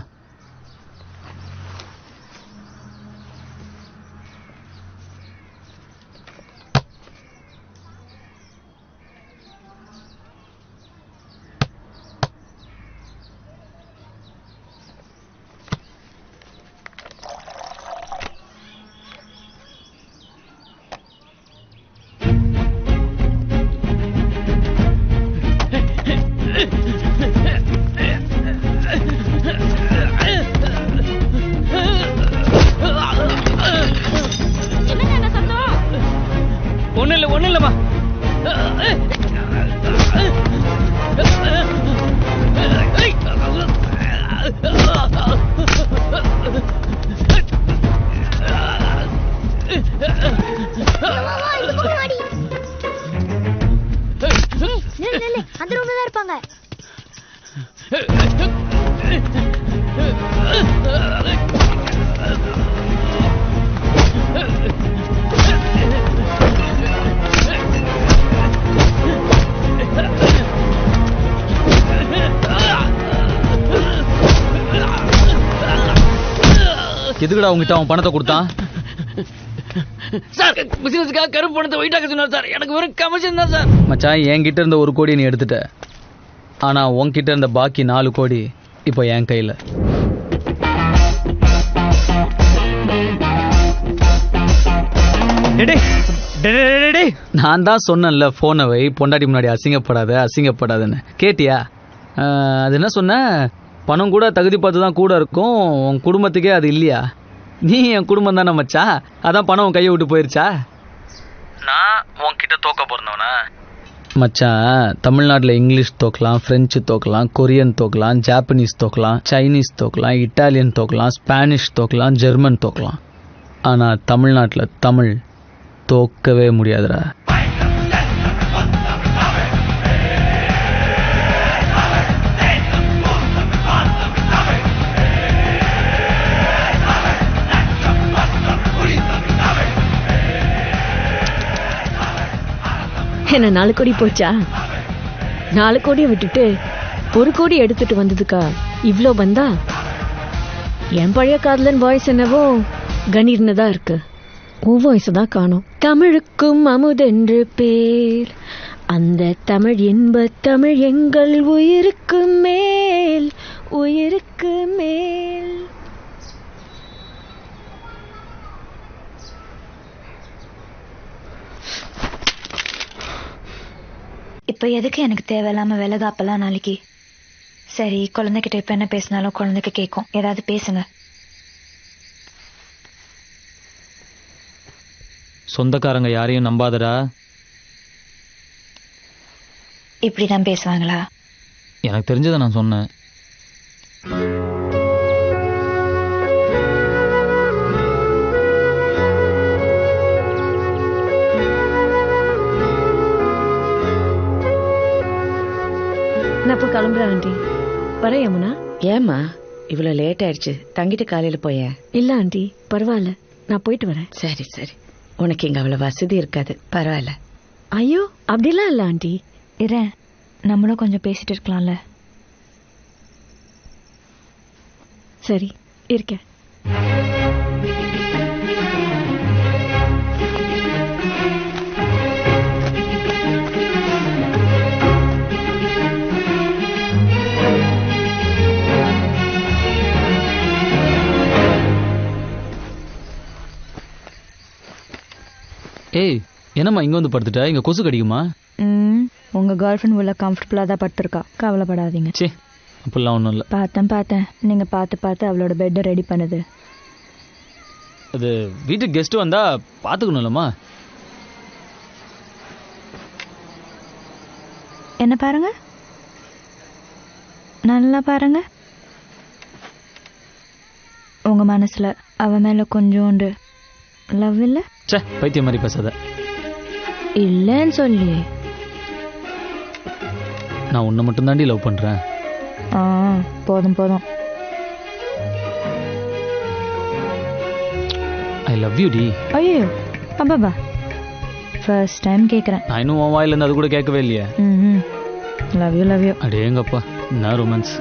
ஒன்றும் இல்லைம்மா. அந்த ரூம்ல தான் இருப்பாங்க. எதுக்குடா உங்ககிட்ட அவன் பணத்தை கொடுத்தான்? சார் பிசினஸ்க்காக கருப்பு பணத்தை வெயிட்டாக்க சொன்னார் சார். எனக்கு வெறும் கமிஷன் தான் சார். மச்சான் என்கிட்ட இருந்த 1 கோடி நீ எடுத்துட்ட. ஆனா உன்கிட்ட இருந்த பாக்கி 4 கோடி இப்போ என் கையில. நான் தான் சொன்னேன்ல, போனை வை, பொண்டாட்டி முன்னாடி அசிங்கப்படாதுன்னு. கேட்டியா? அது என்ன சொன்ன? பணம் கூட தகுதி பார்த்து தான் கூட இருக்கும், உன் குடும்பத்துக்கே அது இல்லையா? நீ என் குடும்பம் தானே மச்சான், அதான் பணம் உன் கையை விட்டு போயிருச்சா? நான் உன்கிட்ட தோக்க போறவனா? மச்சான் தமிழ்நாட்டில் இங்கிலீஷ் தோக்கலாம், பிரெஞ்சு தோக்கலாம், கொரியன் தோக்கலாம், ஜாப்பனீஸ் தோக்கலாம், சைனீஸ் தோக்கலாம், இட்டாலியன் தோக்கலாம், ஸ்பானிஷ் தோக்கலாம், ஜெர்மன் தோக்கலாம். ஆனால் தமிழ்நாட்டில் தமிழ் தோக்கவே முடியாதுடா. என்ன 4 கோடி போச்சா? 4 கோடியை விட்டுட்டு 1 கோடி எடுத்துட்டு வந்ததுக்கா இவ்ளோ வந்தா? என் பழைய காதலன் வாய்ஸ் என்னவோ கணீர்னு தான் இருக்கு. உன் வாய்ஸ் தான் காணோம். தமிழுக்கும் அமுதென்று பேர், அந்த தமிழ் இன்ப தமிழ் எங்கள் உயிருக்கு மேல், உயிருக்கு மேல். இப்போ எதுக்கு எனக்கு தேவையில்லாம விலகாப்பெல்லாம் நாளைக்கு? சரி, குழந்தைகிட்ட இப்ப என்ன பேசினாலும் குழந்தைக்கு கேட்கும். ஏதாவது பேசுங்க. சொந்தக்காரங்க யாரையும் நம்பாதடா. இப்படிதான் பேசுவாங்களா? எனக்கு தெரிஞ்சதை நான் சொன்னேன். நான் இப்போ கிளம்புறேன் ஆண்டி. வர யமுனா. ஏம்மா இவ்வளோ லேட் ஆயிடுச்சு? தங்கிட்டு காலையில் போயேன். இல்லை ஆண்டி, பரவாயில்ல, நான் போயிட்டு வரேன். சரி சரி, உனக்கு இங்கே அவ்வளோ வசதி இருக்காது, பரவாயில்ல. ஐயோ அப்படிலாம் இல்லை ஆண்டி. இரேன், நம்மளும் கொஞ்சம் பேசிட்டு இருக்கலாம்ல. சரி இருக்கேன். ஏய், என்னம்மா இங்கே வந்து படுத்துட்டா? இங்கே கொசு கடிக்குமா? உங்க கேர்ள் ஃப்ரெண்ட் உள்ள கம்ஃபர்டபுளாக தான் படுத்திருக்கா, கவலைப்படாதீங்க. சே, அப்படிலாம் ஒன்றும் இல்லை. பார்த்தேன், நீங்கள் பார்த்து அவளோட பெட்டை ரெடி பண்ணுது. அது வீட்டுக்கு கெஸ்ட் வந்தா பார்த்துக்கணும்லம்மா. என்ன பாருங்க, நல்லா பாருங்க. உங்க மனசுல அவ மேல கொஞ்சோண்டு லவ் இல்லை? சே, பைத்தியம் மாதிரி பேசாத. இல்லைன்னு சொல்லி நான் உன்னை மட்டும் தாண்டி லவ் பண்றேன். போதும். ஐ லவ் யூ டி. ஐயோ அப்பா, ஃபர்ஸ்ட் டைம் கேட்குறேன். நான் இன்னும் உன் வாயிலேருந்து அது கூட கேட்கவே இல்லையே. Love you. அடேங்கப்பா, என்ன ரொமான்ஸ்.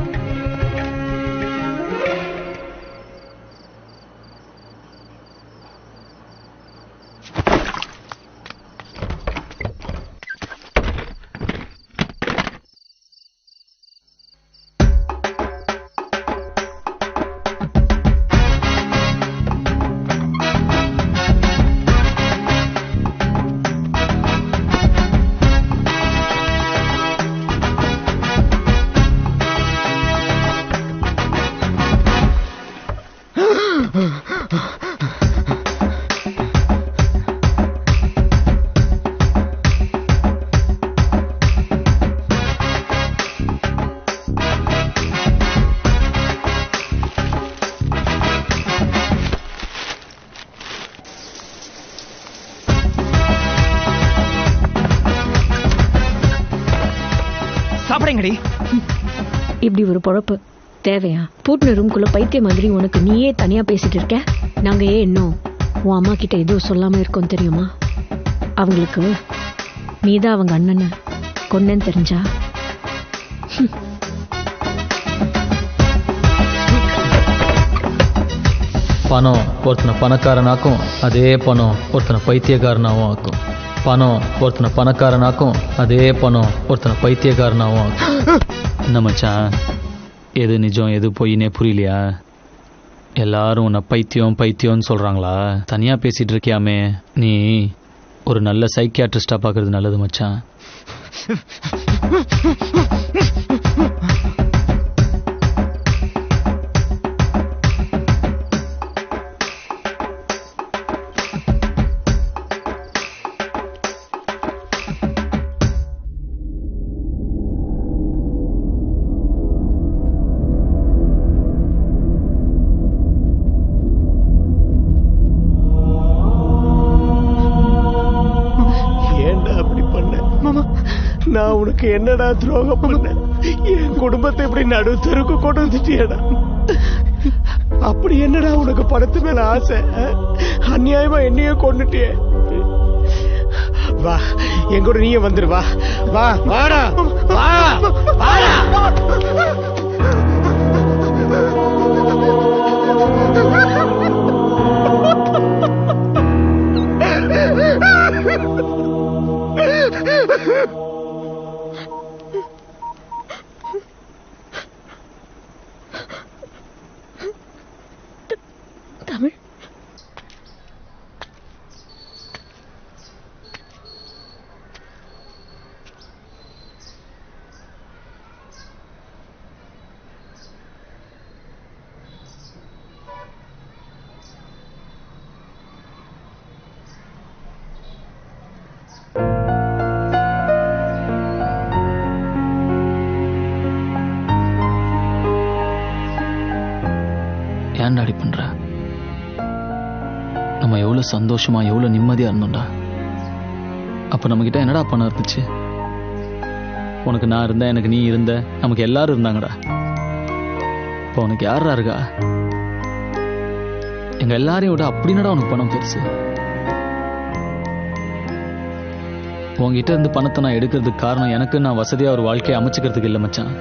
இப்படி ஒரு பொழப்பு தேவையா? பூட்டின ரூம்குள்ள பைத்திய மாதிரி உனக்கு நீயே தனியா பேசிட்டு இருக்க. நாங்க ஏன் இன்னும் உன் அம்மா கிட்ட எதுவும் சொல்லாம இருக்கோம் தெரியுமா? அவங்களுக்கு நீதான் அவங்க அண்ணனை கொன்னேன்னு தெரிஞ்சா பணம் ஒருத்தனை பணக்காரனாக்கும், அதே பணம் ஒருத்தனை பைத்தியக்காரனாகவும் ஆக்கும். பணம் ஒருத்தனை பணக்காரனாக்கும், அதே பணம் ஒருத்தனை பைத்தியக்காரனாகவும் ஆக்கும். என்ன மச்சான், எது நிஜம் எது பொய்னே புரியலையா? எல்லாரும் உன்னை பைத்தியம்னு சொல்றாங்களா? தனியா பேசிட்டு இருக்கியாமே, நீ ஒரு நல்ல சைக்கியாட்ரிஸ்டா பார்க்கறது நல்லது மச்சான். நான் உனக்கு என்னடா துரோகம் பண்ண? என் குடும்பத்தை இப்படி நடுத்தருக்கு கொண்டு வந்துட்டியடா. அப்படி என்னடா உனக்கு பணத்து மேல ஆசை? அநியாயமா என்னையே கொண்டுட்டிய. வா என் கூட நீயும் வந்துரு. வா வா வாடா வா வாடா. தமிழ் ஏன்டா அடி பண்ற? நம்ம எவ்வளவு சந்தோஷமா எவ்வளவு நிம்மதியா இருந்தோம்டா. அப்ப நம்ம கிட்ட என்னடா பணம் இருந்துச்சு? உனக்கு நான் இருந்தேன், எனக்கு நீ இருந்த, நமக்கு எல்லாரும் இருந்தாங்கடா. இப்போ உனக்கு யாரா இருக்கா? எங்க எல்லாரையும் விட அப்படின்னடா உனக்கு பணம் பெருசு. உங்ககிட்ட இருந்து பணத்தை நான் எடுக்கிறதுக்கு காரணம் எனக்கு நான் வசதியா ஒரு வாழ்க்கையை அமைச்சுக்கிறதுக்கு இல்லை மச்சான்.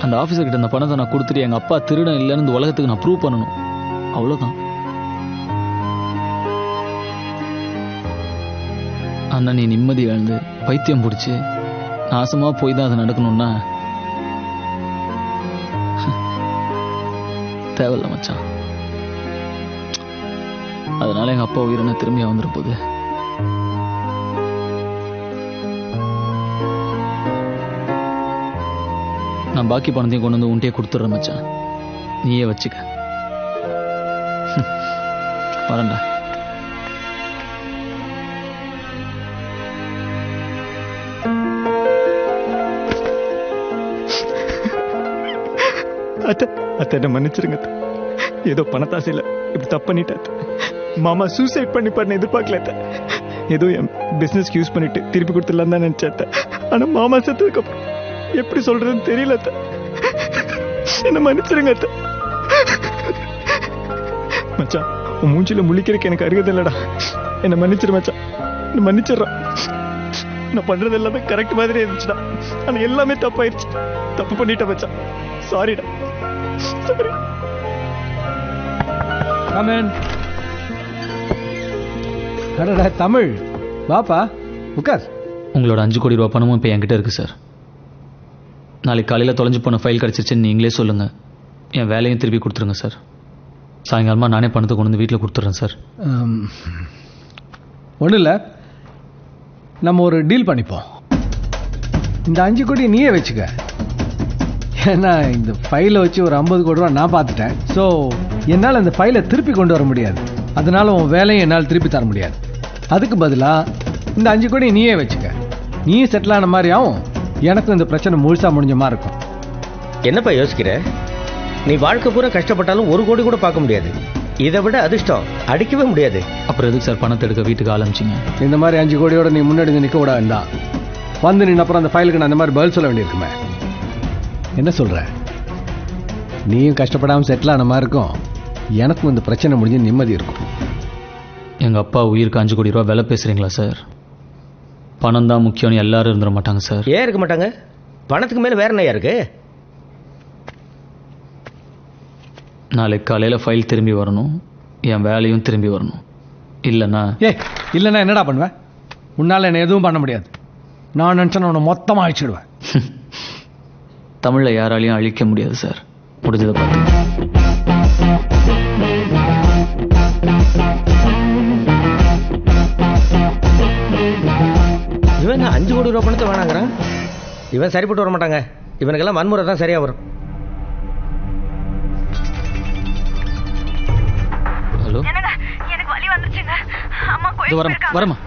அந்த ஆஃபீஸர் கிட்ட அந்த பணத்தை நான் கொடுத்துட்டு எங்க அப்பா திருடன் இல்லைன்னு இந்த உலகத்துக்கு நான் ப்ரூவ் பண்ணணும். அவ்வளவுதான். அண்ணா நீ நிம்மதி இழந்து பைத்தியம் பிடிச்சி நாசமா போய் தான் அது நடக்கணும்னா தேவையில்ல மச்சான். அதனால எங்க அப்பா உயிரின திரும்பியா வந்துட போகுது. நான் பாக்கி பணத்தையும் கொண்டு வந்து உன்ட்டே கொடுத்துட்றேன் மச்சான். நீயே வச்சுக்க. வரேன்டா. அத்தை என்ன மன்னிச்சிருங்க. ஏதோ பணத்தாசையில் இப்படி தப்பு பண்ணிட்டேன். மாமா சூசைட் பண்ணிப்பாருன்னு எதிர்பார்க்கல. ஏதோ என் பிஸ்னஸ்க்கு யூஸ் பண்ணிட்டு திருப்பி கொடுத்துடலாம் தான் நினைச்சேன். ஆனா மாமா செத்ததுக்கு அப்புறம் எப்படி சொல்றதுன்னு தெரியல. என்ன மன்னிச்சிருங்க. மச்சான் உன் மூஞ்சில முழிக்கிறதுக்கு எனக்கு அருகது இல்லடா. என்ன மன்னிச்சிரு மச்சான். என்ன மன்னிச்சிடுறான். நான் பண்றது எல்லாமே கரெக்ட் மாதிரி இருந்துச்சுடா. ஆனா எல்லாமே தப்பாயிருச்சு. தப்பு பண்ணிட்டேன் மச்சான். சாரிடா. சாரி. அடடா தமிழ் வாப்பா உட்கார். உங்களோட 5 கோடி ரூபாய் பணமும் இப்போ என்கிட்ட இருக்கு சார். நாளைக்கு காலையில் தொலைஞ்சு போன ஃபைல் கிடச்சிருச்சுன்னு நீங்களே சொல்லுங்கள். என் வேலையும் திருப்பி கொடுத்துருங்க சார். சாயங்காலமாக நானே பணத்தை கொண்டு வந்து வீட்டில் கொடுத்துட்றேன் சார். ஒன்றும் இல்லை, நம்ம ஒரு டீல் பண்ணிப்போம். இந்த 5 கோடி நீயே வச்சுக்க. ஏன்னா இந்த ஃபைலை வச்சு ஒரு 50 கோடி ரூபா நான் பார்த்துட்டேன். ஸோ என்னால் அந்த ஃபைலை திருப்பி கொண்டு வர முடியாது. அதனால உன் வேலையை என்னால் திருப்பி தர முடியாது. அதுக்கு பதிலாக இந்த 5 கோடி நீயே வச்சுக்க. நீயே செட்டில் ஆன மாதிரி ஆகும். எனக்கும் இந்த பிரச்சனை முழுசா முடிஞ்ச மாதிரி இருக்கும். என்னப்பா யோசிக்கிற? நீ வாழ்க்கை பூரா கஷ்டப்பட்டாலும் 1 கோடி கூட பார்க்க முடியாது. இதை விட அதிர்ஷ்டம் அடிக்கவே முடியாது. அப்புறம் எதுக்கு சார் பணத்தை எடுக்க வீட்டுக்கு ஆரம்பிச்சிங்க? இந்த மாதிரி 5 கோடியோட நீ முன்னாடி நிற்க விட வேண்டாம். வந்து நின்று அப்புறம் அந்த ஃபைலுக்கு நான் அந்த மாதிரி பதில் சொல்ல வேண்டியிருக்குமே. என்ன சொல்ற? நீயும் கஷ்டப்படாமல் செட்டில் ஆன மாதிரி இருக்கும். எனக்கும் இந்த பிரச்சனை முடிஞ்சு நிம்மதி இருக்கும். எங்கள் அப்பா உயிருக்கு 5 கோடி ரூபா விலை பேசுகிறீங்களா சார்? பணம் தான் முக்கியம்னு எல்லாரும் இருந்துட மாட்டாங்க சார். ஏன் இருக்க மாட்டாங்க? பணத்துக்கு மேலே வேற என்ன இருக்கு? நாளைக்கு காலையில் ஃபைல் திரும்பி வரணும், என் வேலையும் திரும்பி வரணும். இல்லைன்னா இல்லைன்னா என்னடா பண்ணுவேன்? உன்னால் என்ன எதுவும் பண்ண முடியாது. நான் நினச்சேன் உன்னை மொத்தமாக அழிச்சிடுவேன். தமிழில் யாராலையும் அழிக்க முடியாது சார். முடிஞ்சதை பார்த்து இவன் 5 கோடி ரூபா பணத்தை வேணாங்கிறான். இவன் சரிப்பட்டு வர மாட்டாங்க. இவனுக்கெல்லாம் வன்முறை தான் சரியா வரும். ஹலோ, எனக்கு வலி வந்துச்சுங்க. அம்மா வரமா.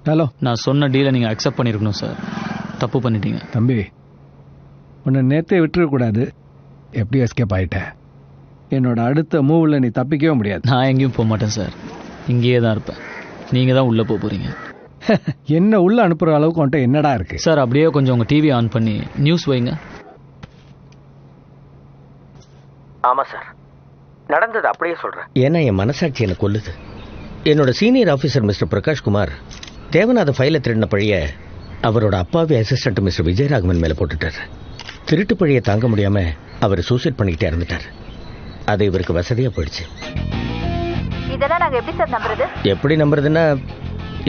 ஹலோ. நான் சொன்ன டீலை நீங்கள் அக்செப்ட் பண்ணியிருக்கணும் சார். தப்பு பண்ணிட்டீங்க. தம்பி, உன்னை நேற்றே விட்டுறக்கூடாது. எப்படி எஸ்கேப் ஆகிட்ட? என்னோட அடுத்த மூவில் நீ தப்பிக்கவே முடியாது. நான் எங்கேயும் போக மாட்டேன் சார். இங்கேயே தான் இருப்பேன். நீங்கள் தான் உள்ளே போகிறீங்க. என்ன உள்ளே அனுப்புகிற அளவுக்கு உன்ட்ட என்னடா இருக்கு? சார் அப்படியே கொஞ்சம் உங்கள் டிவி ஆன் பண்ணி நியூஸ் வைங்க. ஆமாம் சார், நடந்தது அப்படியே சொல்கிறேன். ஏன்னா என் மனசாட்சி என்னை கொல்லுது. என்னோட senior officer mister Prakash Kumar Devanatha ஃபைலை திருடின பழிய அவரோட அப்பாவி அசிஸ்டன்ட் மிஸ்டர் விஜயராகவன் மேலே போட்டுட்டார். திருட்டு பழியை தாங்க முடியாமல் அவர் சூசைட் பண்ணிக்கிட்டே இறந்துட்டார். அது இவருக்கு வசதியாக போயிடுச்சு. இதெல்லாம் நாங்கள் எப்படி சார் நம்புறது? எப்படி நம்புறதுன்னா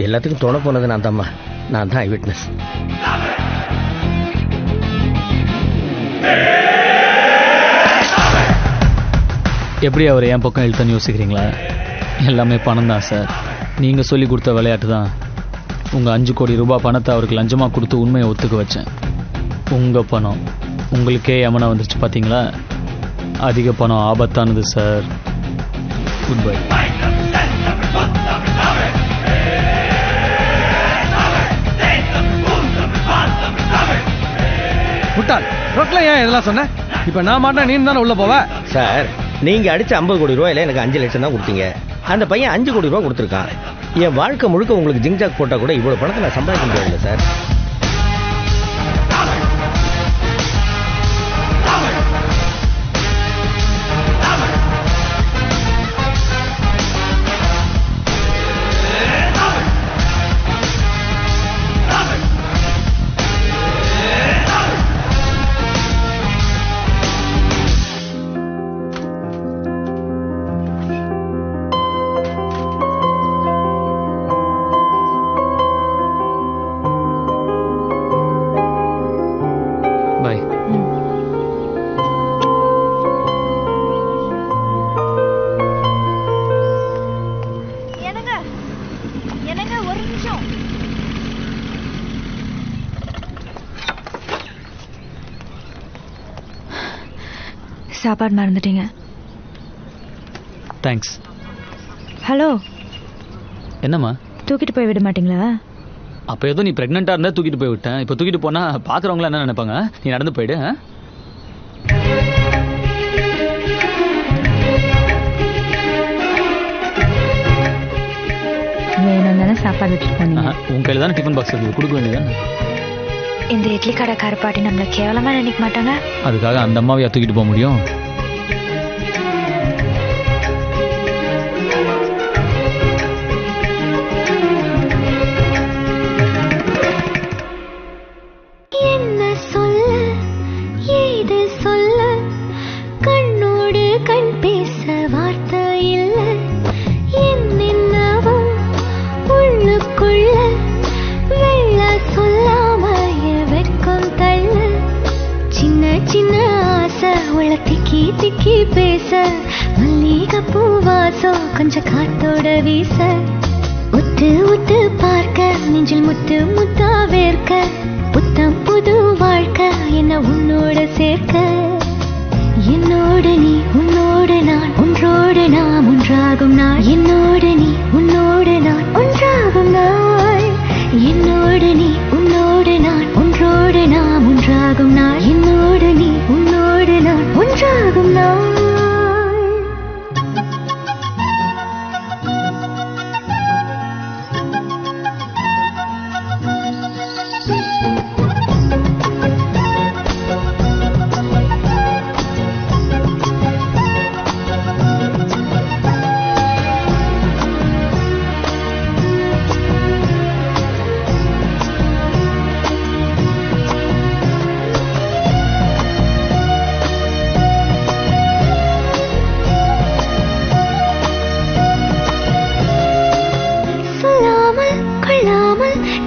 எல்லாத்துக்கும் தோண போனது நான் தான்மா. நான் தான் ஐ விட்னஸ். எப்படி அவர் என் பக்கம் இழுத்தன்னு யோசிக்கிறீங்களா? எல்லாமே பணம் தான் சார். நீங்கள் சொல்லி கொடுத்த விளையாட்டு தான். உங்கள் 5 கோடி ரூபாய் பணத்தை அவருக்கு லஞ்சமாக கொடுத்து உண்மையை ஒத்துக்க வச்சேன். உங்கள் பணம் உங்களுக்கே யமனா வந்துருச்சு பார்த்தீங்களா? அதிக பணம் ஆபத்தானது சார். Good bye. முட்டாள், ரோட்ல ஏன் இதெல்லாம் சொன்ன? இப்போ நான் மாட்டேன், நீ தானே உள்ள போவ. சார், நீங்க அடிச்ச 50 கோடி ரூபாயில எனக்கு 5 லட்சம் தான் கொடுத்தீங்க. அந்த பையன் 5 கோடி ரூபாய் கொடுத்துருக்கான். என் வாழ்க்கை முழுக்க உங்களுக்கு ஜிங்ஜாக் போட்டா கூட இவ்வளவு பணத்தை நான் சம்பாதிக்க முடியல சார். சாப்பாடு மறந்துட்டீங்க. தேங்க்ஸ். ஹலோ. என்னம்மா? தூக்கிட்டு போய் விட மாட்டீங்களா? அப்போ ஏதோ நீ ப்ரெக்னெண்ட்டாக இருந்தால் தூக்கிட்டு போய் விட்டேன். இப்போ தூக்கிட்டு போனால் பார்க்குறவங்களாம் என்ன நினைப்பாங்க? நீ நடந்து போயிடு. வேணும் தானே சாப்பாடு வச்சுட்டு போனீங்க. உன் கையில் தானே டிஃபன் பாக்ஸ் இருக்குது, கொடுக்க வேண்டியதானே? இந்த இட்லி கடைக்கார பாட்டி நம்மளை கேவலமாக நினைக்க மாட்டாங்க? அதுக்காக அந்த அம்மாவையா தூக்கிட்டு போக முடியும்? திக்கி பேச மல்லிகை பூவாசம் கொஞ்சம் காத்தோட வீச உத்து உத்து பார்க்க நெஞ்சில் முத்து முத்தா வேர்க்க புத்தம் புது வாழ்க்கை என்ன உன்னோட சேர்க்க என்னோட நீ உன்னோடு நான் ஒன்றோடு நாம் ஒன்றாகும் நாள் என்னோட நீ உன்னோடு நான் ஒன்றாகும் நாள் என்னோடு நீ உன்னோடு நான் ஒன்றோடு நாம் ஒன்றாகும் நாள் என்னோடு நீ உன்னோடு நான் ஒன்றாகும் நாள்.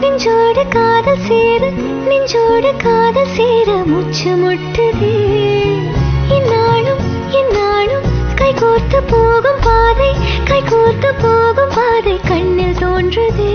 நெஞ்சோடு காதல் சேர நெஞ்சோடு காதல் சேர மூச்சு முட்டுதே இந்நாளும் இந்நாளும் கைகோர்த்து போகும் பாதை கைகோர்த்து போகும் பாதை கண்ணில் தோன்றுதே.